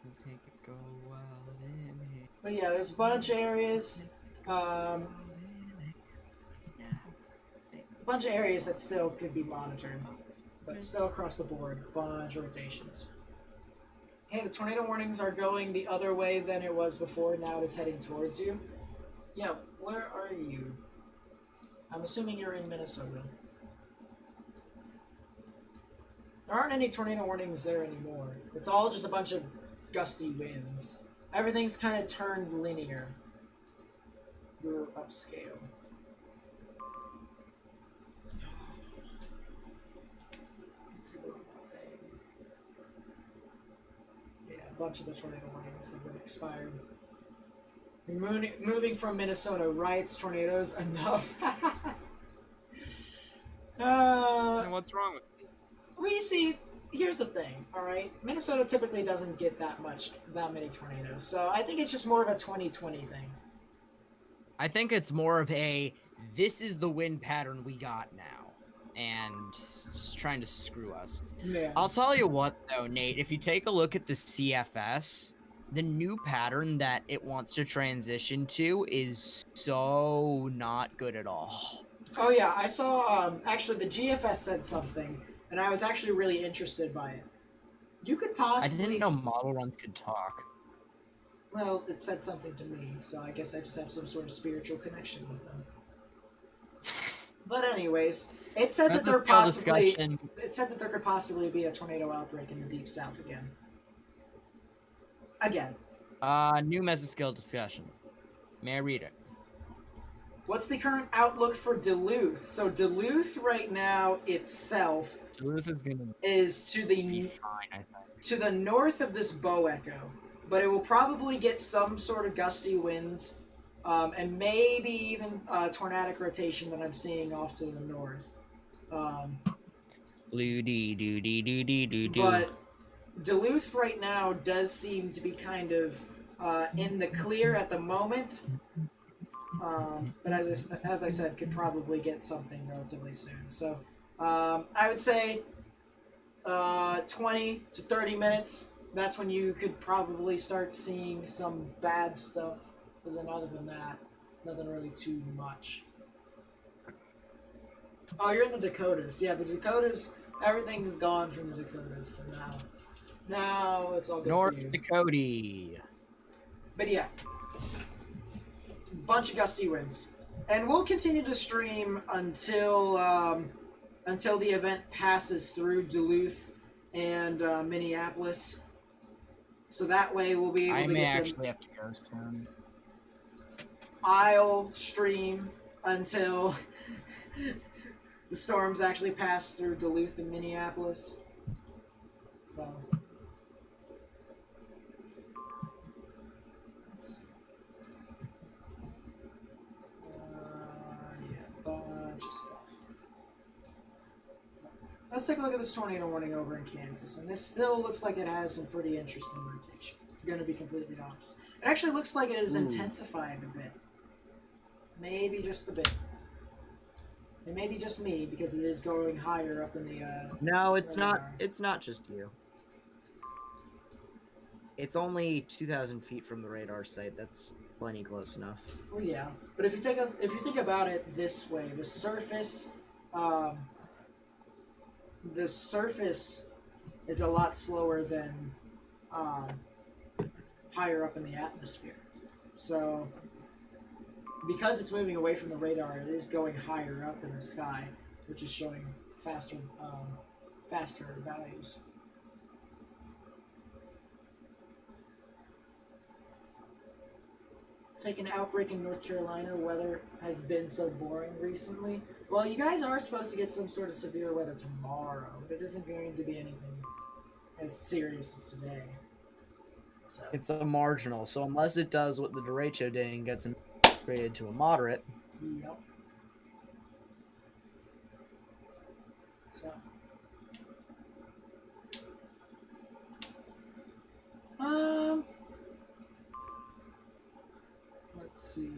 Let's make it go wild in here. But yeah, there's a bunch of areas. A bunch of areas that still could be monitored, but still across the board, bunch of rotations. Hey, the tornado warnings are going the other way than it was before. Now it is heading towards you. Yeah, where are you? I'm assuming you're in Minnesota. There aren't any tornado warnings there anymore. It's all just a bunch of gusty winds. Everything's kind of turned linear. We're upscale. Yeah, a bunch of the tornado warnings have been expired. You're moving from Minnesota, riots, tornadoes, enough. And what's wrong with me? We see, here's the thing, alright? Minnesota typically doesn't get that many tornadoes, so I think it's just more of a 2020 thing. I think it's more of a, this is the wind pattern we got now, and it's trying to screw us. Yeah. I'll tell you what, though, Nate, if you take a look at the CFS, the new pattern that it wants to transition to is so not good at all. Oh yeah, I saw, actually the GFS said something, and I was actually really interested by it. You could possibly... I didn't know model runs could talk. Well, it said something to me, so I guess I just have some sort of spiritual connection with them. But anyways, it said that there possibly... It said that there could possibly be a tornado outbreak in the Deep South again. Again. New mesoskill discussion. May I read it? What's the current outlook for Duluth? So Duluth right now itself Duluth is gonna is to the be fine, I think. to the north of this bow echo, but it will probably get some sort of gusty winds, and maybe even tornadic rotation that I'm seeing off to the north. But Duluth right now does seem to be kind of in the clear at the moment. But as I said, could probably get something relatively soon. So I would say 20 to 30 minutes. That's when you could probably start seeing some bad stuff. But then other than that, nothing really too much. Oh, you're in the Dakotas. Yeah, the Dakotas, everything is gone from the Dakotas. So now it's all good North for you. Dakota. But yeah, bunch of gusty winds. And we'll continue to stream until the event passes through Duluth and Minneapolis. So that way we'll be able I to may get actually have to go soon. I'll stream until the storms actually pass through Duluth and Minneapolis. So let's see. Yeah, bunch of stuff. Let's take a look at this tornado warning over in Kansas, and this still looks like it has some pretty interesting rotation. I'm gonna be completely honest. It actually looks like it has intensified a bit. Maybe just a bit. It may be just me because it is going higher up in the. No, it's not. radar. It's not just you. It's only 2,000 feet from the radar site. That's plenty close enough. Well, yeah, but if you think about it this way, the surface is a lot slower than higher up in the atmosphere. So because it's moving away from the radar, it is going higher up in the sky, which is showing faster values. Take an outbreak in North Carolina. Weather has been so boring recently. Well, you guys are supposed to get some sort of severe weather tomorrow, but it isn't going to be anything as serious as today. So It's a marginal, so unless it does what the derecho did and gets upgraded to a moderate. yep. So let's see.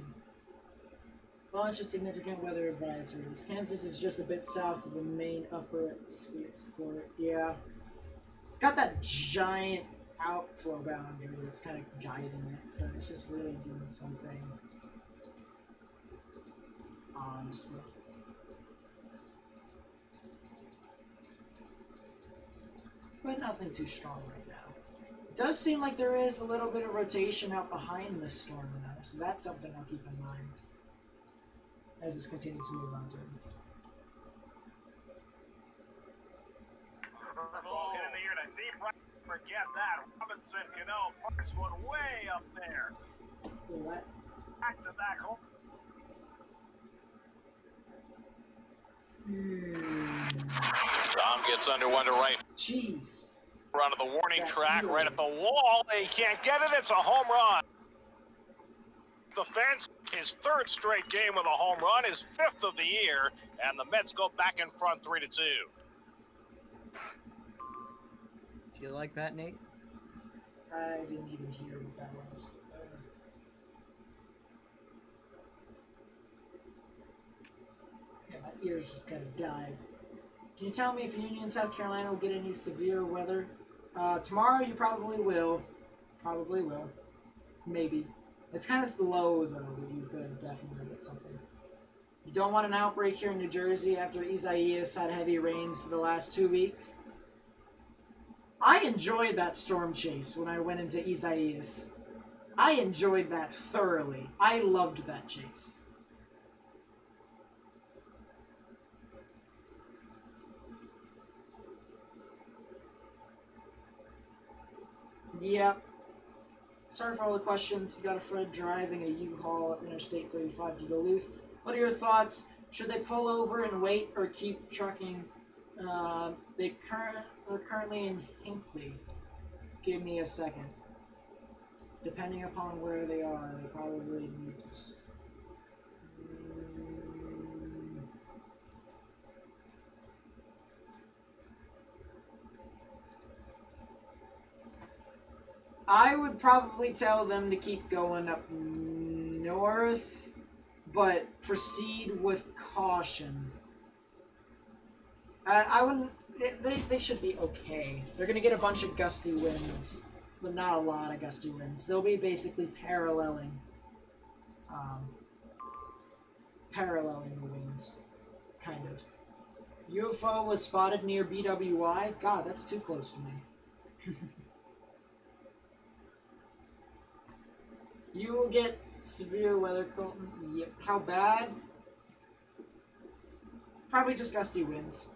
Bunch of significant weather advisories. Kansas is just a bit south of the main upper atmosphere support. Yeah. It's got that giant outflow boundary that's kind of guiding it, so it's just really doing something. Honestly. But nothing too strong right now. It does seem like there is a little bit of rotation out behind this storm now, so that's something I'll keep in mind as this continues to move on through. Ball hit in the air to deep right. Forget that. Robinson, parks one way up there. What? Back to back home. Rom gets under one to right. Jeez. Run to the warning That track, really- right at the wall. He can't get it. It's a home run. The fence, his third straight game with a home run, his fifth of the year, and the Mets go back in front 3-2. Do you like that, Nate? I didn't even hear what that was. Yeah, my ears just kind of died. Can you tell me if Union, South Carolina will get any severe weather? Tomorrow you probably will. Probably will. Maybe. It's kind of low, though, but you could definitely get something. You don't want an outbreak here in New Jersey after Isaias had heavy rains the last 2 weeks. I enjoyed that storm chase when I went into Isaias. I enjoyed that thoroughly. I loved that chase. Yep. Sorry for all the questions. You got a friend driving a U-Haul up Interstate 35 to Duluth. What are your thoughts? Should they pull over and wait or keep trucking? They're currently in Hinckley. Give me a second. Depending upon where they are, they probably need to... I would probably tell them to keep going up north, but proceed with caution. I They should be okay. They're gonna get a bunch of gusty winds, but not a lot of gusty winds. They'll be basically paralleling the winds, kind of. UFO was spotted near BWI. God, that's too close to me. You will get severe weather, Colton. Yep. How bad? Probably just gusty winds.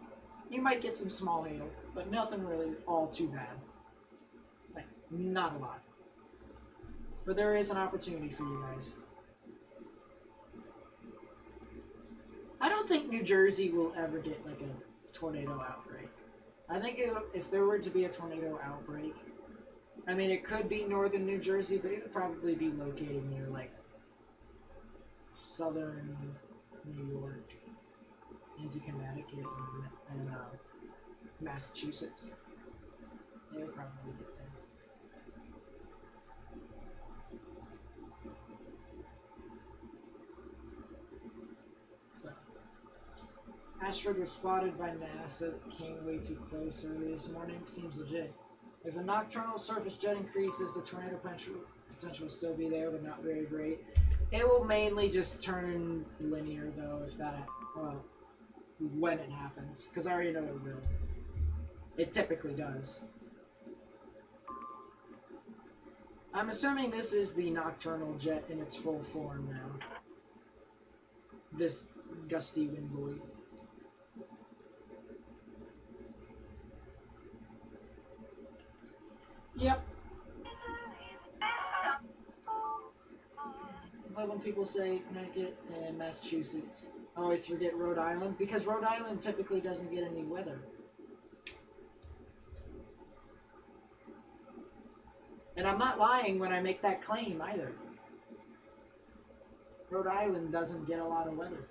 You might get some small hail, but nothing really all too bad. Like, not a lot. But there is an opportunity for you guys. I don't think New Jersey will ever get, like, a tornado outbreak. I think if there were to be a tornado outbreak, I mean, it could be northern New Jersey, but it would probably be located near, like, southern New York into Connecticut and Massachusetts. They would probably get there. So, asteroid was spotted by NASA, came way too close early this morning. Seems legit. If a nocturnal surface jet increases, the tornado potential will still be there, but not very great. It will mainly just turn linear, though, if that, well, when it happens, because I already know it will. It typically does. I'm assuming this is the nocturnal jet in its full form now. This gusty wind buoy. Yep. I love when people say Connecticut and Massachusetts. I always forget Rhode Island, because Rhode Island typically doesn't get any weather. And I'm not lying when I make that claim either. Rhode Island doesn't get a lot of weather.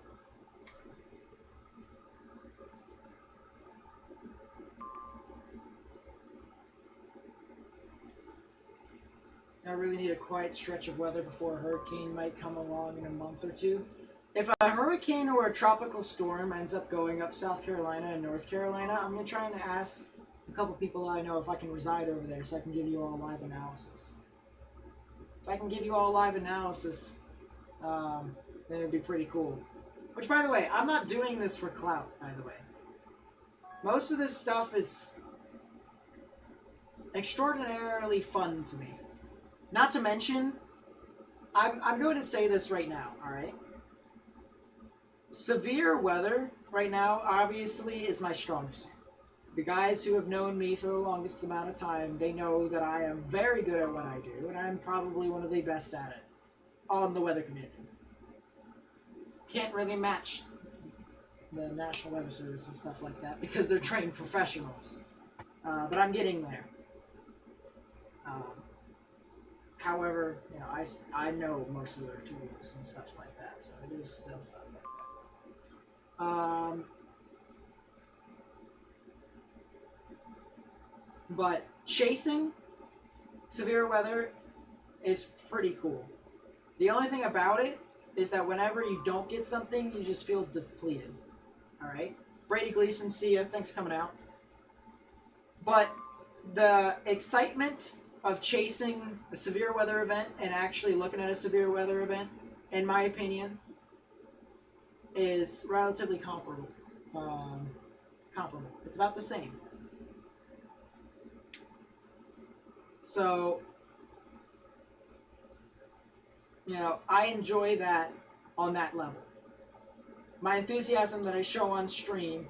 I really need a quiet stretch of weather before a hurricane might come along in a month or two. If a hurricane or a tropical storm ends up going up South Carolina and North Carolina, I'm going to try and ask a couple people I know if I can reside over there so I can give you all live analysis. If I can give you all live analysis, then it would be pretty cool. Which, by the way, I'm not doing this for clout, by the way. Most of this stuff is extraordinarily fun to me. Not to mention, I'm going to say this right now, alright? Severe weather right now, obviously, is my strongest suit. The guys who have known me for the longest amount of time, they know that I am very good at what I do, and I'm probably one of the best at it on the weather community. Can't really match the National Weather Service and stuff like that because they're trained professionals. But I'm getting there. However, you know, I know most of their tools and stuff like that, so it is still stuff like that. But chasing severe weather is pretty cool. The only thing about it is that whenever you don't get something, you just feel depleted. Alright? Brady Gleason, see ya. Thanks for coming out. But the excitement of chasing a severe weather event and actually looking at a severe weather event, in my opinion, is relatively comparable. It's about the same. So, you know, I enjoy that on that level. My enthusiasm that I show on stream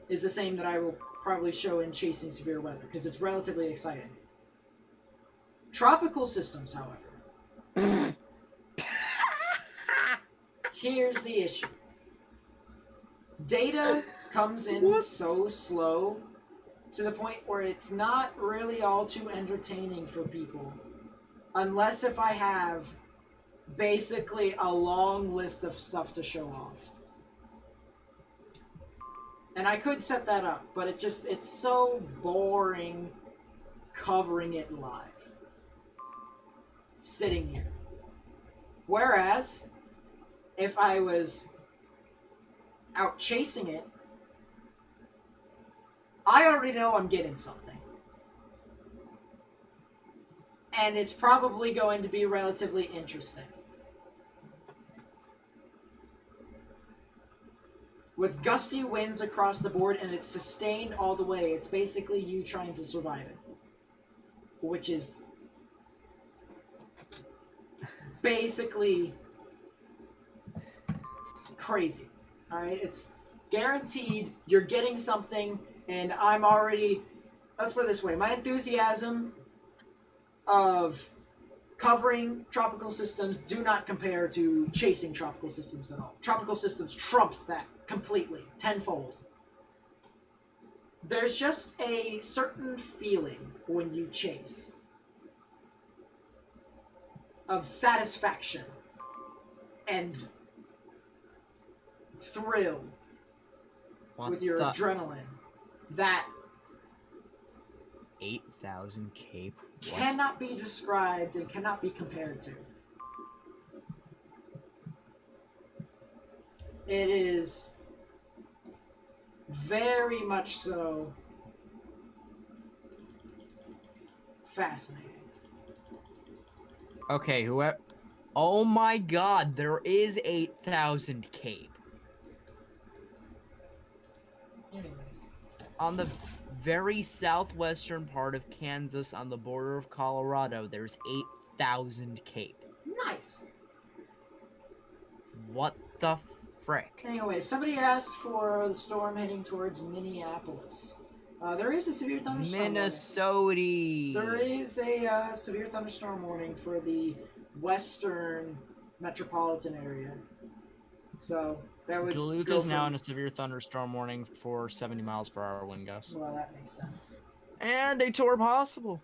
is the same that I will probably show in chasing severe weather, because it's relatively exciting. Tropical systems, however. Here's the issue. Data comes in so slow to the point where it's not really all too entertaining for people. Unless if I have basically a long list of stuff to show off. And I could set that up, but it's so boring covering it live. Sitting here. Whereas, if I was out chasing it, I already know I'm getting something. And it's probably going to be relatively interesting. With gusty winds across the board and it's sustained all the way, it's basically you trying to survive it. Which is basically crazy. Alright, it's guaranteed you're getting something, and I'm already, let's put it this way, my enthusiasm of covering tropical systems do not compare to chasing tropical systems at all. Tropical systems trumps that completely, tenfold. There's just a certain feeling when you chase of satisfaction and thrill with your adrenaline that 8,000 cape? What? Cannot be described and cannot be compared to. It is very much so fascinating. Okay, whoever... Oh my god, there is 8,000 cape. Anyways. On the very southwestern part of Kansas, on the border of Colorado, there's 8,000 cape. Nice. What the frick? Anyway, somebody asked for the storm heading towards Minneapolis. There is a severe thunderstorm Minnesota. There is a severe thunderstorm warning for the western metropolitan area. So that would Duluth go is now from- in a severe thunderstorm warning for 70 miles per hour wind gusts. Well, that makes sense. And a tour possible.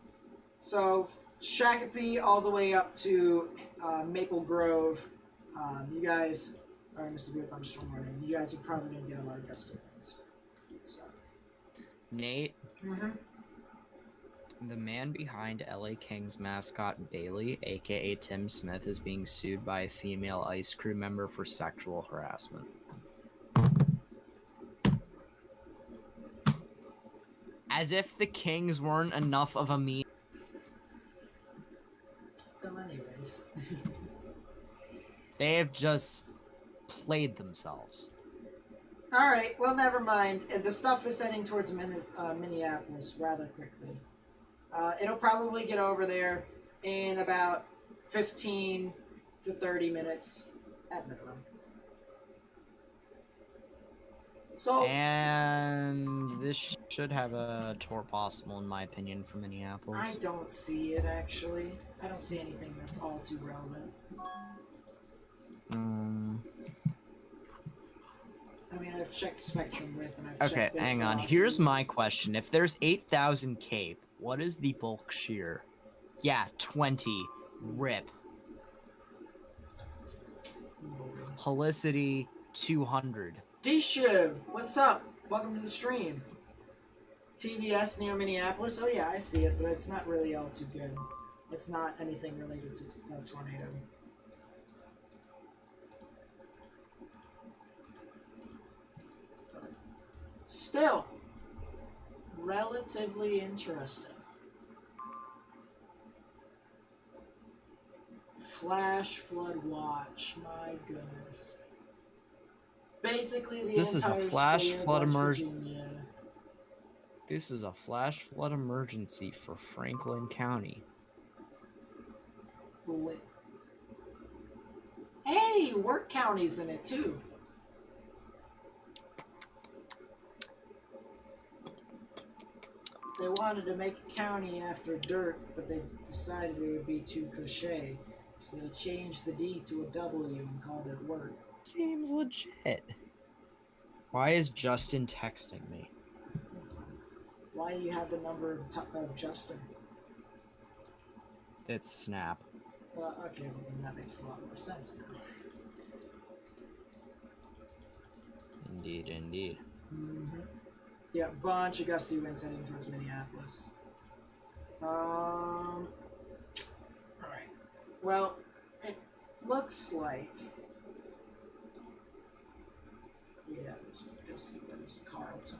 So Shakopee all the way up to Maple Grove, you guys are in a severe thunderstorm warning. You guys are probably going to get a lot of gusty winds. So. Nate, Mm-hmm. the man behind LA Kings mascot Bailey, aka Tim Smith, is being sued by a female ICE crew member for sexual harassment. As if the Kings weren't enough of a meme. Well, anyways. They have just played themselves. Alright, well, never mind. The stuff is heading towards Minneapolis rather quickly. It'll probably get over there in about 15 to 30 minutes at minimum. So, And this should have a tour possible, in my opinion, for Minneapolis. I don't see it, actually. I don't see anything that's all too relevant. I mean, I've checked Spectrum Width and I've Okay, checked this hang on. velocities. Here's my question. If there's 8,000 cape, what is the bulk shear? Yeah, 20. Rip. Helicity, 200. D-Shiv, what's up? Welcome to the stream. TVS near Minneapolis? Oh yeah, I see it, but it's not really all too good. It's not anything related to a tornado. Still, relatively interesting. Flash flood watch, my goodness. Basically, the This is a entire flash state of flood West emergency. Virginia. This is a flash flood emergency for Franklin County. Lit. Hey, Work County's in it too. They wanted to make a county after dirt, but they decided it would be too cliche, so they changed the D to a W and called it Work. Seems legit. Why is Justin texting me? Why do you have the number of Justin? It's Snap. Okay, well then that makes a lot more sense now. Indeed, indeed. Mm-hmm. Yeah, bunch of gusty winds heading towards Minneapolis. Alright. Well, it looks like... Yeah, there's gusty winds. Carlton.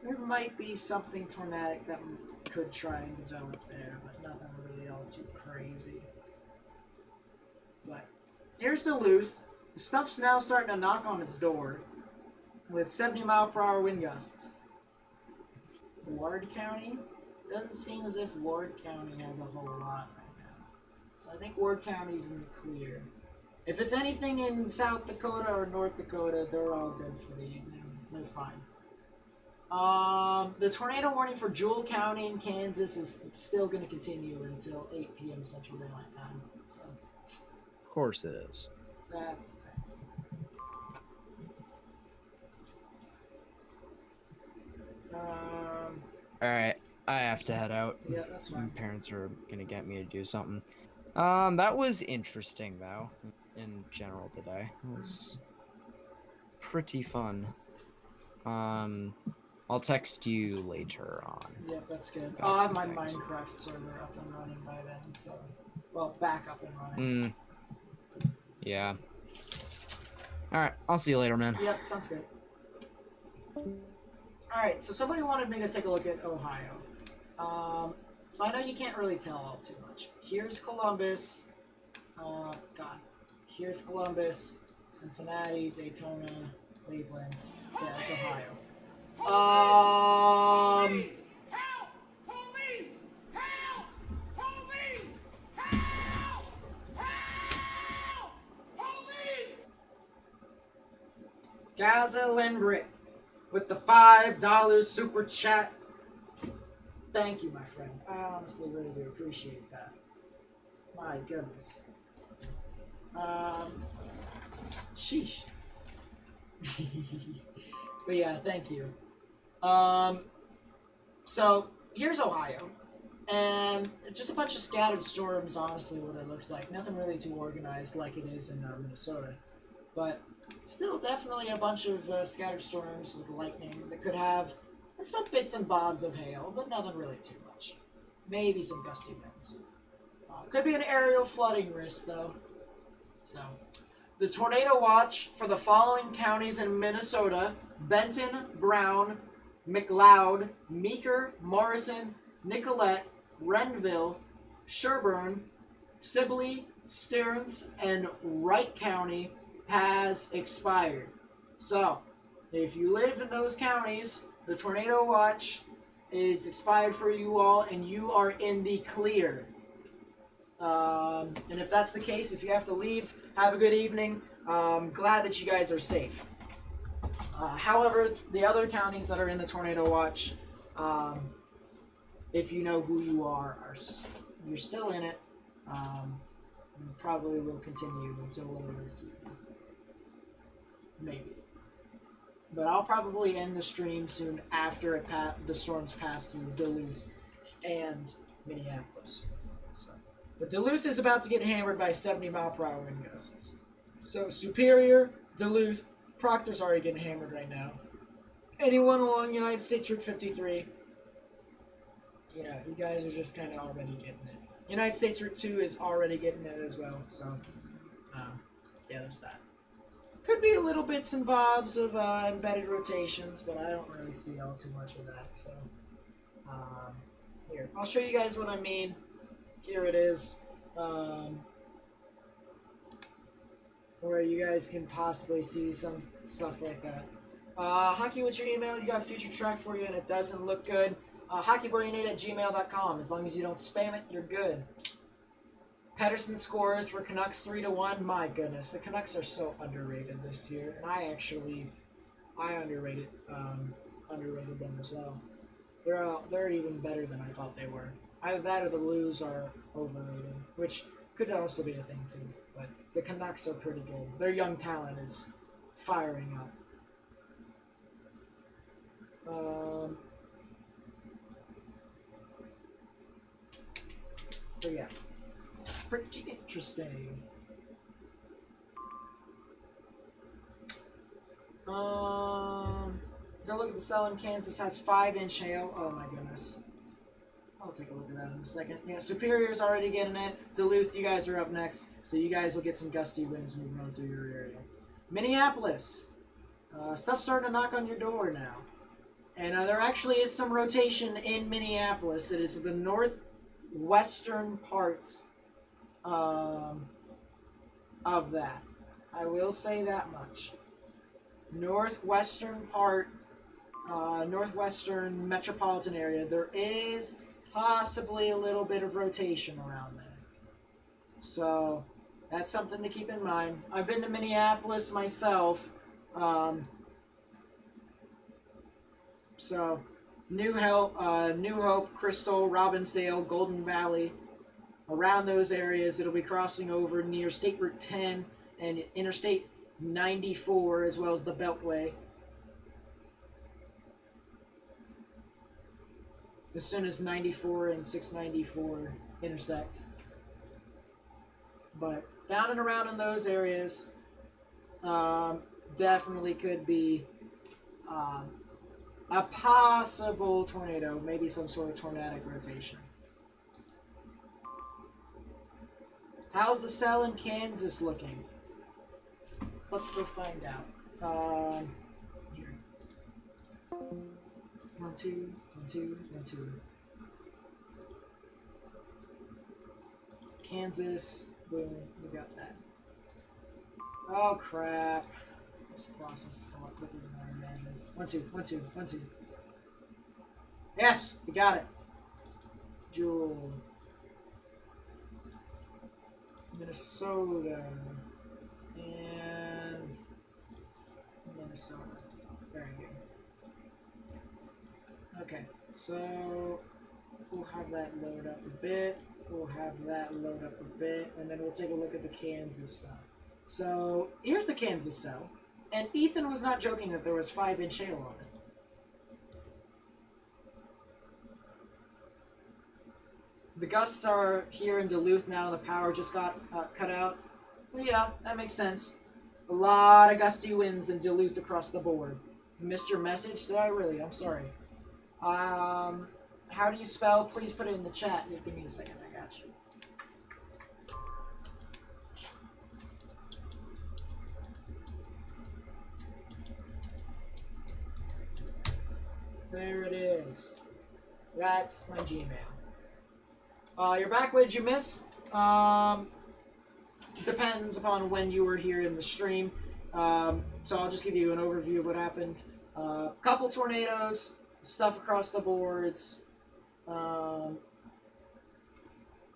There might be something tornadic that could try and develop there, but nothing really all too crazy. But here's Duluth. The stuff's now starting to knock on its door with 70-mile-per-hour wind gusts. Ward County? Doesn't seem as if Ward County has a whole lot right now. So I think Ward County's in the clear. If it's anything in South Dakota or North Dakota, they're all good for the evening. They're fine. The tornado warning for Jewell County in Kansas is still going to continue until 8 p.m. Central Daylight Time. So, Of course it is. that's okay. Alright, I have to head out. Yeah, that's My fine. parents are gonna get me to do something. That was interesting though, in general today. It was pretty fun. I'll text you later on. Yeah, that's good. Got I'll have some my things. Minecraft server up and running by then, so... Well, back up and running. Yeah. Alright, I'll see you later, man. Yep, sounds good. Alright, so somebody wanted me to take a look at Ohio. So I know you can't really tell all too much. Here's Columbus. God. Here's Columbus, Cincinnati, Daytona, Cleveland. Yeah, it's Ohio. Help! Police! Help! Police! Help! Help! Police! Gaza Lindbrick with the $5 super chat. Thank you, my friend. I honestly really do appreciate that. My goodness. Sheesh. But yeah, thank you. So here's Ohio, and just a bunch of scattered storms. Honestly, what it looks like. Nothing really too organized like it is in Minnesota, but still definitely a bunch of scattered storms with lightning that could have some bits and bobs of hail, but nothing really too much. Maybe some gusty winds. Could be an aerial flooding risk though. So, the tornado watch for the following counties in Minnesota: Benton, Brown, McLeod, Meeker, Morrison, Nicollet, Renville, Sherburne, Sibley, Stearns, and Wright County has expired. So, if you live in those counties, the tornado watch is expired for you all, and you are in the clear. And if that's the case, if you have to leave, have a good evening. Glad that you guys are safe. However, the other counties that are in the tornado watch, if you know who you are you're still in it. Probably will continue until later this evening. Maybe. But I'll probably end the stream soon after the storms pass through Duluth and Minneapolis. So, but Duluth is about to get hammered by 70-mile-per-hour wind gusts. So Superior, Duluth, Proctor's already getting hammered right now. Anyone along United States Route 53, you know, you guys are just kind of already getting it. United States Route 2 is already getting it as well. So, yeah, there's that. Could be a little bits and bobs of embedded rotations, but I don't really see all too much of that. So, here, I'll show you guys what I mean. Here it is, where you guys can possibly see some stuff like that. Hockey, what's your email? You got a future track for you, and it doesn't look good. hockeybrain8@gmail.com. As long as you don't spam it, you're good. Pedersen scores for Canucks 3-1. My goodness, the Canucks are so underrated this year, and I underrated them as well. They're even better than I thought they were. Either that or the Blues are overrated, which could also be a thing too. But the Canucks are pretty good. Their young talent is firing up. So yeah. Pretty interesting. Go look at the cell in Kansas. Has 5-inch hail. Oh my goodness. I'll take a look at that in a second. Yeah, Superior's already getting it. Duluth, you guys are up next, so you guys will get some gusty winds moving on through your area. Minneapolis. Stuff's starting to knock on your door now. And there actually is some rotation in Minneapolis. It is the northwestern parts of that. I will say that much. Northwestern part, northwestern metropolitan area, there is possibly a little bit of rotation around there. So that's something to keep in mind. I've been to Minneapolis myself. So New Hope, Crystal, Robbinsdale, Golden Valley, around those areas, it'll be crossing over near State Route 10 and Interstate 94, as well as the Beltway. As soon as 94 and 694 intersect. But down and around in those areas, definitely could be a possible tornado, maybe some sort of tornadic rotation. How's the cell in Kansas looking? Let's go find out. Here. 1, 2, 1, 2, 1, 2. Kansas, boom, we got that. Oh crap. This process is a lot quicker than I imagined. 1, 2, 1, 2, 1, 2. Yes, we got it. Jewel. Minnesota. And Minnesota. Very good. Okay, so we'll have that load up a bit. We'll have that load up a bit, and then we'll take a look at the Kansas cell. So here's the Kansas cell, and Ethan was not joking that there was 5-inch hail on it. The gusts are here in Duluth now, and the power just got cut out. Well, yeah, that makes sense. A lot of gusty winds in Duluth across the board. Missed your message? Did I really? I'm sorry. How do you spell? Please put it in the chat. Give me a second. I got you. There it is. That's my Gmail. You're back. What did you miss? Depends upon when you were here in the stream. So I'll just give you an overview of what happened. Couple tornadoes, stuff across the boards.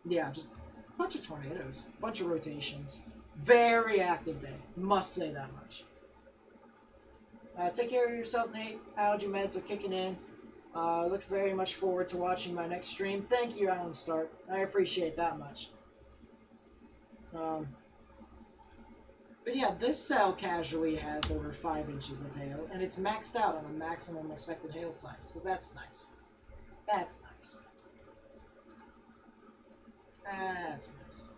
Yeah, just a bunch of tornadoes, a bunch of rotations. Very active day, must say that much. Take care of yourself, Nate. Allergy meds are kicking in. Look very much forward to watching my next stream. Thank you, Alan Stark. I appreciate that much. But yeah, this cell casually has over 5 inches of hail, and it's maxed out on the maximum expected hail size, so that's nice. That's nice. That's nice.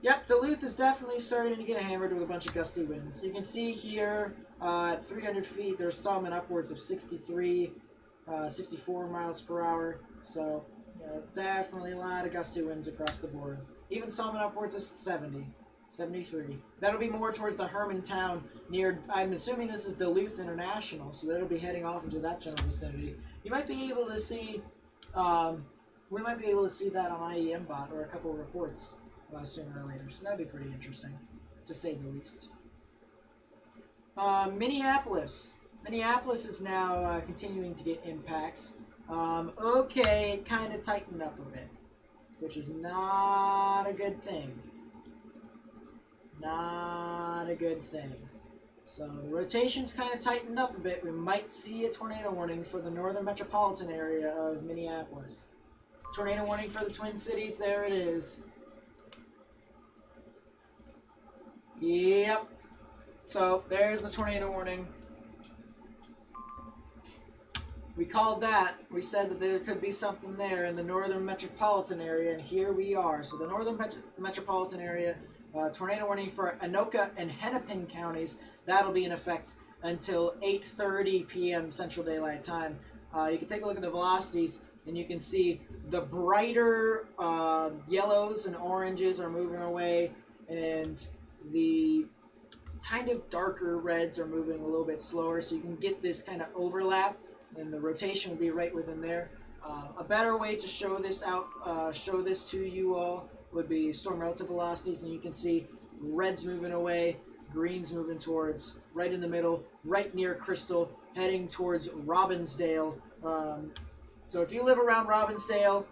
Yep, Duluth is definitely starting to get hammered with a bunch of gusty winds. You can see here at 300 feet, there's some in upwards of 63, 64 miles per hour. So, you know, definitely a lot of gusty winds across the board. Even some in upwards of 70, 73. That'll be more towards the Hermantown near, I'm assuming this is Duluth International, so that'll be heading off into that general vicinity. You might be able to see, we might be able to see that on IEM bot or a couple of reports sooner or later, so that'd be pretty interesting, to say the least. Minneapolis. Minneapolis is now continuing to get impacts. Okay, it kind of tightened up a bit, which is not a good thing. Not a good thing. So the rotation's kind of tightened up a bit. We might see a tornado warning for the northern metropolitan area of Minneapolis. Tornado warning for the Twin Cities, there it is. Yep. So there's the tornado warning. We called that. We said that there could be something there in the northern metropolitan area, and here we are. So the northern metropolitan area, tornado warning for Anoka and Hennepin counties. That'll be in effect until 8:30 p.m. Central Daylight Time. You can take a look at the velocities, and you can see the brighter yellows and oranges are moving away, and the kind of darker reds are moving a little bit slower, so you can get this kind of overlap and the rotation would be right within there. A better way to show this to you all would be storm relative velocities, and you can see red's moving away, green's moving towards, right in the middle, right near Crystal, heading towards Robbinsdale. So if you live around Robbinsdale,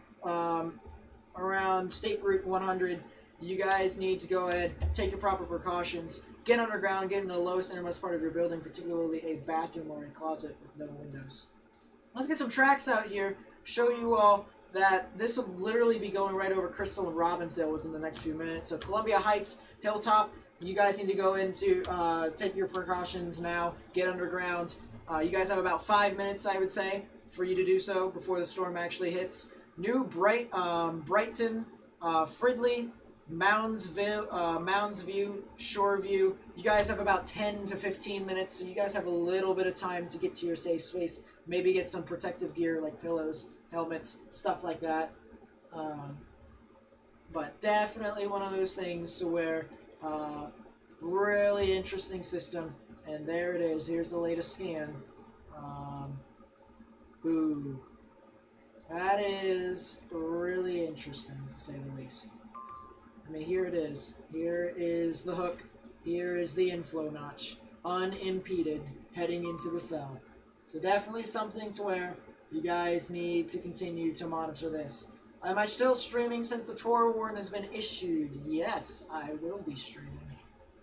around State Route 100, you guys need to go ahead, take your proper precautions, get underground, get into the lowest innermost part of your building, particularly a bathroom or a closet with no windows. Let's get some tracks out here, show you all that this will literally be going right over Crystal and Robbinsdale within the next few minutes. So Columbia Heights, Hilltop, you guys need to go into, take your precautions now, get underground. You guys have about 5 minutes, I would say, for you to do so before the storm actually hits. New Brighton, Fridley, Moundsview, Shoreview. You guys have about 10 to 15 minutes, so you guys have a little bit of time to get to your safe space. Maybe get some protective gear like pillows, helmets, stuff like that. But definitely one of those things to where really interesting system. And there it is. Here's the latest scan. Ooh. That is really interesting, to say the least. I mean, here it is. Here is the hook. Here is the inflow notch. Unimpeded, heading into the cell. So definitely something to where you guys need to continue to monitor this. Am I still streaming since the tour warning has been issued? Yes, I will be streaming.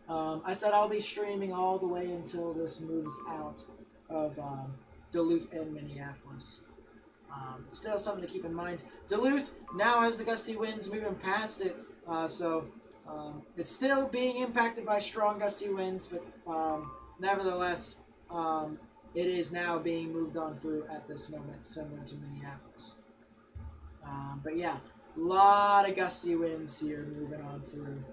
I said I'll be streaming all the way until this moves out of Duluth and Minneapolis. It's still something to keep in mind. Duluth now has the gusty winds moving past it, so it's still being impacted by strong gusty winds, but nevertheless, it is now being moved on through at this moment, similar to Minneapolis. But yeah, a lot of gusty winds here moving on through.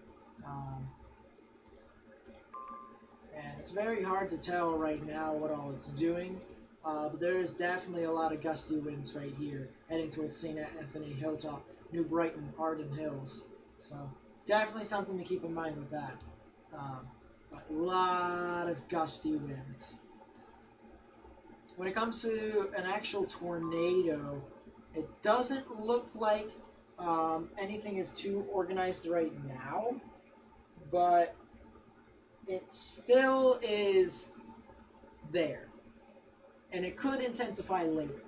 And it's very hard to tell right now what all it's doing. But there is definitely a lot of gusty winds right here, heading towards St. Anthony, Hilltop, New Brighton, Arden Hills. So definitely something to keep in mind with that. But a lot of gusty winds. When it comes to an actual tornado, it doesn't look like anything is too organized right now, but it still is there. And it could intensify later.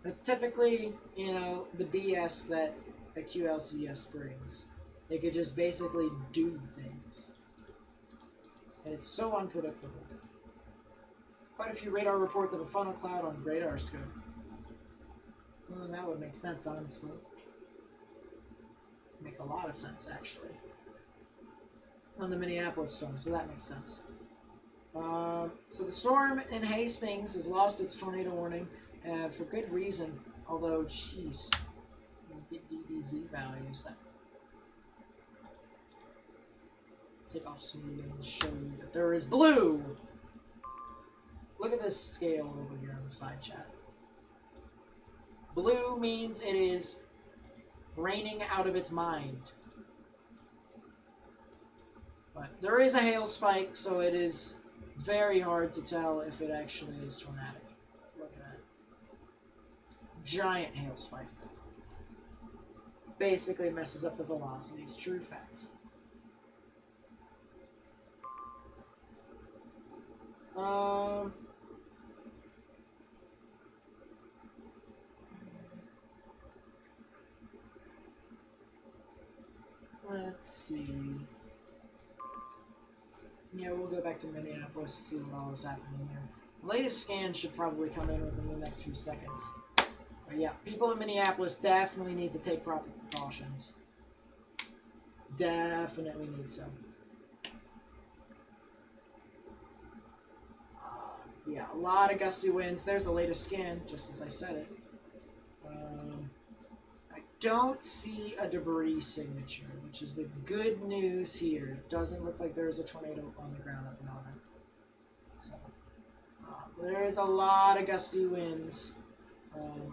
That's typically, the BS that a QLCS brings. It could just basically do things. And it's so unpredictable. Quite a few radar reports of a funnel cloud on radar scope. Well, that would make sense, honestly. Make a lot of sense, actually. On the Minneapolis storm, so that makes sense. So the storm in Hastings has lost its tornado warning, and for good reason. Although, jeez, you get DBZ values that take off smoothing and show you that there is blue. Look at this scale over here on the side chat. Blue means it is raining out of its mind. But there is a hail spike, so it is very hard to tell if it actually is tornadic. Look at that. Giant hail spike. Basically messes up the velocities. True facts. Let's see. Yeah, we'll go back to Minneapolis to see what all is happening here. The latest scan should probably come in within the next few seconds. But yeah, people in Minneapolis definitely need to take proper precautions. Definitely need some. Yeah, a lot of gusty winds. There's the latest scan, just as I said it. I don't see a debris signature, which is the good news here. It doesn't look like there's a tornado on the ground at the moment. So, there is a lot of gusty winds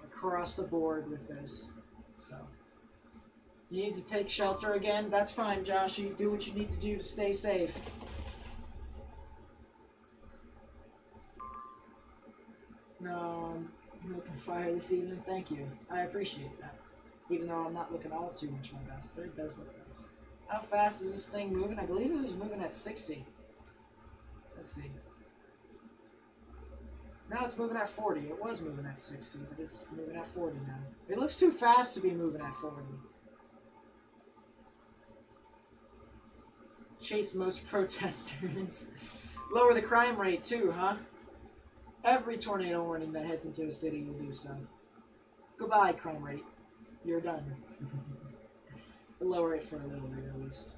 across the board with this. So, you need to take shelter again. That's fine, Josh. You do what you need to do to stay safe. No. on fire this evening. Thank you. I appreciate that. Even though I'm not looking all too much my best, but it does look nice. How fast is this thing moving? I believe it was moving at 60. Let's see. Now it's moving at 40. It was moving at 60, but it's moving at 40 now. It looks too fast to be moving at 40. Chase most protesters. Lower the crime rate too, huh? Every tornado warning that heads into a city will do so. Goodbye, crime rate. You're done. Lower it for a little bit at least.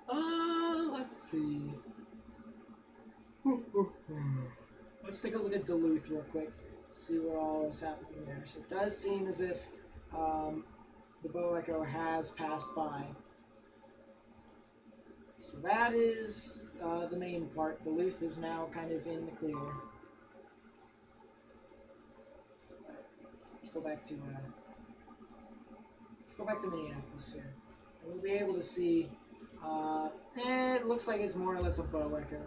Let's see. Let's take a look at Duluth real quick. See what all is happening there. So it does seem as if the bow echo has passed by. So that is the main part. Duluth is now kind of in the clear. Let's go back to Minneapolis here. And we'll be able to see. It looks like it's more or less a bow echo.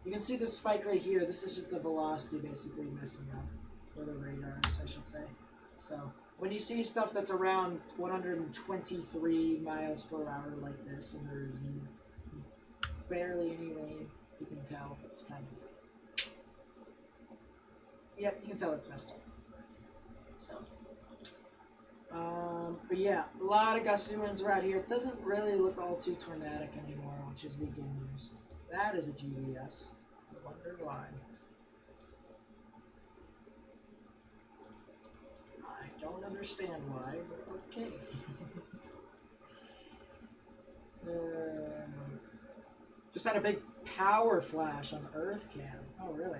You can see the spike right here. This is just the velocity basically messing up, or the radars, I should say. So when you see stuff that's around 123 miles per hour like this, and there's barely any rain, you can tell it's kind of. Yep, you can tell it's messed up. So, but yeah, a lot of gusty winds around here. It doesn't really look all too tornadic anymore, which is the good news. That is a GBS. I wonder why. I don't understand why, but okay. Just had a big power flash on Earth Cam. Oh, really?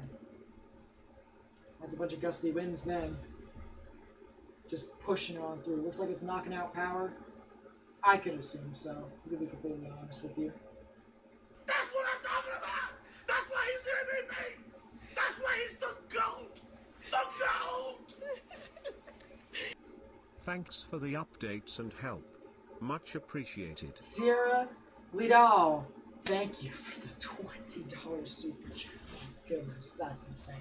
That's a bunch of gusty winds then. Just pushing on through. Looks like it's knocking out power. I could assume so, to be completely honest with you. That's what I'm talking about! That's why he's the MVP! That's why he's the GOAT! The GOAT! Thanks for the updates and help. Much appreciated. Sierra Lidal, thank you for the $20 super chat. Goodness, that's insane.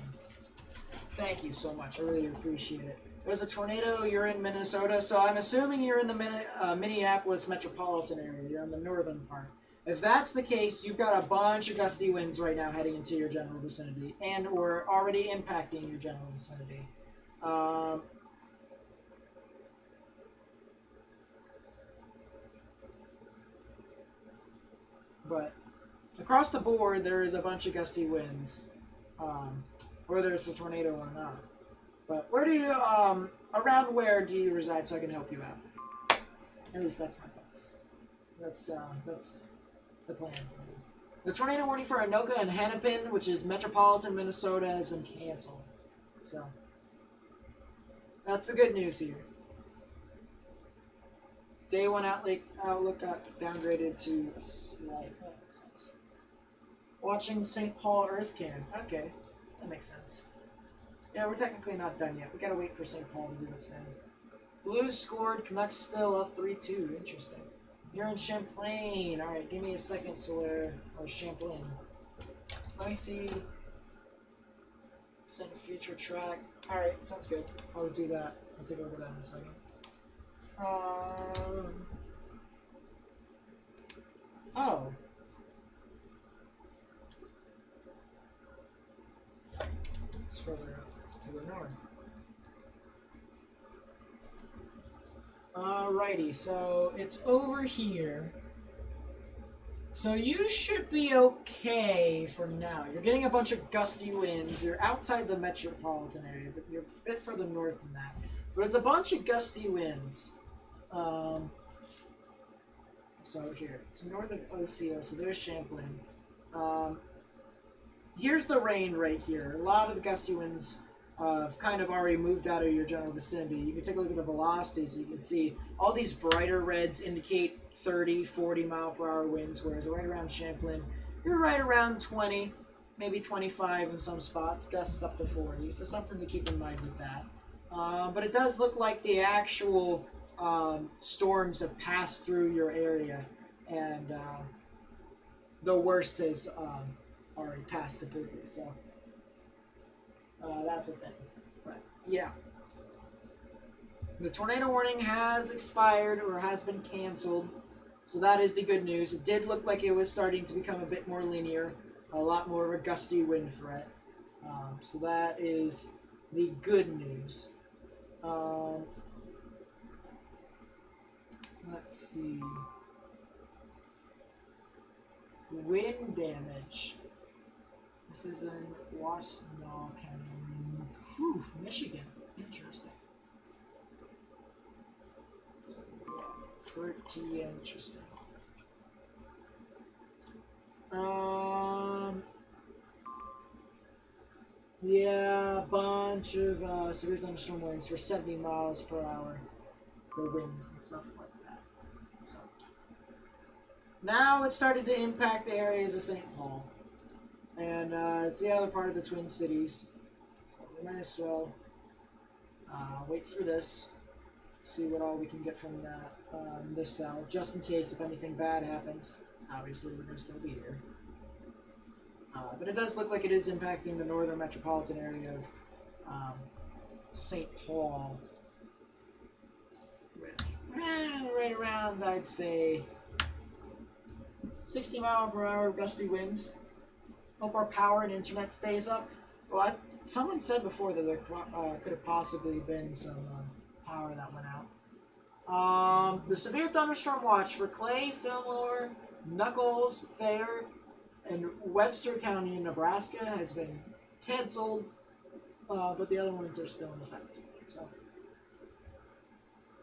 Thank you so much. I really appreciate it. There's a tornado. You're in Minnesota, so I'm assuming you're in the Minneapolis metropolitan area. You're in the northern part. If that's the case, you've got a bunch of gusty winds right now heading into your general vicinity, and or already impacting your general vicinity. But across the board, there is a bunch of gusty winds, whether it's a tornado or not. But where do you, around where do you reside so I can help you out? At least that's my thoughts. That's the plan. The tornado warning for Anoka and Hennepin, which is metropolitan Minnesota, has been canceled. So, that's the good news here. Day one outlook got downgraded to a slight. That makes sense. Watching St. Paul Earth Cam. Okay, that makes sense. Yeah, we're technically not done yet. We gotta wait for St. Paul to do its thing. Blues scored. Canucks still up 3-2. Interesting. You're in Champlain. Alright, give me a second, Sawyer. Or Champlain. Let me see. Send future track. Alright, sounds good. I'll do that. I'll take a look at that in a second. Oh. It's further up to the north. Alrighty, so it's over here. So you should be okay for now. You're getting a bunch of gusty winds. You're outside the metropolitan area, but you're a bit further north than that. But it's a bunch of gusty winds. So here, it's north of OCO, so there's Champlain. Here's the rain right here. A lot of the gusty winds have kind of already moved out of your general vicinity. You can take a look at the velocity so you can see all these brighter reds indicate 30, 40 mile per hour winds, whereas right around Champlain, you're right around 20, maybe 25 in some spots, gusts up to 40, so something to keep in mind with that. But it does look like the actual storms have passed through your area, and the worst has already passed completely, so that's a thing. But yeah, the tornado warning has expired or has been canceled, so that is the good news. It did look like it was starting to become a bit more linear, a lot more of a gusty wind threat. So that is the good news. Let's see. Wind damage. This is in Washtenaw County, Michigan. Interesting. So, yeah, pretty interesting. Yeah, a bunch of severe thunderstorm warnings for 70 miles per hour for winds and stuff like that. So now it's started to impact the areas of St. Paul, and it's the other part of the Twin Cities. So we might as well wait for this, see what all we can get from that this cell, just in case if anything bad happens. Obviously, we're going to still be here. But it does look like it is impacting the northern metropolitan area of St. Paul with right around, I'd say, 60 mile per hour gusty winds. Hope our power and internet stays up. Well, someone said before that there could have possibly been some power that went out. The severe thunderstorm watch for Clay, Fillmore, Knuckles, Thayer, and Webster County in Nebraska has been canceled, but the other ones are still in effect. So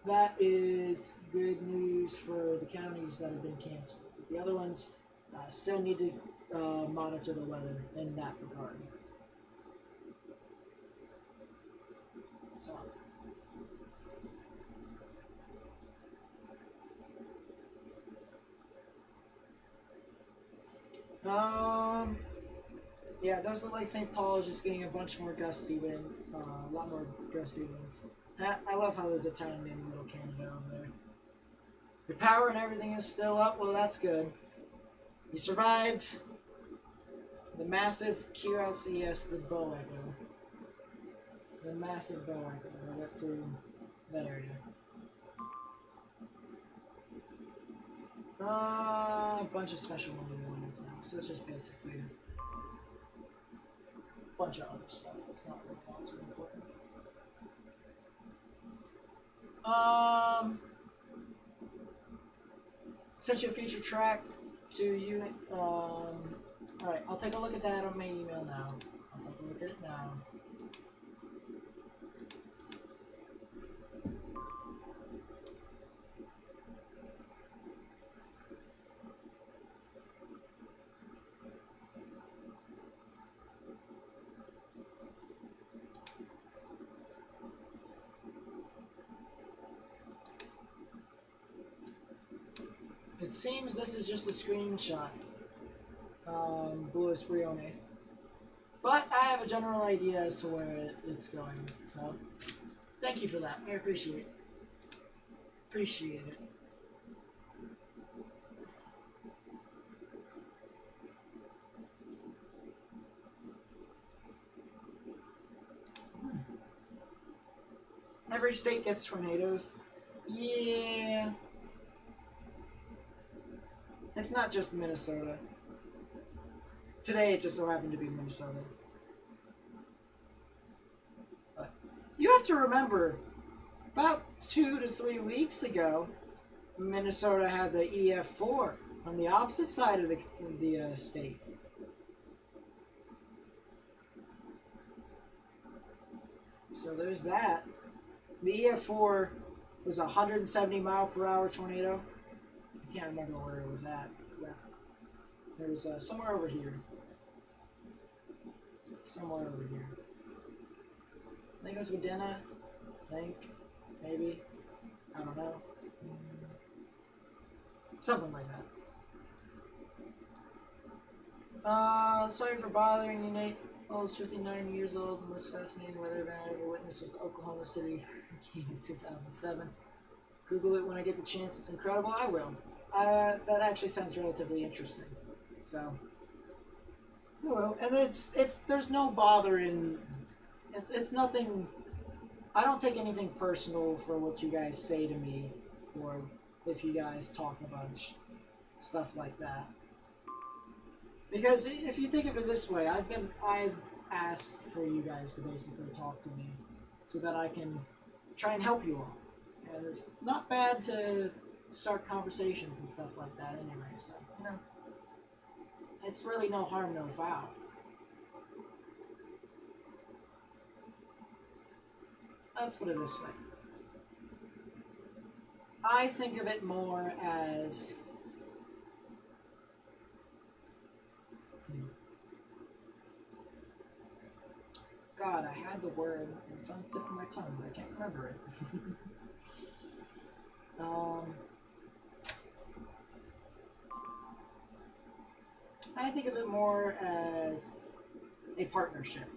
that is good news for the counties that have been canceled. But the other ones still need to monitor the weather in that regard. So. Yeah, it does look like St. Paul is just getting a bunch more gusty wind, a lot more gusty winds. I love how there's a town named Little Canada over there. Your power and everything is still up, well that's good. You survived the massive QLCS, the bow echo. The massive bow echo that went through that area. A bunch of special ones now, so it's just basically a bunch of other stuff. It's not really all too important. Sent you a feature track to you. Alright, I'll take a look at that on my email now. I'll take a look at it now. It seems this is just a screenshot, Blues Brione. But I have a general idea as to where it's going, so thank you for that. I appreciate it. Appreciate it. Every state gets tornadoes. Yeah. It's not just Minnesota. Today it just so happened to be Minnesota. But you have to remember, about 2 to 3 weeks ago, Minnesota had the EF4 on the opposite side of the state. So there's that. The EF4 was a 170 mile per hour tornado. I can't remember where it was at. Yeah. It was somewhere over here. Somewhere over here. I think it was Wadena. I think. Maybe. I don't know. Something like that. Sorry for bothering you, Nate. I was 59 years old and most fascinating weather event I ever witnessed was the Oklahoma City game of 2007. Google it when I get the chance. It's incredible. I will. That actually sounds relatively interesting. So, I will. And there's no bother in It's nothing. I don't take anything personal for what you guys say to me, or if you guys talk a bunch, stuff like that. Because if you think of it this way, I've asked for you guys to basically talk to me, so that I can try and help you all. And it's not bad to start conversations and stuff like that anyway, so, you know, it's really no harm, no foul. Let's put it this way. I think of it more as... God, I had the word, and it's on the tip of my tongue, but I can't remember it. I think of it more as a partnership.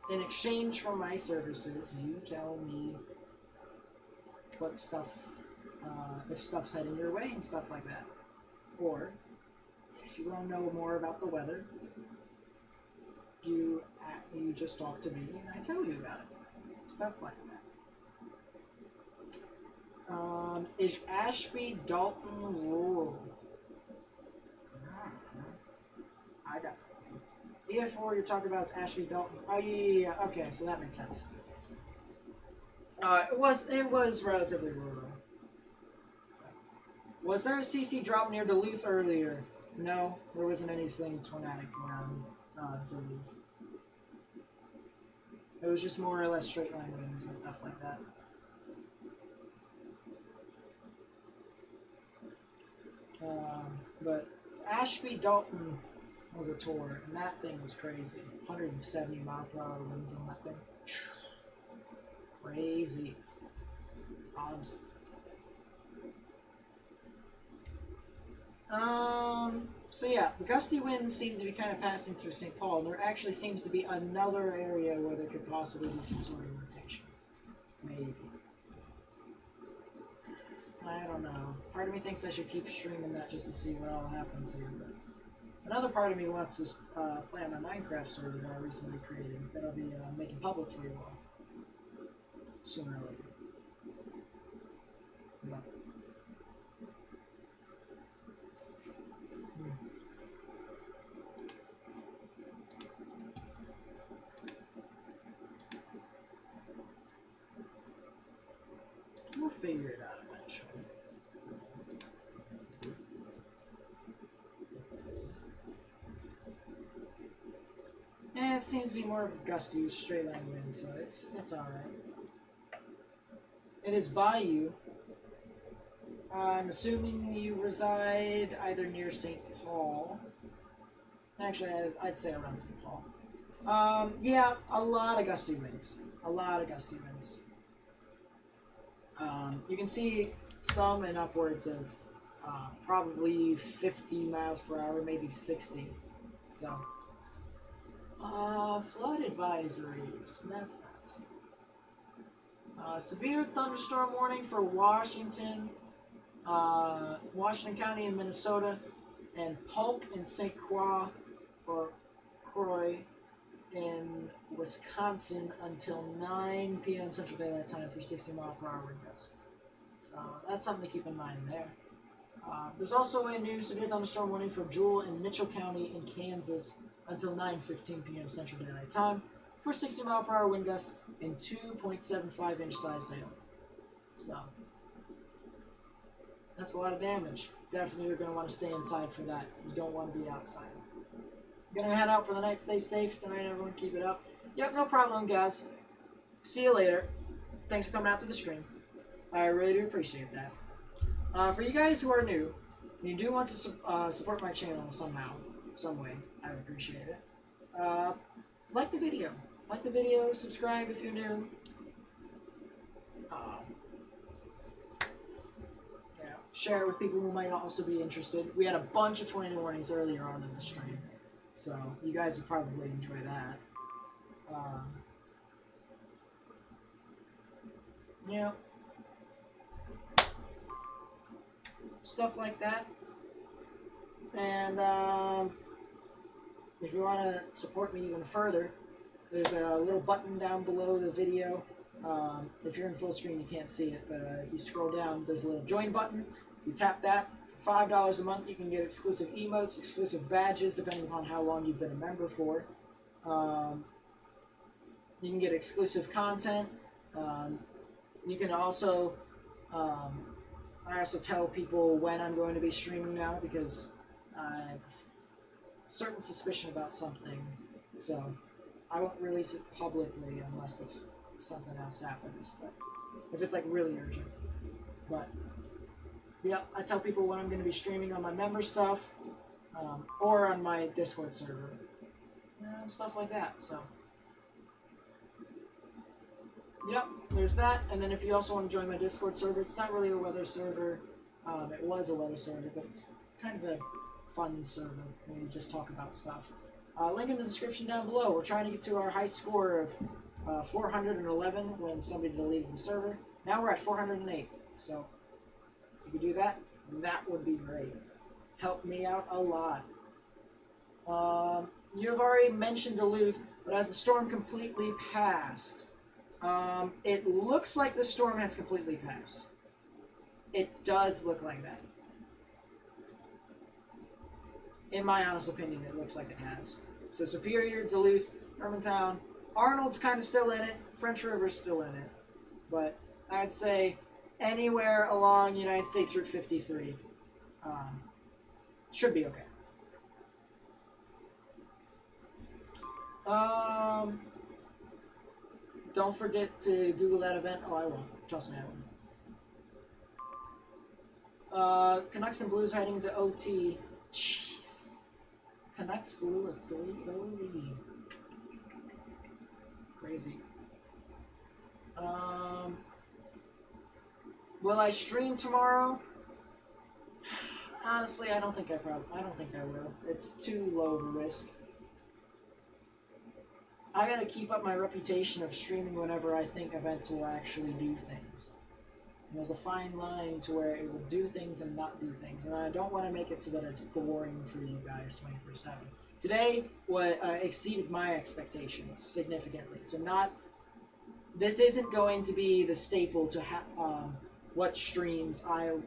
In exchange for my services, you tell me what stuff, if stuff's heading your way and stuff like that. Or, if you want to know more about the weather, you just talk to me and I tell you about it. Stuff like that. Is Ashby Dalton rural? I got it. EF4 you're talking about is Ashby Dalton. Oh yeah. Okay, so that makes sense. It was relatively rural. So. Was there a CC drop near Duluth earlier? No, there wasn't anything tornadic around Duluth. It was just more or less straight line winds and stuff like that. But Ashby Dalton was a tour, and that thing was crazy. 170 mile per hour winds on that thing. Crazy. Honestly. So yeah, the gusty winds seem to be kind of passing through St. Paul, and there actually seems to be another area where there could possibly be some sort of rotation. Maybe. I don't know. Part of me thinks I should keep streaming that just to see what all happens here, but another part of me wants to play on my Minecraft server that I recently created that I'll be making public for you all sooner or later. But, we'll figure it out eventually. Yeah, it seems to be more of a gusty, straight line wind, so it's alright. It is by you. I'm assuming you reside either near St. Paul. Actually, I'd say around St. Paul. Yeah, a lot of gusty winds. A lot of gusty winds. You can see some in upwards of probably 50 miles per hour, maybe 60. So, flood advisories. That's nice. Severe thunderstorm warning for Washington, Washington County in Minnesota, and Polk and St. Croix, or Croix, in Wisconsin until 9 p.m. Central Daylight Time for 60 mile per hour wind gusts. So that's something to keep in mind there. There's also a new severe thunderstorm warning for Jewell and Mitchell County in Kansas until 9:15 p.m. Central Daylight Time for 60 mile per hour wind gusts and 2.75 inch size hail. So that's a lot of damage. Definitely you're going to want to stay inside for that. You don't want to be outside. I'm gonna head out for the night. Stay safe tonight, everyone. Keep it up. Yep, no problem, guys. See you later. Thanks for coming out to the stream. I really do appreciate that. For you guys who are new, and you do want to support my channel somehow, some way, I would appreciate it. Like the video. Like the video. Subscribe if you're new. Share it with people who might also be interested. We had a bunch of tornado warnings earlier on in the stream. So, you guys would probably enjoy that. Yeah. Stuff like that. And, if you want to support me even further, there's a little button down below the video. If you're in full screen, you can't see it, but if you scroll down, there's a little join button. If you tap that, for $5 a month, you can get exclusive emotes, exclusive badges, depending upon how long you've been a member for. You can get exclusive content. You can also, I also tell people when I'm going to be streaming now because I have a certain suspicion about something, so I won't release it publicly unless if something else happens, but if it's like really urgent. But yeah, I tell people when I'm going to be streaming on my member stuff, or on my Discord server, and stuff like that. So yep, there's that. And then if you also want to join my Discord server, it's not really a weather server. It was a weather server, but it's kind of a fun server where you just talk about stuff. Link in the description down below. We're trying to get to our high score of 411 when somebody deleted the server. Now we're at 408. So if you could do that, that would be great. Help me out a lot. You have already mentioned Duluth, but has the storm completely passed? It looks like the storm has completely passed. It does look like that. In my honest opinion, it looks like it has. So Superior, Duluth, Hermantown, Arnold's kind of still in it. French River's still in it. But I'd say anywhere along United States Route 53 should be okay. Don't forget to Google that event. Oh, I won't. Trust me, I won't. Canucks and Blues heading into OT. Jeez. Canucks blew a 3-0 lead. Crazy. Will I stream tomorrow? Honestly, I don't think I will. It's too low of a risk. I gotta keep up my reputation of streaming whenever I think events will actually do things. And there's a fine line to where it will do things and not do things. And I don't want to make it so that it's boring for you guys 24/7. Today exceeded my expectations significantly. So this isn't going to be the staple to what streams how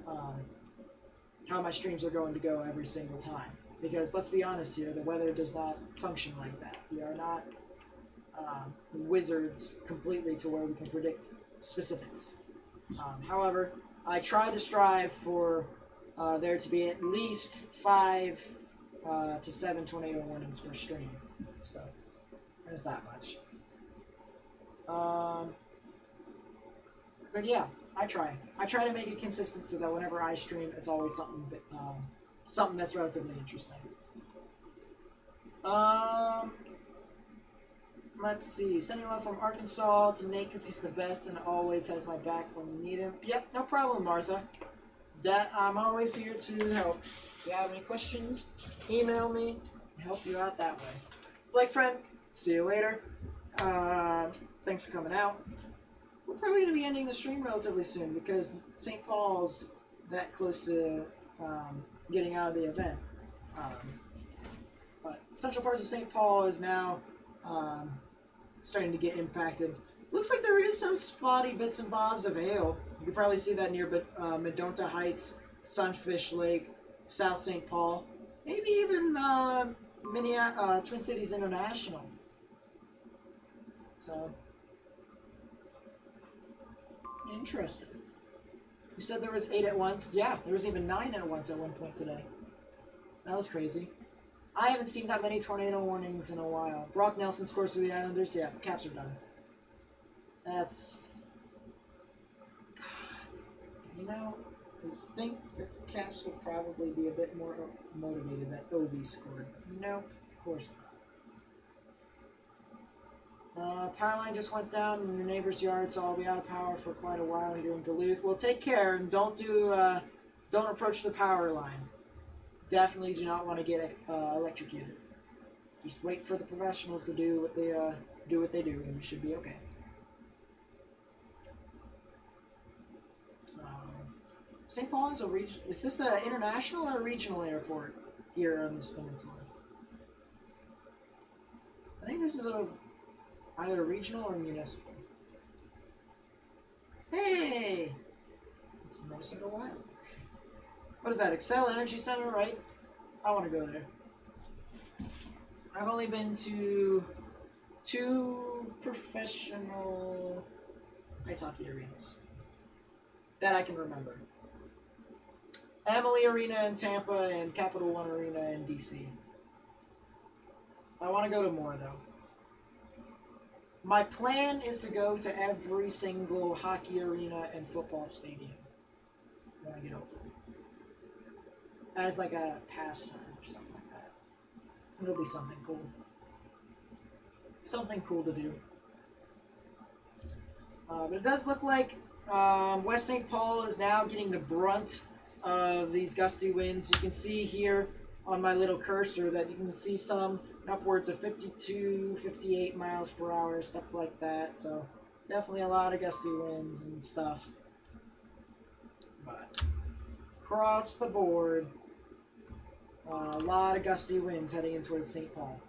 my streams are going to go every single time. Because let's be honest here, the weather does not function like that. We are not wizards completely to where we can predict specifics. However, I try to strive for there to be at least 5 to 7 tornado warnings per stream. So there's that much. But yeah, I try. I try to make it consistent so that whenever I stream, it's always something that's relatively interesting. Let's see. Sending love from Arkansas to Nate because he's the best and always has my back when you need him. Yep, no problem, Martha. I'm always here to help. If you have any questions, email me. I'll help you out that way. Blake friend, see you later. Thanks for coming out. We're probably going to be ending the stream relatively soon because St. Paul's that close to getting out of the event. But central parts of St. Paul is now starting to get impacted. Looks like there is some spotty bits and bobs of hail. You can probably see that near Medonta Heights, Sunfish Lake, South St. Paul, maybe even Twin Cities International. So, interesting. You said there was 8 at once? Yeah, there was even 9 at once at one point today. That was crazy. I haven't seen that many tornado warnings in a while. Brock Nelson scores for the Islanders. Yeah, the Caps are done. That's... God. You know, I think that the Caps will probably be a bit more motivated that Ovi scored. Nope, of course not. Power line just went down in your neighbor's yard, so I'll be out of power for quite a while here in Duluth. Well, take care and don't approach the power line. Definitely do not want to get electrocuted. Just wait for the professionals to do what they do, and you should be okay. St. Paul is a region. Is this an international or a regional airport here on this peninsula? I think this is a either regional or municipal. Hey! It's the Minnesota Wild. What is that? Excel Energy Center, right? I want to go there. I've only been to 2 professional ice hockey arenas that I can remember. Amalie Arena in Tampa and Capital One Arena in DC. I want to go to more though. My plan is to go to every single hockey arena and football stadium when I get older. As like a pastime or something like that. It'll be something cool. Something cool to do. But it does look like West St. Paul is now getting the brunt of these gusty winds. You can see here on my little cursor that you can see some upwards of 52, 58 miles per hour, stuff like that. So definitely a lot of gusty winds and stuff. But across the board, a lot of gusty winds heading in towards St. Paul.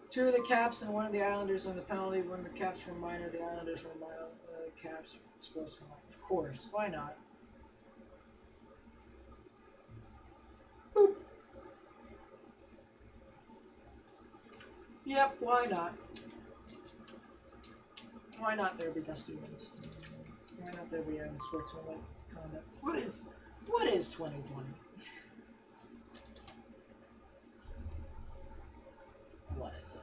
2 of the Caps and 1 of the Islanders on the penalty. 1 of the Caps were minor, the Islanders were mild. The Caps were supposed to be minor. Of course, why not? Boop. Yep, why not? Why not there be gusty winds? Why not there be unsportsmanlike conduct? What is 2020? What is it?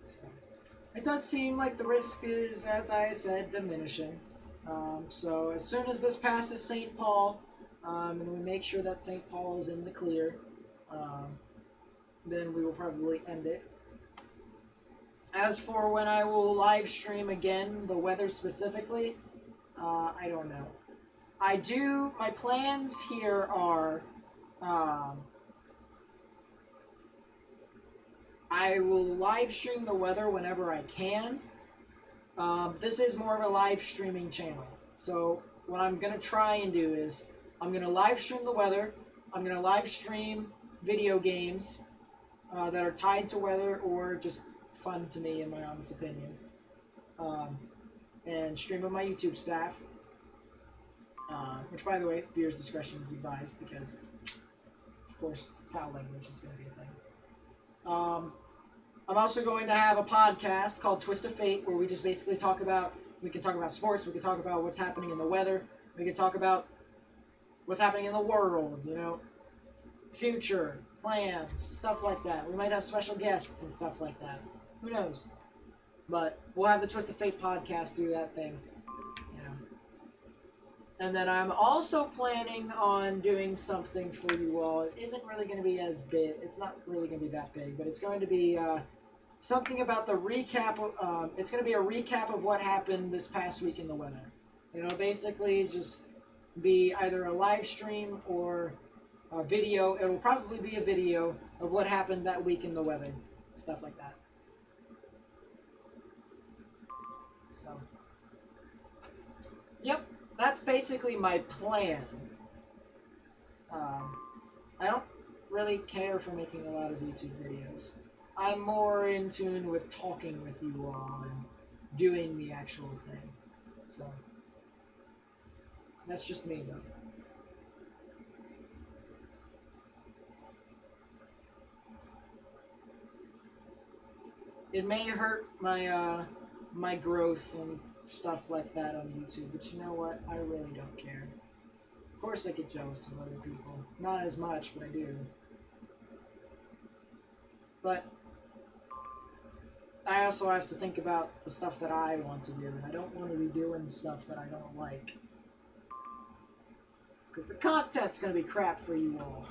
So, it does seem like the risk is, as I said, diminishing. So as soon as this passes St. Paul, and we make sure that St. Paul is in the clear, then we will probably end it. As for when I will live stream again, the weather specifically, I don't know. My plans here are, I will live stream the weather whenever I can. This is more of a live streaming channel. So what I'm going to try and do is, I'm going to live stream the weather, I'm going to live stream video games that are tied to weather or just fun to me in my honest opinion. And stream with my YouTube staff. Which, by the way, viewers' discretion is advised because, of course, foul language is going to be a thing. I'm also going to have a podcast called Twist of Fate where we just basically talk about, we can talk about sports, we can talk about what's happening in the weather, we can talk about what's happening in the world, you know, future, plans, stuff like that. We might have special guests and stuff like that. Who knows? But we'll have the Twist of Fate podcast through that thing. And then I'm also planning on doing something for you all. It isn't really going to be as big. It's not really going to be that big, but it's going to be something about the recap. It's going to be a recap of what happened this past week in the weather. It'll basically just be either a live stream or a video. It'll probably be a video of what happened that week in the weather. Stuff like that. So, yep. That's basically my plan. I don't really care for making a lot of YouTube videos. I'm more in tune with talking with you all and doing the actual thing. So, that's just me though. It may hurt my my growth and stuff like that on YouTube, but you know what? I really don't care. Of course I get jealous of other people. Not as much, but I do. But I also have to think about the stuff that I want to do, and I don't want to be doing stuff that I don't like. Because the content's going to be crap for you all.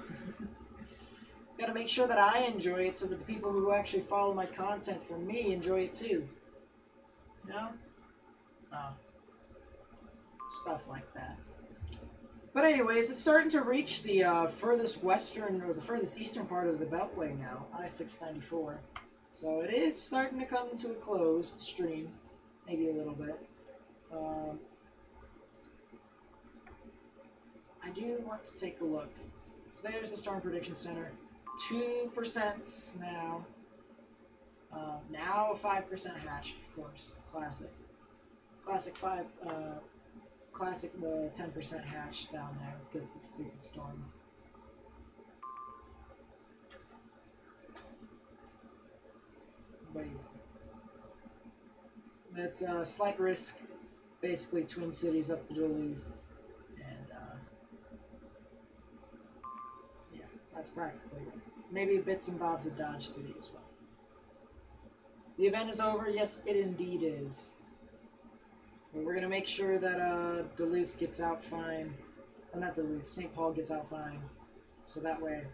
Gotta make sure that I enjoy it so that the people who actually follow my content from me enjoy it too. You know? Stuff like that. But anyways, it's starting to reach the furthest western or the furthest eastern part of the Beltway now, I-694. So it is starting to come to a closed stream, maybe a little bit. I do want to take a look So there's the Storm Prediction Center. 2% now. Now 5% hatched, of course. Classic. Classic 5. Classic the 10% hatched down there because of the stupid storm. But that's a slight risk. Basically, Twin Cities up to Duluth. And, yeah, that's practically it. Maybe bits and bobs of Dodge City as well. The event is over. Yes, it indeed is. But we're going to make sure that Duluth gets out fine. Well, not Duluth. St. Paul gets out fine. So that way,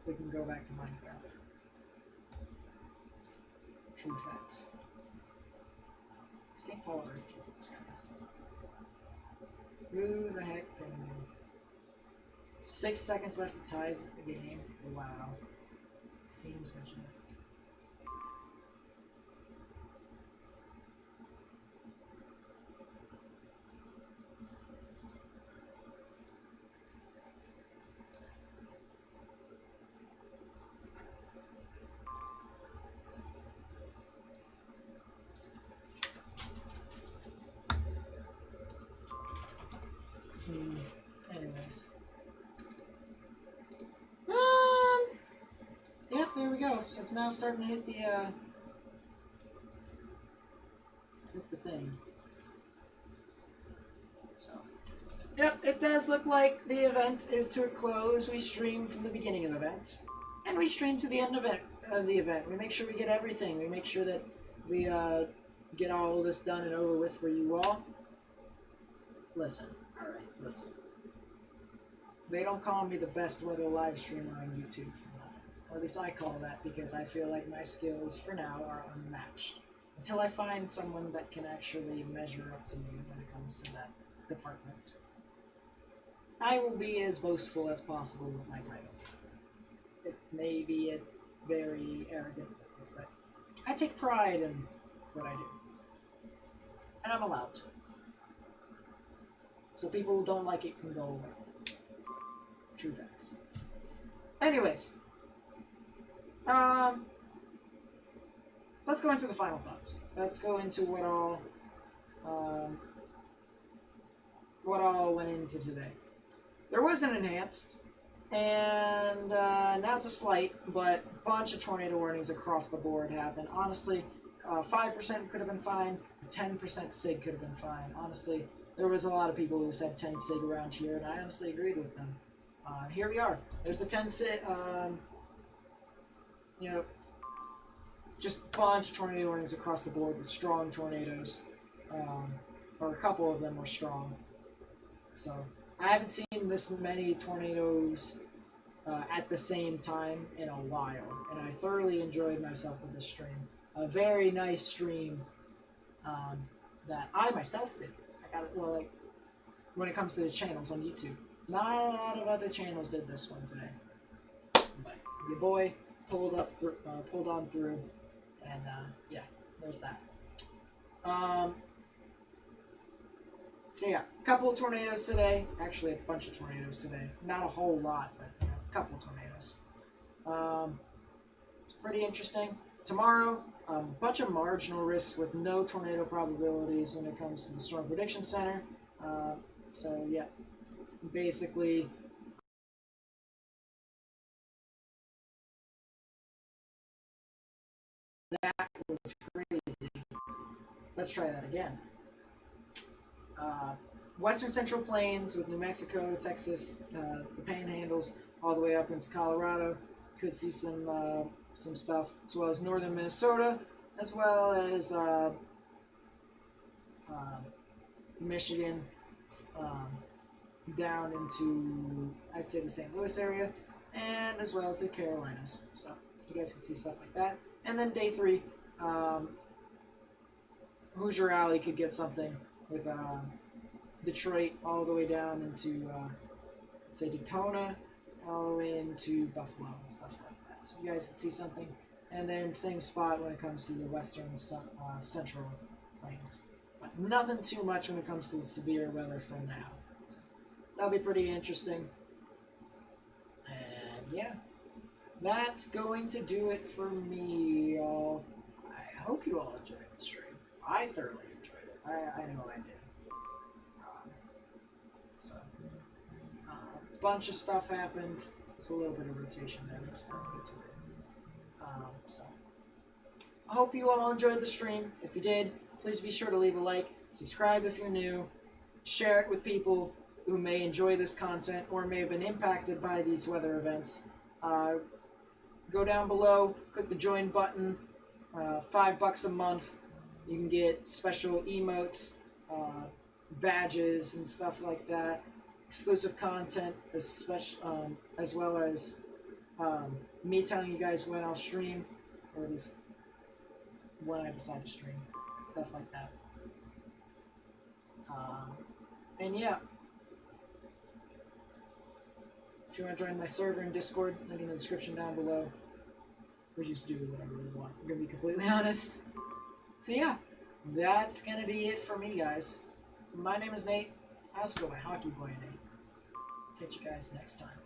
we can go back to Minecraft. True facts. St. Paul Earthquake was crazy. Who the heck pinged me? 6 seconds left to tie the game. Wow. Seems legit. Anyways. Yeah, there we go. So it's now starting to hit the thing. So, yep, it does look like the event is to a close. We stream from the beginning of the event, and we stream to the end of the event. We make sure we get everything. We make sure that we get all this done and over with for you all. Listen, all right, listen. They don't call me the best weather live streamer on YouTube for nothing. Or at least I call that because I feel like my skills for now are unmatched. Until I find someone that can actually measure up to me when it comes to that department. I will be as boastful as possible with my title. It may be a very arrogant move, but I take pride in what I do. And I'm allowed to. So people who don't like it can go away. True facts. Anyways. Let's go into the final thoughts. Let's go into what all went into today. There was an enhanced, and now it's a slight, but a bunch of tornado warnings across the board happened. Honestly, 5% could have been fine. 10% SIG could have been fine. Honestly, there was a lot of people who said 10 SIG around here, and I honestly agreed with them. Here we are. There's the 10 SIG. You know, just a bunch of tornado warnings across the board with strong tornadoes. Or a couple of them were strong. So, I haven't seen this many tornadoes at the same time in a while. And I thoroughly enjoyed myself with this stream. A very nice stream that I myself did. I got it, well, like, when it comes to the channels on YouTube. Not a lot of other channels did this one today. But your boy pulled on through. And, yeah, there's that. So, yeah, a couple of tornadoes today. Actually, a bunch of tornadoes today. Not a whole lot, but you know, a couple of tornadoes. It's pretty interesting. Tomorrow, a bunch of marginal risks with no tornado probabilities when it comes to the Storm Prediction Center. So, yeah, basically... That was crazy. Let's try that again. Western Central Plains with New Mexico, Texas, the Panhandles, all the way up into Colorado. Could see some stuff, as well as northern Minnesota, as well as Michigan, down into, I'd say, the St. Louis area, and as well as the Carolinas. So you guys can see stuff like that. And then day 3, Hoosier Alley could get something with Detroit all the way down into, say, Daytona, all the way into Buffalo and stuff like that. So you guys can see something. And then same spot when it comes to the Western Central Plains. But nothing too much when it comes to the severe weather for now. So that'll be pretty interesting. yeah, that's going to do it for me, y'all. I hope you all enjoyed the stream. I thoroughly enjoyed it. I know I did. A bunch of stuff happened. There's a little bit of rotation there, but it's not good to it. So, I hope you all enjoyed the stream. If you did, please be sure to leave a like, subscribe if you're new, share it with people who may enjoy this content or may have been impacted by these weather events. Go down below, click the join button. $5 a month. You can get special emotes, badges, and stuff like that. Exclusive content, as well as me telling you guys when I'll stream, or at least when I decide to stream, stuff like that. And yeah, if you want to join my server in Discord, link in the description down below. We just do whatever we want. I'm gonna be completely honest. So yeah, that's gonna be it for me, guys. My name is Nate. I also go by Hockey Boy Nate. Catch you guys next time.